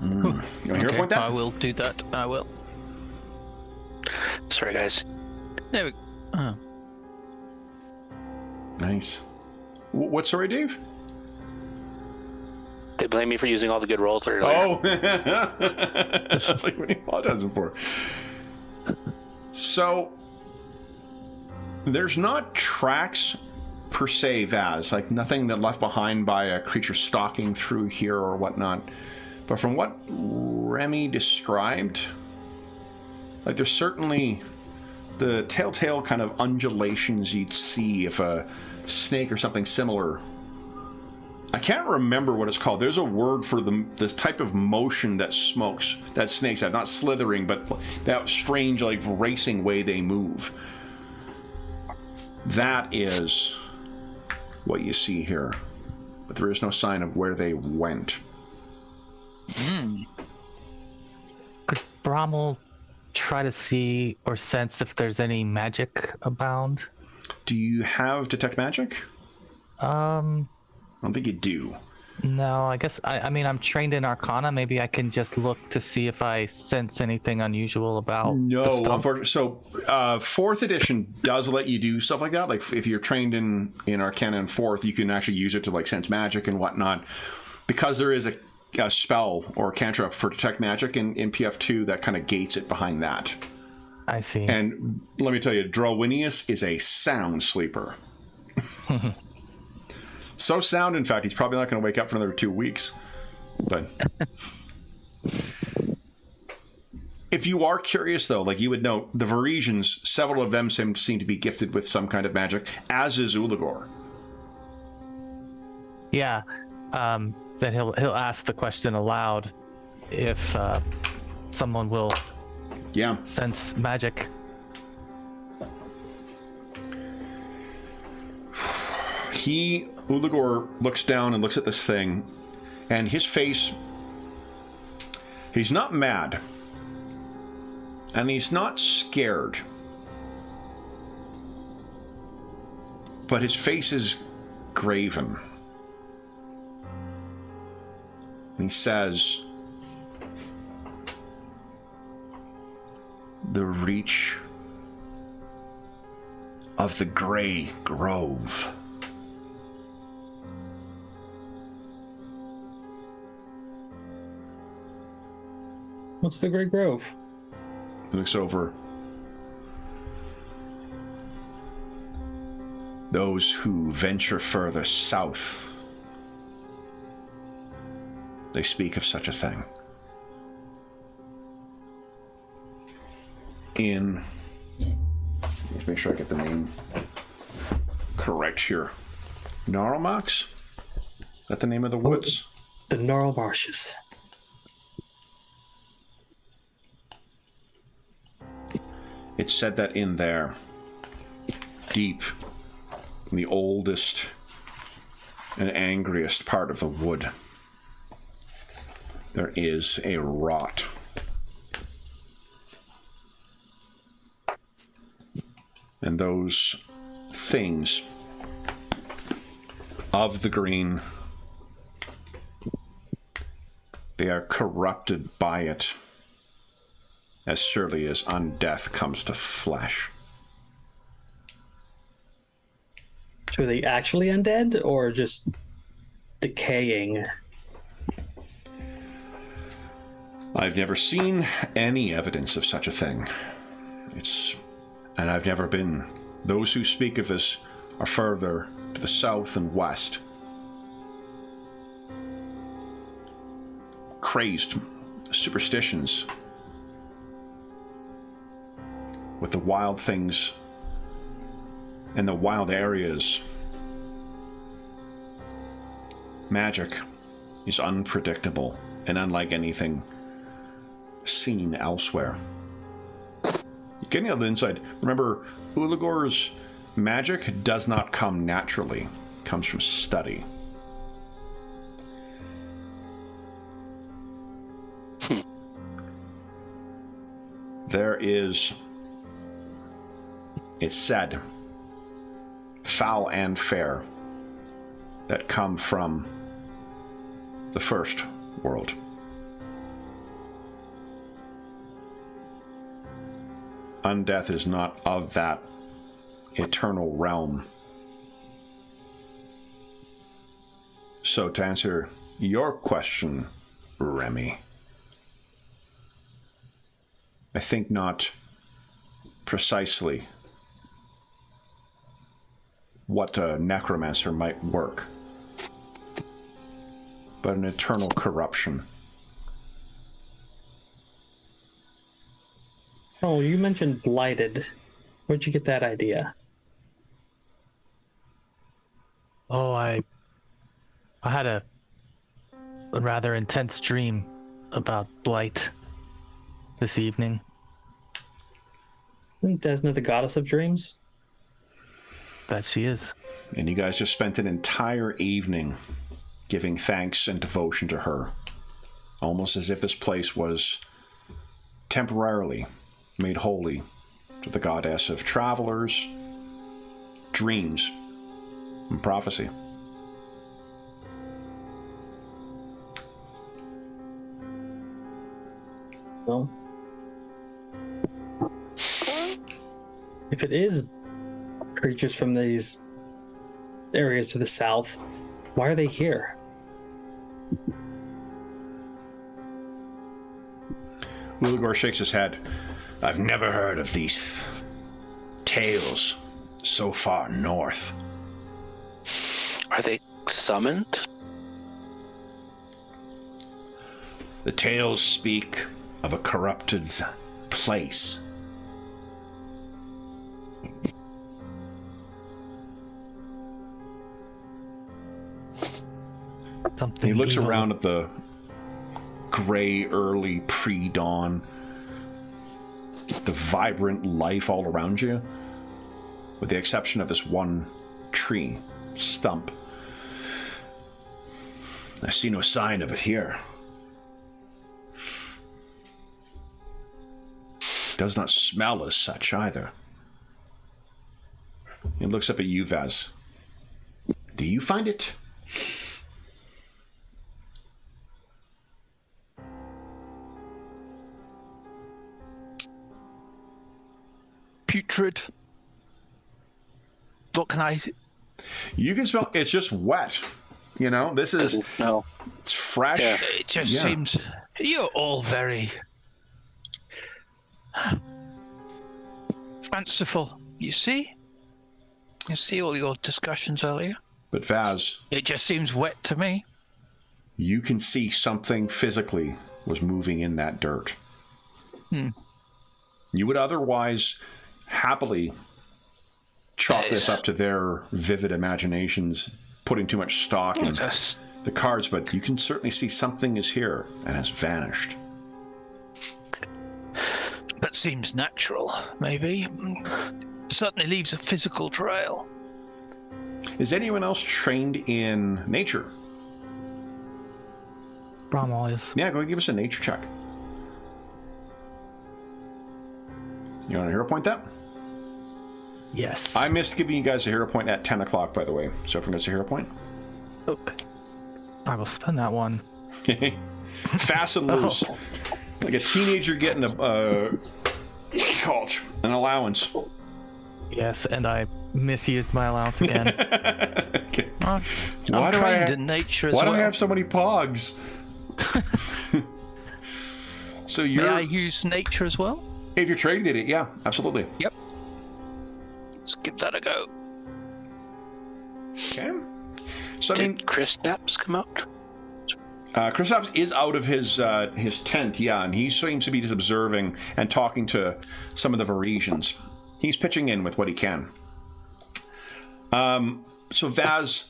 You want to hero point that? I will do that. I will. Sorry, guys. There we go. Oh. Nice. What, sorry, Dave? They blame me for using all the good rolls earlier. Oh! What are you apologizing for? So, there's not tracks per se, Vaz. Nothing that left behind by a creature stalking through here or whatnot. But from what Remy described, there's certainly the telltale kind of undulations you'd see if a snake or something similar. I can't remember what it's called. There's a word for this type of motion that snakes have. Not slithering, but that strange, racing way they move. That is what you see here. But there is no sign of where they went. Could Brommel try to see or sense if there's any magic abound? Do you have Detect Magic? I don't think you do. No, I guess I mean I'm trained in Arcana. Maybe I can just look to see if I sense anything unusual about the No, stump. unfortunately. So, 4th edition does let you do stuff like that. If you're trained in Arcana in 4th, you can actually use it to sense magic and whatnot. Because there is a spell or a cantrip for Detect Magic in PF2 that kind of gates it behind that. I see. And let me tell you, Drowinius is a sound sleeper. So sound, in fact, he's probably not going to wake up for another 2 weeks. But If you are curious, though, like you would know, the Varisians, several of them seem to be gifted with some kind of magic, as is Uligor. Yeah, that he'll ask the question aloud if someone will sense magic. Uligor looks down and looks at this thing, and his face, he's not mad, and he's not scared, but his face is graven. And he says, "The reach of the Grey Grove." What's the Great Grove? He looks over. Those who venture further south, they speak of such a thing. Let's make sure I get the name correct here. Gnarlmax? Is that the name of the woods? The Gnarl Marshes. It's said that in there, deep in the oldest and angriest part of the wood, there is a rot. And those things of the green, they are corrupted by it as surely as undeath comes to flesh. So are they actually undead or just decaying? I've never seen any evidence of such a thing. And I've never been. Those who speak of this are further to the south and west. Crazed superstitions with the wild things in the wild areas. Magic is unpredictable and unlike anything seen elsewhere. You're getting on the inside. Remember, Uligor's magic does not come naturally. It comes from study. There is, it's said, foul and fair that come from the first world. Undeath is not of that eternal realm. So to answer your question, Remy, I think not precisely what a necromancer might work, but an eternal corruption. Oh, you mentioned blighted. Where'd you get that idea? Oh, I had a rather intense dream about blight this evening. Isn't Desna the goddess of dreams? Bet she is. And you guys just spent an entire evening giving thanks and devotion to her, almost as if this place was temporarily made holy to the goddess of travelers, dreams, and prophecy. Well, if it is creatures from these areas to the south, why are they here? Uligor shakes his head. I've never heard of these tales so far north. Are they summoned? The tales speak of a corrupted place. Something He looks evil. around at the gray, early pre-dawn, the vibrant life all around you, with the exception of this one tree stump. I see no sign of it here. Does not smell as such either. He looks up at you, Vaz. Do you find it? Putrid. What can I... You can smell. It's just wet. You know, this is... No. It's fresh. Yeah. It just seems... You're all very... fanciful. You see? You see all your discussions earlier? But Vaz, It just seems wet to me. you can see something physically was moving in that dirt. You would otherwise happily chalk this up to their vivid imaginations, putting too much stock in the cards, but you can certainly see something is here and has vanished. That seems natural, maybe. Certainly leaves a physical trail. Is anyone else trained in nature? Bramwell is. Yeah, go ahead and give us a nature check. You want a hero point that? Yes. I missed giving you guys a hero point at 10 o'clock, by the way. So everyone gets a hero point. Okay. I will spend that one. Fast and loose. Oh. Like a teenager getting an allowance. Yes, and I misused my allowance again. Okay. I'm Why do I trained ha- in nature as Why well. do I have so many pogs? So May you're... I use nature as well? If you're trained in it, yeah, absolutely. Yep. Let's give that a go. Okay. So, I mean, Did Chris Naps come out? Kristaps is out of his tent, yeah, and he seems to be just observing and talking to some of the Varisians. He's pitching in with what he can. So Vaz,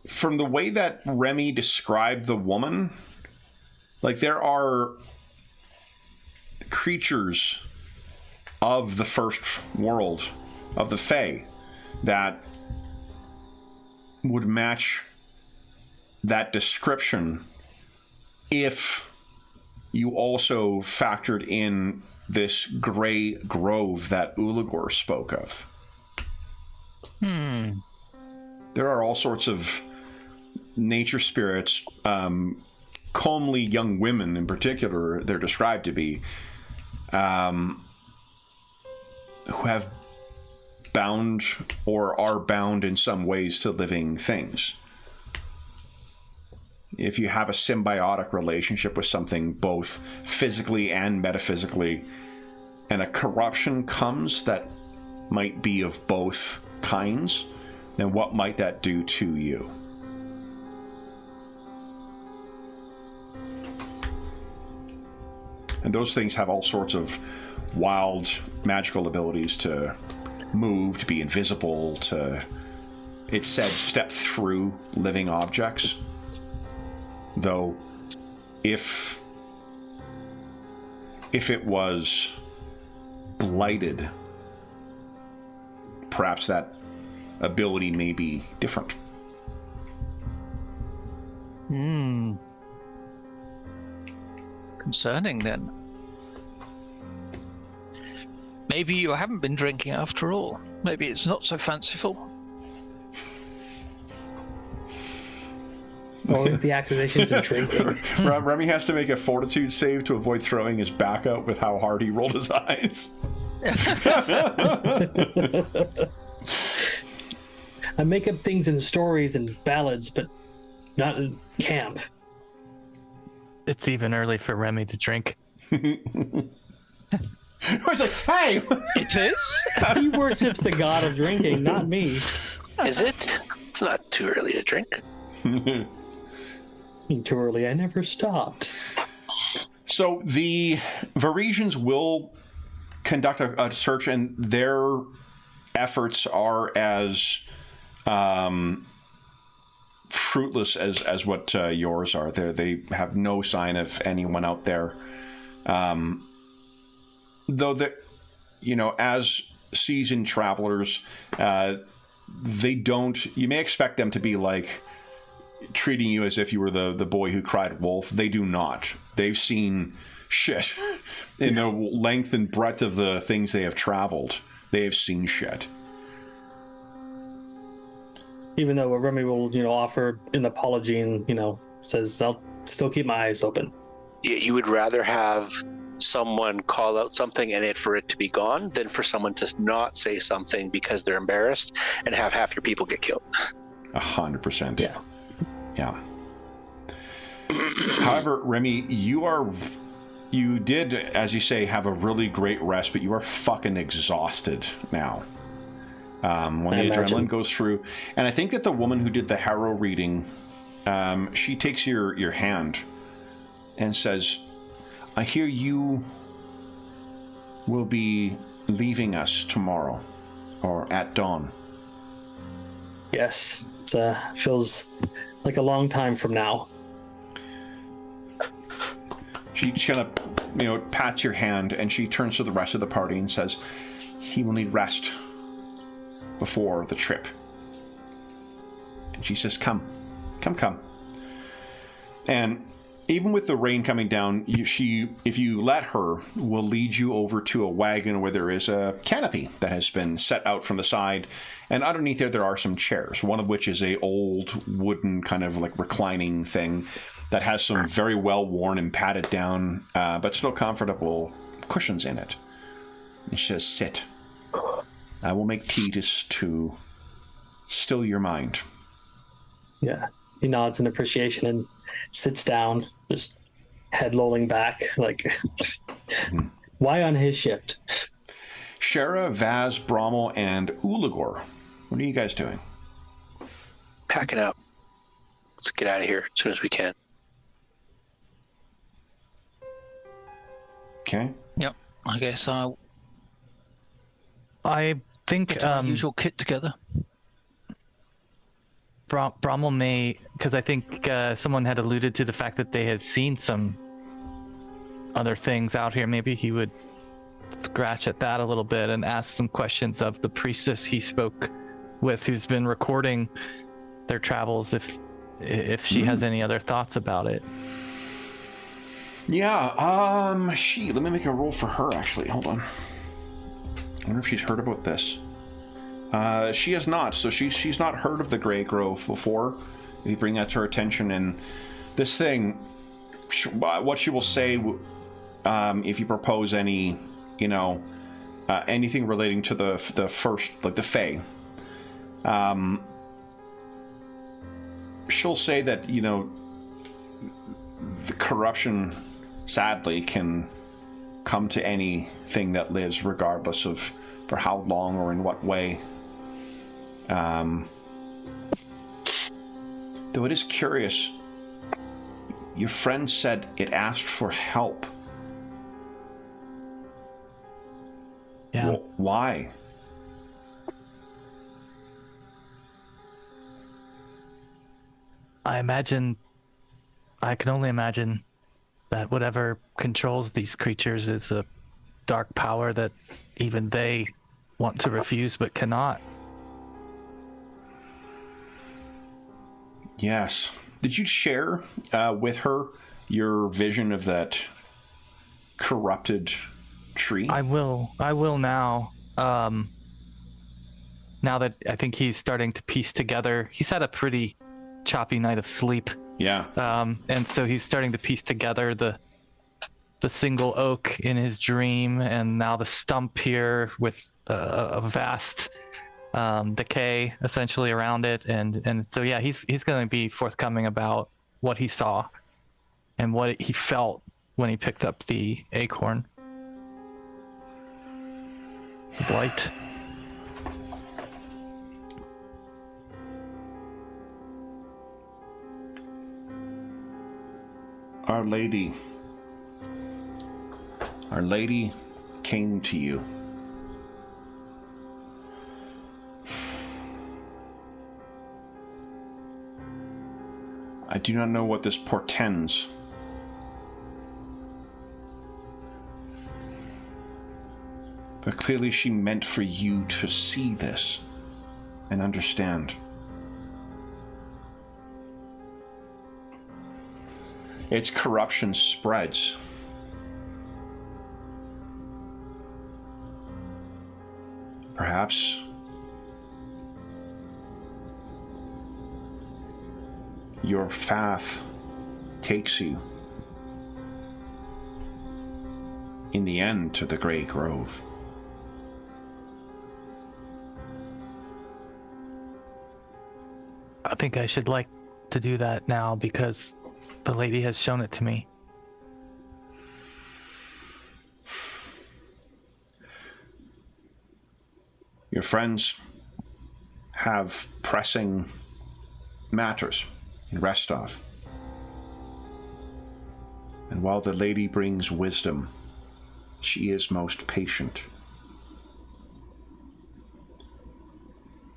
from the way that Remy described the woman, like there are creatures of the first world, of the Fae, that would match that description if you also factored in this gray grove that Uligor spoke of. There are all sorts of nature spirits, comely young women in particular, they're described to be, who have bound or are bound in some ways to living things. If you have a symbiotic relationship with something, both physically and metaphysically, and a corruption comes that might be of both kinds, then what might that do to you? And those things have all sorts of wild magical abilities to move, to be invisible, to, it said, step through living objects. Though, if it was blighted, perhaps that ability may be different. Concerning then. Maybe you haven't been drinking after all. Maybe it's not so fanciful. Always the accusations of drinking. Remy has to make a fortitude save to avoid throwing his back out with how hard he rolled his eyes. I make up things in stories and ballads, but not in camp. It's even early for Remy to drink. I was like, hey! It is? He worships the god of drinking, not me. Is it? It's not too early to drink. Too early, I never stopped. So the Varisians will conduct a search, and their efforts are as fruitless as what yours are. They have no sign of anyone out there. Though that, as seasoned travelers, they don't. You may expect them to be like treating you as if you were the boy who cried wolf. They do not. They've seen shit in the length and breadth of the things they have traveled. They have seen shit. Even though Remy will, offer an apology and, says, I'll still keep my eyes open. You would rather have someone call out something and for it to be gone than for someone to not say something because they're embarrassed and have half your people get killed. 100%. Yeah. Yeah. However, Remy, you did, as you say, have a really great rest, but you are fucking exhausted now. When the adrenaline goes through. And I think that the woman who did the harrow reading, she takes your hand and says, I hear you will be leaving us tomorrow or at dawn. Yes. It feels like a long time from now. She just kind of, pats your hand, and she turns to the rest of the party and says, he will need rest before the trip. And she says, come. And even with the rain coming down, if you let her, will lead you over to a wagon where there is a canopy that has been set out from the side, and underneath there are some chairs, one of which is a old wooden kind of like reclining thing that has some very well worn and padded down, but still comfortable cushions in it. And she says, sit. I will make tea to still your mind. Yeah. He nods in appreciation and sits down, just head lolling back, like, why on his shift? Shara, Vaz, Brommel, and Ulagor, what are you guys doing? Packing up. Let's get out of here as soon as we can. Okay. Yep. I guess I'll I think get our usual kit together. Brommel may, because I think someone had alluded to the fact that they had seen some other things out here. Maybe he would scratch at that a little bit and ask some questions of the priestess he spoke with, who's been recording their travels, if she has any other thoughts about it. Yeah, let me make a roll for her, actually. Hold on. I wonder if she's heard about this. She has not, so she's not heard of the Grey Grove before. You bring that to her attention, and this thing, what she will say, if you propose any, anything relating to the first, like the Fae, she'll say that, the corruption, sadly, can come to anything that lives, regardless of for how long or in what way. Though it is curious, your friend said it asked for help. Yeah. Well, why? I can only imagine that whatever controls these creatures is a dark power that even they want to refuse but cannot. Yes. Did you share with her your vision of that corrupted tree? I will now. Now that I think he's starting to piece together, he's had a pretty choppy night of sleep. Yeah. And so he's starting to piece together the single oak in his dream, and now the stump here with a vast decay essentially around it, and so yeah, he's going to be forthcoming about what he saw and what he felt when he picked up the acorn. Blight. Our Lady Our Lady came to you. I do not know what this portends. But clearly she meant for you to see this and understand. Its corruption spreads. Perhaps your path takes you in the end to the Grey Grove. I think I should like to do that now because the lady has shown it to me. Your friends have pressing matters in Restov. And while the lady brings wisdom, she is most patient.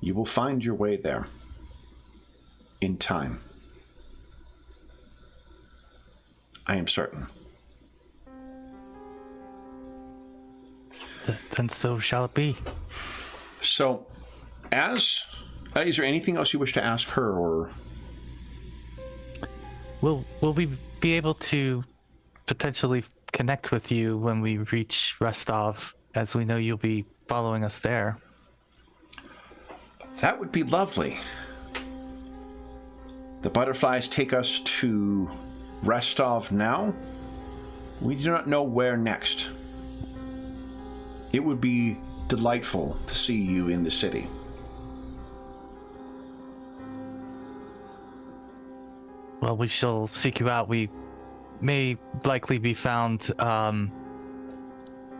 You will find your way there in time. I am certain. Then so shall it be. So, is there anything else you wish to ask her, or Will we be able to potentially connect with you when we reach Rostov, as we know you'll be following us there? that would be lovely. The butterflies take us to Rostov now. We do not know where next. It would be delightful to see you in the city. Well, we shall seek you out. We may likely be found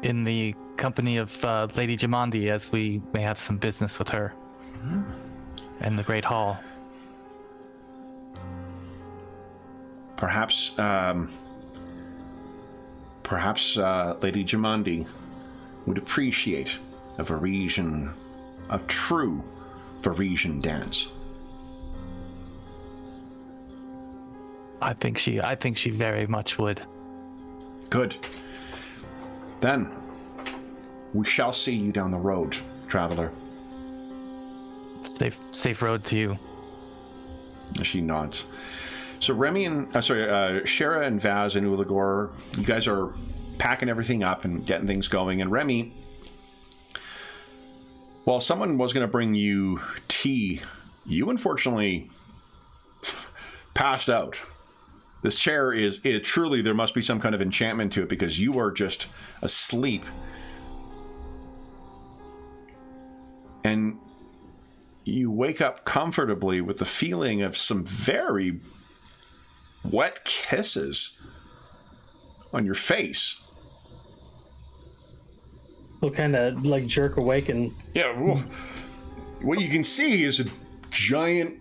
in the company of Lady Jamandi, as we may have some business with her in the Great Hall. Perhaps Lady Jamandi would appreciate a true Varisian dance. I think she very much would. Good. Then, we shall see you down the road, traveler. Safe road to you. She nods. So Remy and Shara and Vaz and Ulagor, you guys are packing everything up and getting things going. And Remy, while someone was going to bring you tea, you unfortunately passed out. This chair is truly, there must be some kind of enchantment to it, because you are just asleep. And you wake up comfortably with the feeling of some very wet kisses on your face. We'll kind of like jerk awake and... Yeah, well, what you can see is a giant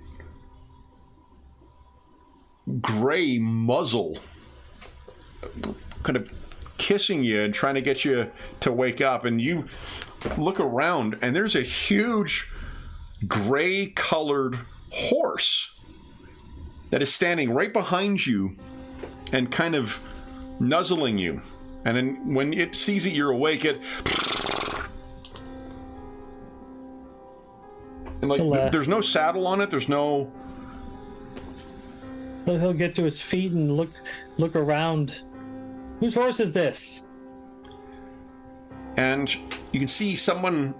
gray muzzle kind of kissing you and trying to get you to wake up. And you look around and there's a huge gray colored horse that is standing right behind you and kind of nuzzling you. And then when it sees that you're awake, it... And like, there's no saddle on it, there's no... He'll get to his feet and look around. Whose horse is this? And you can see someone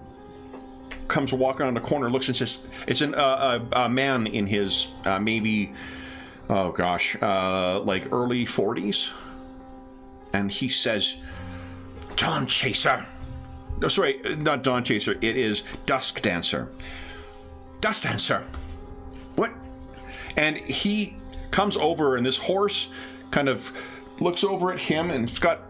comes walking around the corner, looks and says, it's a man in his maybe, like early 40s. And he says, Dawn Chaser. No, sorry, not Dawn Chaser. It is Dusk Dancer. Dusk Dancer. What? And he comes over, and this horse kind of looks over at him, and it's got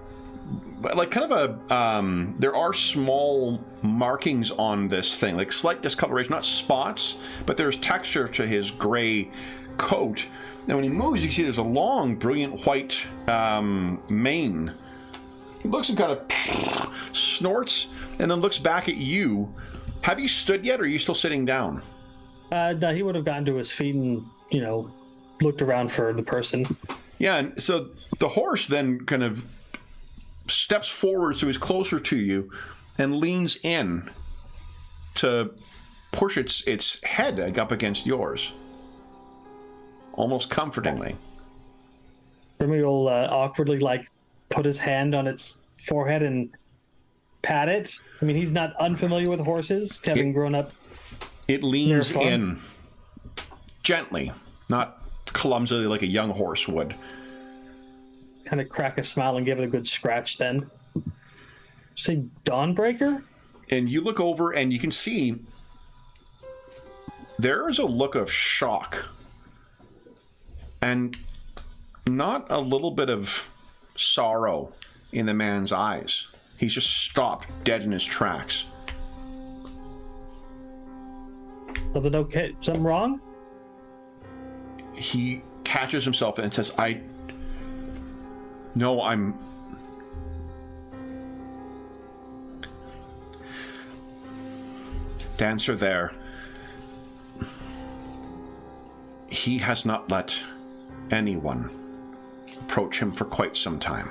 like kind of a there are small markings on this thing, like slight discoloration, not spots, but there's texture to his gray coat. And when he moves, you see there's a long, brilliant white mane He looks and kind of snorts and then looks back at you. Have you stood yet, or are you still sitting down? No, he would have gotten to his feet and, looked around for the person. Yeah, and so the horse then kind of steps forward so he's closer to you and leans in to push its head up against yours. Almost comfortingly. Remy will awkwardly, put his hand on its forehead and pat it. I mean, he's not unfamiliar with horses, having grown up. It leans in gently, not clumsily like a young horse would. Kind of crack a smile and give it a good scratch then. Say Dawnbreaker? And you look over and you can see there is a look of shock and not a little bit of sorrow in the man's eyes. He's just stopped dead in his tracks. Something okay? Something wrong? He catches himself and says, No, I'm... Dancer there. He has not let anyone approach him for quite some time.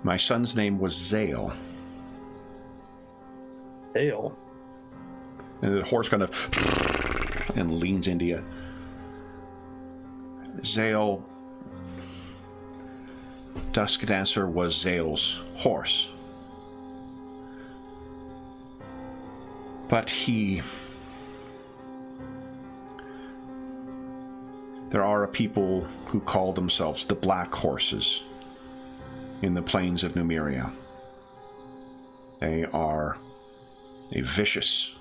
My son's name was Zale. Zale? And the horse kind of and leans into you. Zale... Dusk Dancer was Zale's horse. But there are a people who call themselves the Black Horses in the plains of Numeria. They are a vicious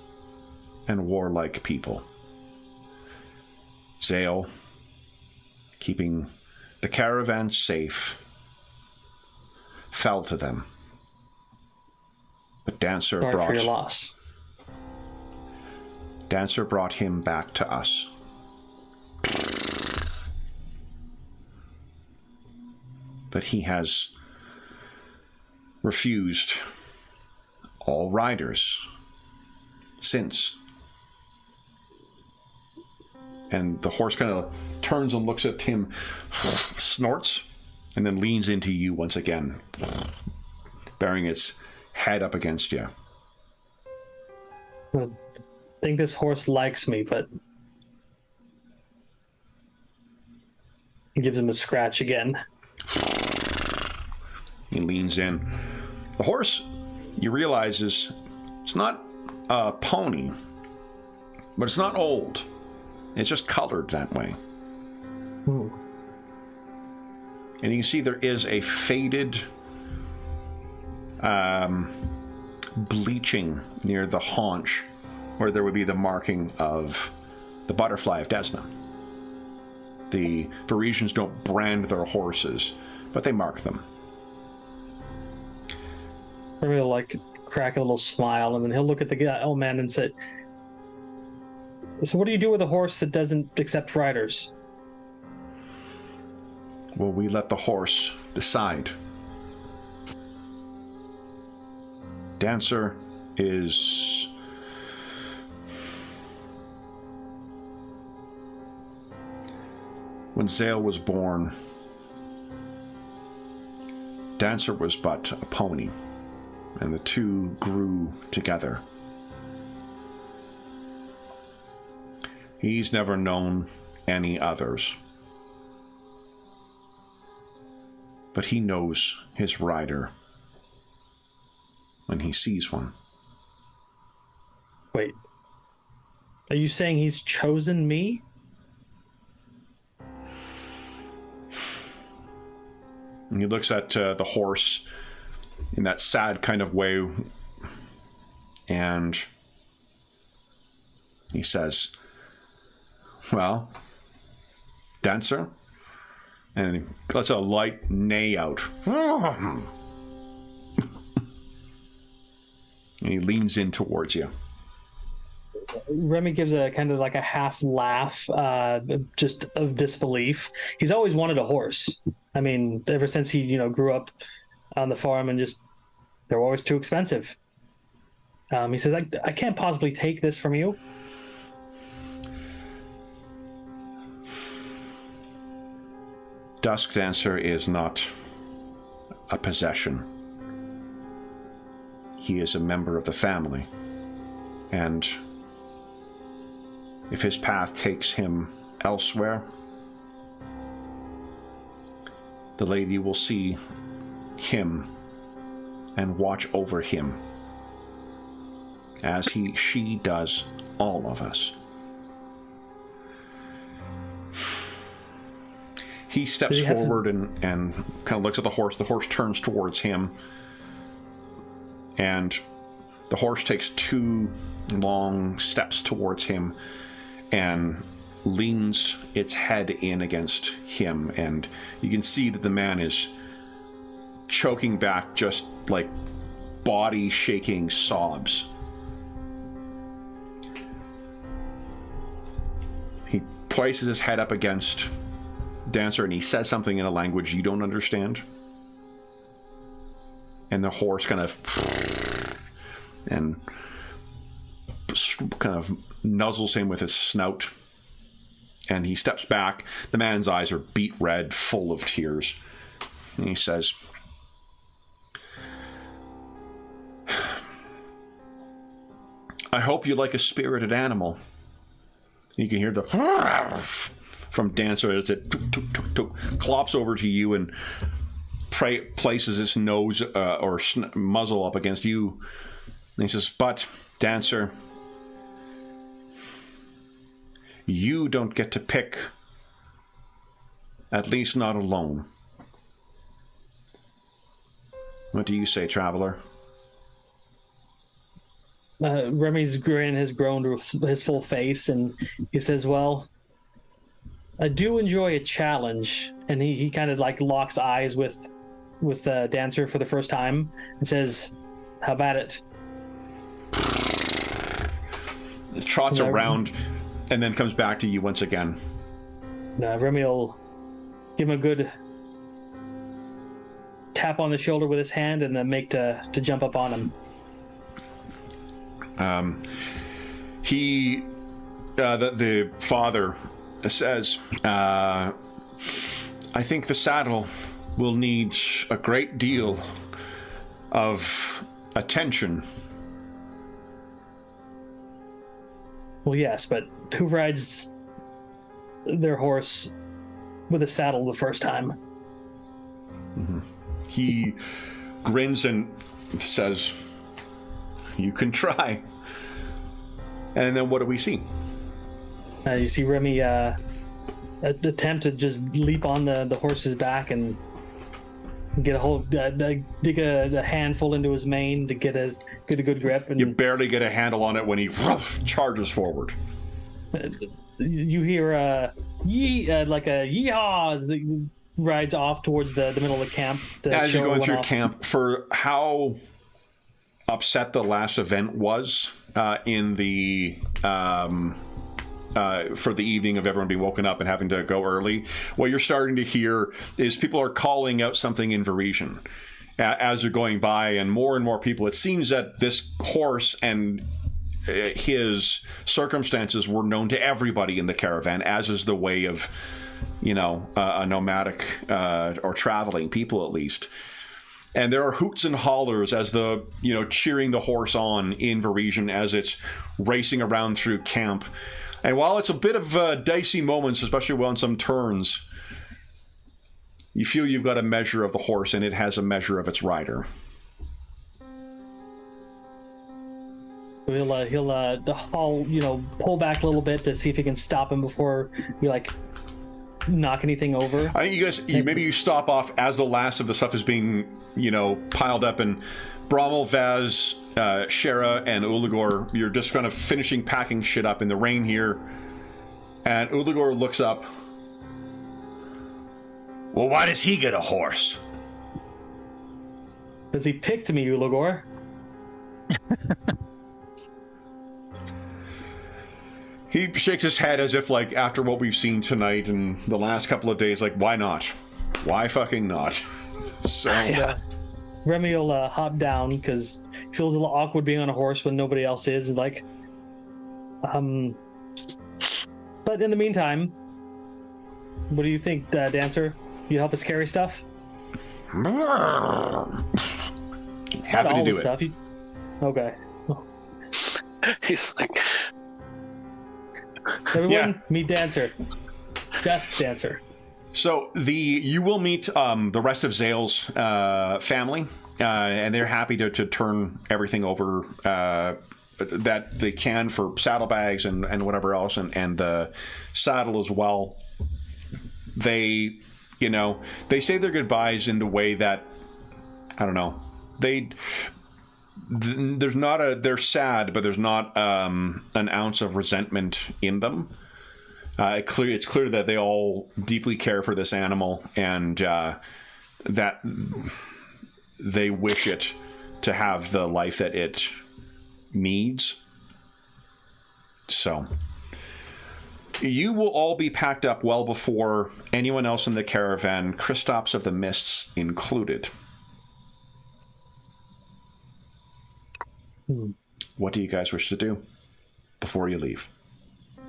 and warlike people. Zale, keeping the caravan safe, fell to them. But Dancer Sorry for your loss. Dancer brought him back to us. But he has refused all riders since. And the horse kind of turns and looks at him, snorts, and then leans into you once again, bearing its head up against you. I think this horse likes me, but he gives him a scratch again. He leans in. The horse, you realize, it's not a pony, but it's not old. It's just colored that way. Ooh. And you can see there is a faded bleaching near the haunch where there would be the marking of the butterfly of Desna. The Parisians don't brand their horses, but they mark them. Remy will crack a little smile, and then he'll look at the old man and say, "So what do you do with a horse that doesn't accept riders?" Well, we let the horse decide. Dancer is... When Zale was born, Dancer was but a pony, and the two grew together. He's never known any others. But he knows his rider when he sees one. Wait. Are you saying he's chosen me? And he looks at the horse in that sad kind of way, and he says, "Well, Dancer?" And he lets a light neigh out. And he leans in towards you. Remy gives a kind of like a half laugh, just of disbelief. He's always wanted a horse. I mean, ever since he, grew up on the farm, and just they're always too expensive. He says, I can't possibly take this from you. Dusk Dancer is not a possession. He is a member of the family. And if his path takes him elsewhere, the lady will see him and watch over him as she does all of us. He steps forward and kind of looks at the horse. The horse turns towards him, and the horse takes 2 long steps towards him and leans its head in against him, and you can see that the man is choking back just like body shaking sobs. He places his head up against Dancer and he says something in a language you don't understand, and the horse kind of nuzzles him with his snout, and he steps back. The man's eyes are beet red, full of tears, and he says, I hope you like a spirited animal. You can hear the from Dancer as it clops over to you and places its nose or muzzle up against you. And he says, but, Dancer, you don't get to pick, at least not alone. What do you say, traveler? Remy's grin has grown to his full face, and he says, well, I do enjoy a challenge. And he kind of like locks eyes with Dancer for the first time and says, how about it? It trots around and then comes back to you once again. Remy will give him a good tap on the shoulder with his hand and then make to jump up on him. The father says, I think the saddle will need a great deal of attention. Well, yes, but who rides their horse with a saddle the first time? Mm-hmm. He grins and says, you can try. And then what do we see? You see Remy attempt to just leap on the horse's back and get a hold, dig a handful into his mane to get a good grip. And you barely get a handle on it when he charges forward. You hear like a yeehaw as the rides off towards the middle of the camp. As you're going through camp, for how upset the last event was in the for the evening of everyone being woken up and having to go early, what you're starting to hear is people are calling out something in Varisian as they're going by, and more people. It seems that this horse and his circumstances were known to everybody in the caravan, as is the way of, a nomadic or traveling people, at least. And there are hoots and hollers as cheering the horse on in Varisian as it's racing around through camp. And while it's a bit of dicey moments, especially on some turns, you feel you've got a measure of the horse and it has a measure of its rider. He'll pull back a little bit to see if he can stop him before you knock anything over. I think you guys, maybe you stop off as the last of the stuff is being, piled up, and Brommel, Vaz, Shara, and Uligor, you're just kind of finishing packing shit up in the rain here. And Uligor looks up. Well, why does he get a horse? Because he picked me, Uligor. He shakes his head as if, like, after what we've seen tonight and the last couple of days, like, why not? Why fucking not? So, Yeah. Remy will hop down because he feels a little awkward being on a horse when nobody else is. And like, but in the meantime, what do you think, Dancer? You help us carry stuff? happy Not all to do the it. stuff. Okay. He's like, Everyone, Yeah. meet Dancer. Desk Dancer. So you will meet the rest of Zale's family, and they're happy to turn everything over that they can for saddlebags and whatever else, and the saddle as well. They, they say their goodbyes in the way that, I don't know, there's not they're sad, but there's not an ounce of resentment in them. It's clear that they all deeply care for this animal, and that they wish it to have the life that it needs. So you will all be packed up well before anyone else in the caravan, Kristaps of the Mists included. What do you guys wish to do before you leave,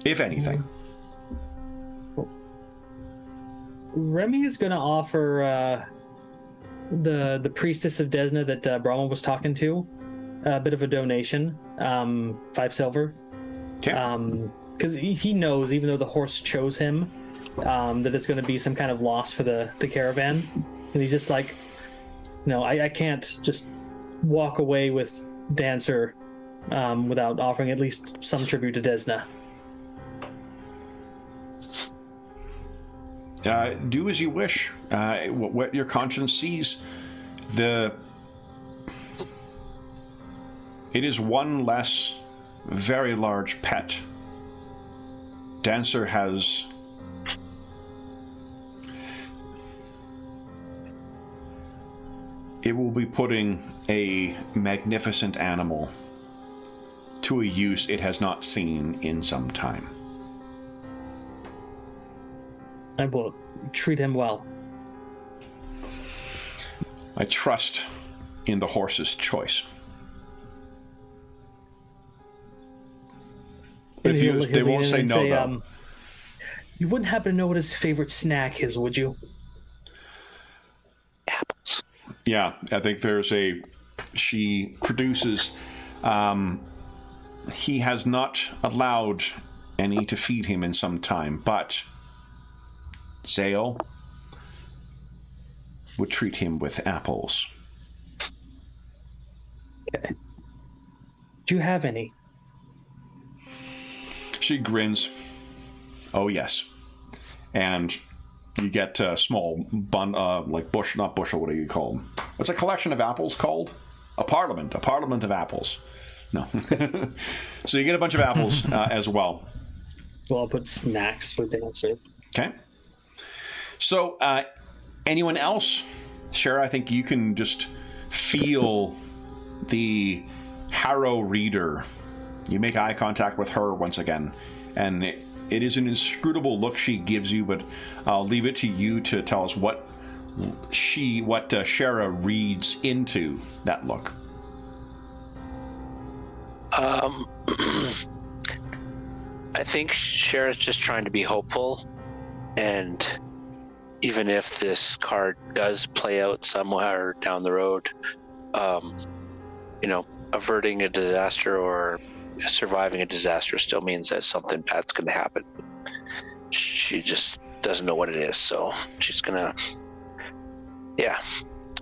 if anything? Remy is going to offer the priestess of Desna that Brahma was talking to a bit of a donation, 5 silver. Okay. Because he knows, even though the horse chose him, that it's going to be some kind of loss for the caravan. And he's just like, I can't just walk away with Dancer without offering at least some tribute to Desna. Do as you wish. What your conscience sees. It is one less very large pet. Dancer has it will be putting a magnificent animal to a use it has not seen in some time. I will treat him well. I trust in the horse's choice. But if He'll they lean won't in say and no, though. You wouldn't happen to know what his favorite snack is, would you? apples. Yeah, I think she produces, he has not allowed any to feed him in some time, but Zale would treat him with apples. Okay. Do you have any? She grins. Oh, yes. And you get a small not bushel, what do you call them? What's a collection of apples called? A parliament of apples. No. So you get a bunch of apples as well. Well, I'll put snacks for Dancer. Okay. So, anyone else? Shara, I think you can just feel the Harrow reader. You make eye contact with her once again, and it is an inscrutable look she gives you, but I'll leave it to you to tell us what Shara reads into that look. I think Shara's just trying to be hopeful, and even if this card does play out somewhere down the road, averting a disaster or surviving a disaster still means that something bad's going to happen. She just doesn't know what it is, so she's gonna. Yeah,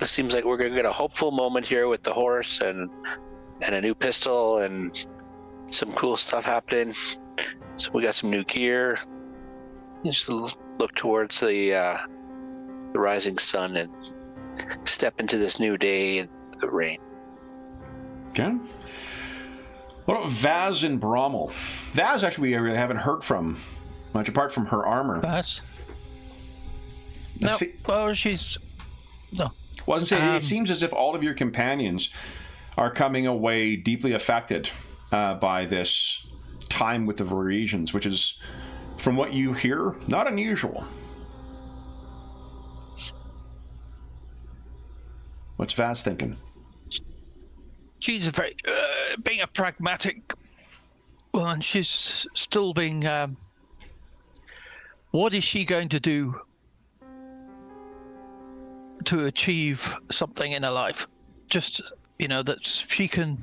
it seems like we're gonna get a hopeful moment here with the horse and a new pistol and some cool stuff happening. So we got some new gear. Just look towards the rising sun and step into this new day in the rain. Okay. What about Vaz and Brommel? Vaz, actually, we really haven't heard from much apart from her armor. That's... No, well, she's... No. Well, I was going to say, it seems as if all of your companions are coming away deeply affected by this time with the Varisians, which is, from what you hear, not unusual. What's Vaz thinking? She's being a pragmatic one. She's still being. What is she going to do to achieve something in her life? Just, that she can.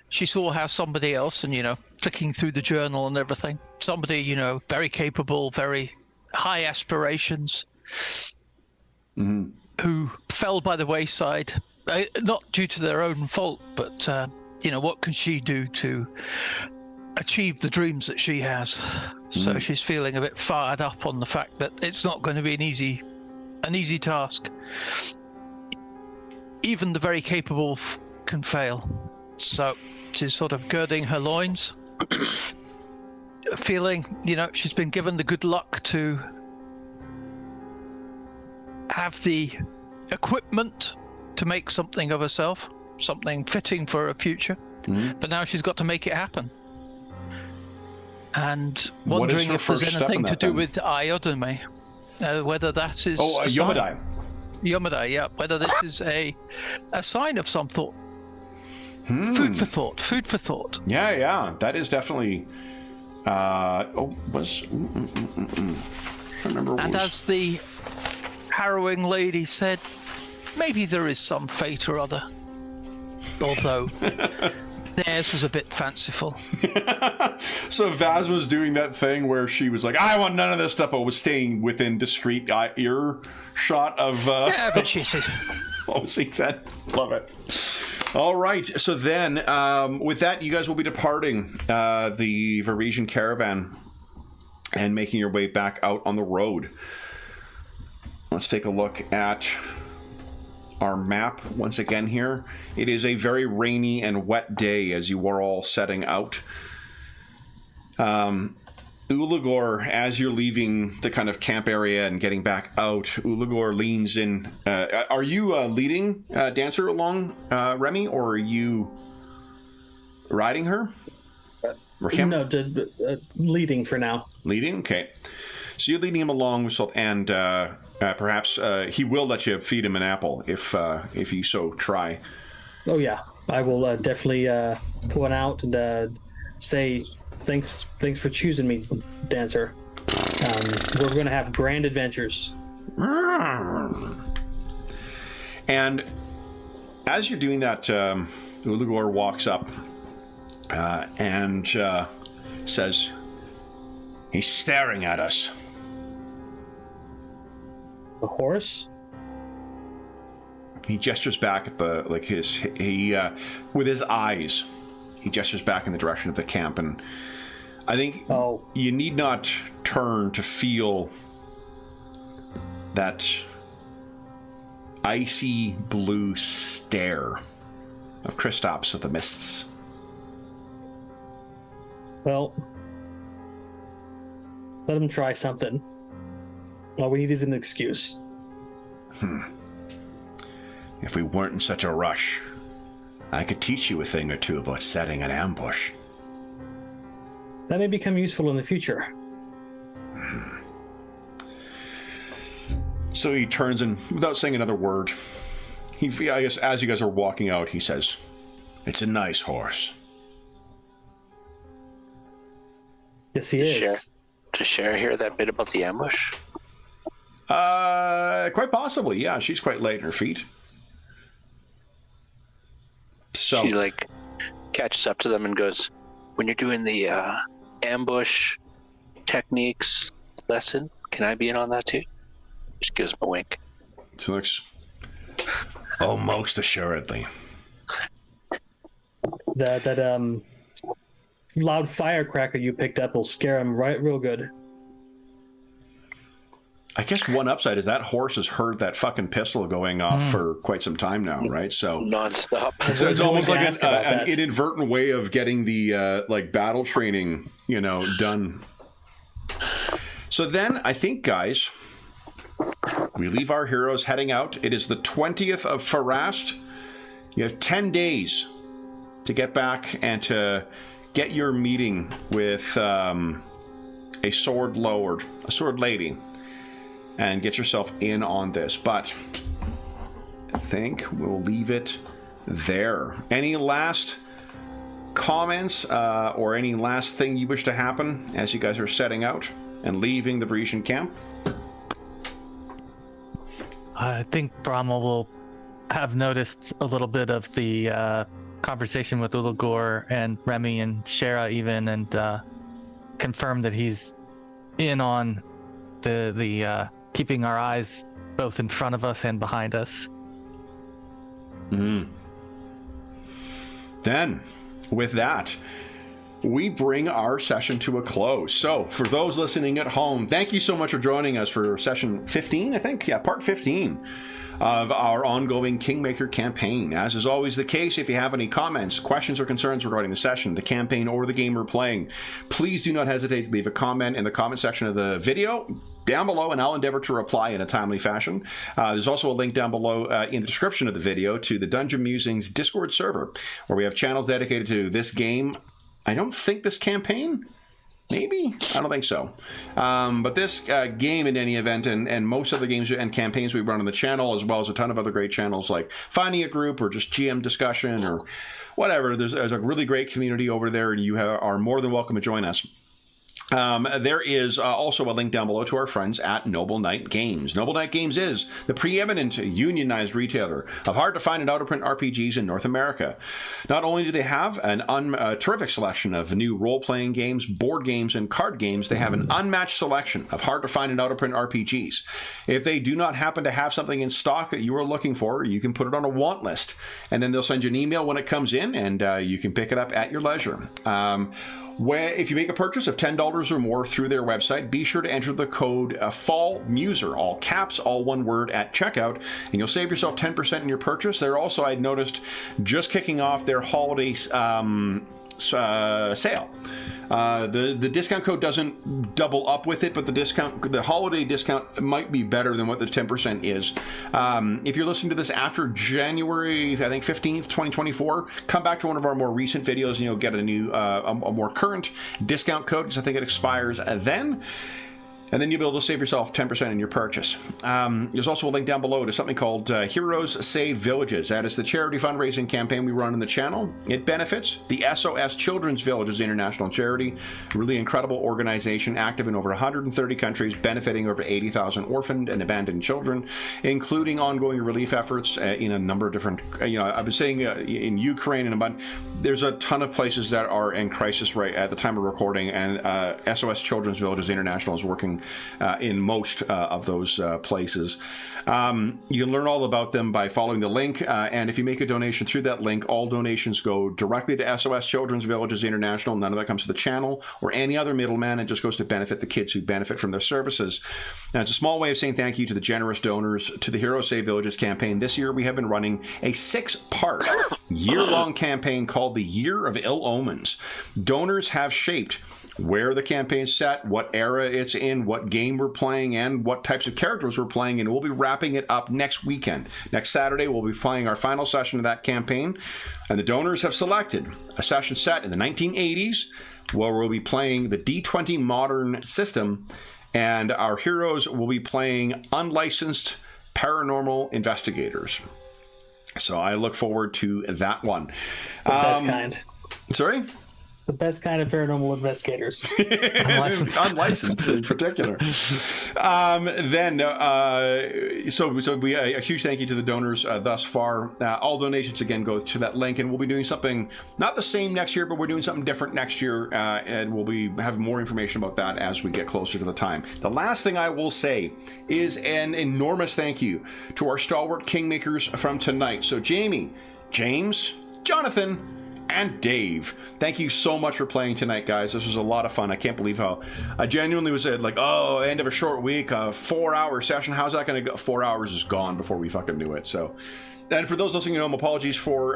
She saw how somebody else, and flicking through the journal and everything. Somebody, very capable, very high aspirations, who fell by the wayside. Not due to their own fault, but what can she do to achieve the dreams that she has? So she's feeling a bit fired up on the fact that it's not going to be an easy task. Even the very capable can fail. So she's sort of girding her loins, feeling she's been given the good luck to have the equipment to make something of herself, something fitting for her future. But now she's got to make it happen. And wondering if there's anything to do with Iodome, whether that is Yomadai. Yomadai, yeah. Whether this is a sign of some thought. Food for thought. Yeah, that is definitely. I remember. And as the harrowing lady said, maybe there is some fate or other. Although theirs was a bit fanciful. So Vaz was doing that thing where she was like, I want none of this stuff, but was staying within discreet earshot of yeah, but she said what was being said. Love it. All right, so then with that, you guys will be departing the Varisian caravan and making your way back out on the road. Let's take a look at our map once again here. It is a very rainy and wet day as you are all setting out. Ulagor, as you're leaving the kind of camp area and getting back out, Ulagor leans in. Are you leading Dancer along, Remy, or are you riding her? Or him? No, leading for now. Leading? Okay. So you're leading him along, and perhaps he will let you feed him an apple if you so try. Oh yeah, I will definitely pull one out and say thanks for choosing me, Dancer. We're going to have grand adventures. And as you're doing that, Ulagor walks up and says, "He's staring at us." The horse? He gestures back at with his eyes. He gestures back in the direction of the camp, and I think you need not turn to feel that icy blue stare of Kristaps of the Mists. Well, let him try something. All we need is an excuse. If we weren't in such a rush, I could teach you a thing or two about setting an ambush. That may become useful in the future. So he turns and, without saying another word, I guess as you guys are walking out, he says, "It's a nice horse." Yes, he is. Does Shara hear that bit about the ambush? Quite possibly, yeah. She's quite light on her feet. So she catches up to them and goes, "When you're doing the ambush techniques lesson, can I be in on that too?" Just gives him a wink. She looks, "Oh, most assuredly." That loud firecracker you picked up will scare him right real good. I guess one upside is that horse has heard that fucking pistol going off for quite some time now, right? So non-stop. So it's almost like an inadvertent way of getting the battle training, done. So then I think, guys, we leave our heroes heading out. It is the 20th of Farast. You have 10 days to get back and to get your meeting with a sword lord, a sword lady, and get yourself in on this. But I think we'll leave it there. Any last comments or any last thing you wish to happen as you guys are setting out and leaving the Parisian camp? I think Brahma will have noticed a little bit of the conversation with Ulagor and Remy and Shara even, and confirm that he's in on the keeping our eyes both in front of us and behind us. Then, with that, we bring our session to a close. So, for those listening at home, thank you so much for joining us for session 15, I think. Yeah, part 15 of our ongoing Kingmaker campaign. As is always the case, if you have any comments, questions, or concerns regarding the session, the campaign, or the game we're playing, please do not hesitate to leave a comment in the comment section of the video down below, and I'll endeavor to reply in a timely fashion. There's also a link down below in the description of the video to the Dungeon Musings Discord server, where we have channels dedicated to this game. I don't think this campaign. Maybe? I don't think so. But this game, in any event, and most of the games and campaigns we run on the channel, as well as a ton of other great channels like Finding a Group or just GM Discussion or whatever, there's a really great community over there, and you are more than welcome to join us. There is also a link down below to our friends at Noble Knight Games. Noble Knight Games is the preeminent unionized retailer of hard-to-find and out-of-print RPGs in North America. Not only do they have a terrific selection of new role-playing games, board games, and card games, they have an unmatched selection of hard-to-find and out-of-print RPGs. If they do not happen to have something in stock that you are looking for, you can put it on a want list, and then they'll send you an email when it comes in, and you can pick it up at your leisure. If you make a purchase of $10 or more through their website, be sure to enter the code FALLMUSER, all caps, all one word, at checkout, and you'll save yourself 10% in your purchase. They're also, I noticed, just kicking off their holiday sale. The discount code doesn't double up with it, but the holiday discount might be better than what the 10% is. If you're listening to this after January, I think 15th, 2024, come back to one of our more recent videos and you'll get a new, a more current discount code, because I think it expires then. And then you'll be able to save yourself 10% in your purchase. There's also a link down below to something called Heroes Save Villages. That is the charity fundraising campaign we run on the channel. It benefits the SOS Children's Villages International Charity, a really incredible organization active in over 130 countries, benefiting over 80,000 orphaned and abandoned children, including ongoing relief efforts in a number of different, I've been saying in Ukraine and a bunch. There's a ton of places that are in crisis right at the time of recording, and SOS Children's Villages International is working in most of those places. You can learn all about them by following the link, and if you make a donation through that link, all donations go directly to SOS Children's Villages International. None of that comes to the channel or any other middleman. It just goes to benefit the kids who benefit from their services. Now, it's a small way of saying thank you to the generous donors to the Heroes Save Villages campaign. This year, we have been running a 6-part year-long campaign called the Year of Ill Omens. Donors have shaped where the campaign's set, what era it's in, what game we're playing, and what types of characters we're playing, and we'll be wrapping it up next weekend. Next Saturday, we'll be playing our final session of that campaign, and the donors have selected a session set in the 1980s, where we'll be playing the D20 modern system, and our heroes will be playing unlicensed paranormal investigators. So I look forward to that one. The best kind. Sorry? The best kind of paranormal investigators. Unlicensed in particular. So we a huge thank you to the donors thus far. All donations, again, go to that link, and we'll be doing something not the same next year, but we're doing something different next year, and we'll be having more information about that as we get closer to the time. The last thing I will say is an enormous thank you to our stalwart Kingmakers from tonight. So Jamie, James, Jonathan, and Dave, thank you so much for playing tonight, guys. This was a lot of fun. I can't believe how I genuinely was like, oh, end of a short week, a 4-hour session. How's that going to go? 4 hours is gone before we fucking knew it. So, and for those listening at home, apologies for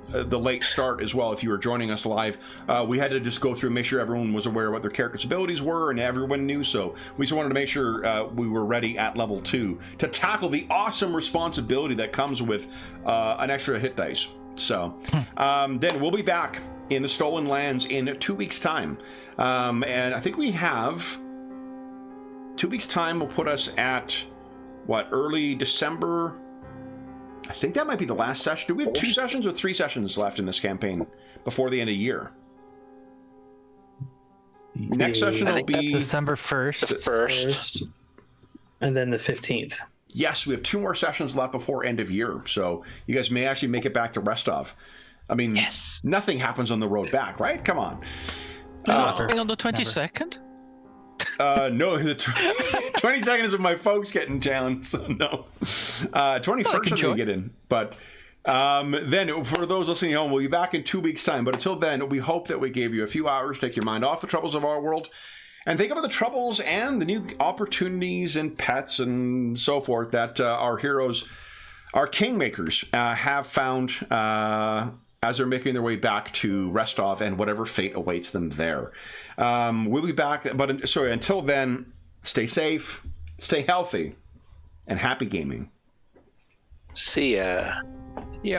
the late start as well. If you were joining us live, we had to just go through and make sure everyone was aware of what their character's abilities were, and everyone knew. So we just wanted to make sure we were ready at level 2 to tackle the awesome responsibility that comes with an extra hit dice. So then we'll be back in the Stolen Lands in 2 weeks' time. And I think we have 2 weeks' time will put us at, what, early December? I think that might be the last session. Do we have 2 sessions or 3 sessions left in this campaign before the end of the year? Next session will be December 1st. The first. And then the 15th. Yes, we have 2 more sessions left before end of year, so you guys may actually make it back to Restov. I mean, Yes. nothing happens on the road back, right? Come on. Nothing on the 22nd? No, the 22nd is when my folks get in town, so no. 21st I'm going to get in, but then for those listening at home, we'll be back in 2 weeks' time, but until then, we hope that we gave you a few hours to take your mind off the troubles of our world and think about the troubles and the new opportunities and pets and so forth that our heroes, our Kingmakers, have found as they're making their way back to Restov and whatever fate awaits them there. We'll be back, but until then, stay safe, stay healthy, and happy gaming. See ya.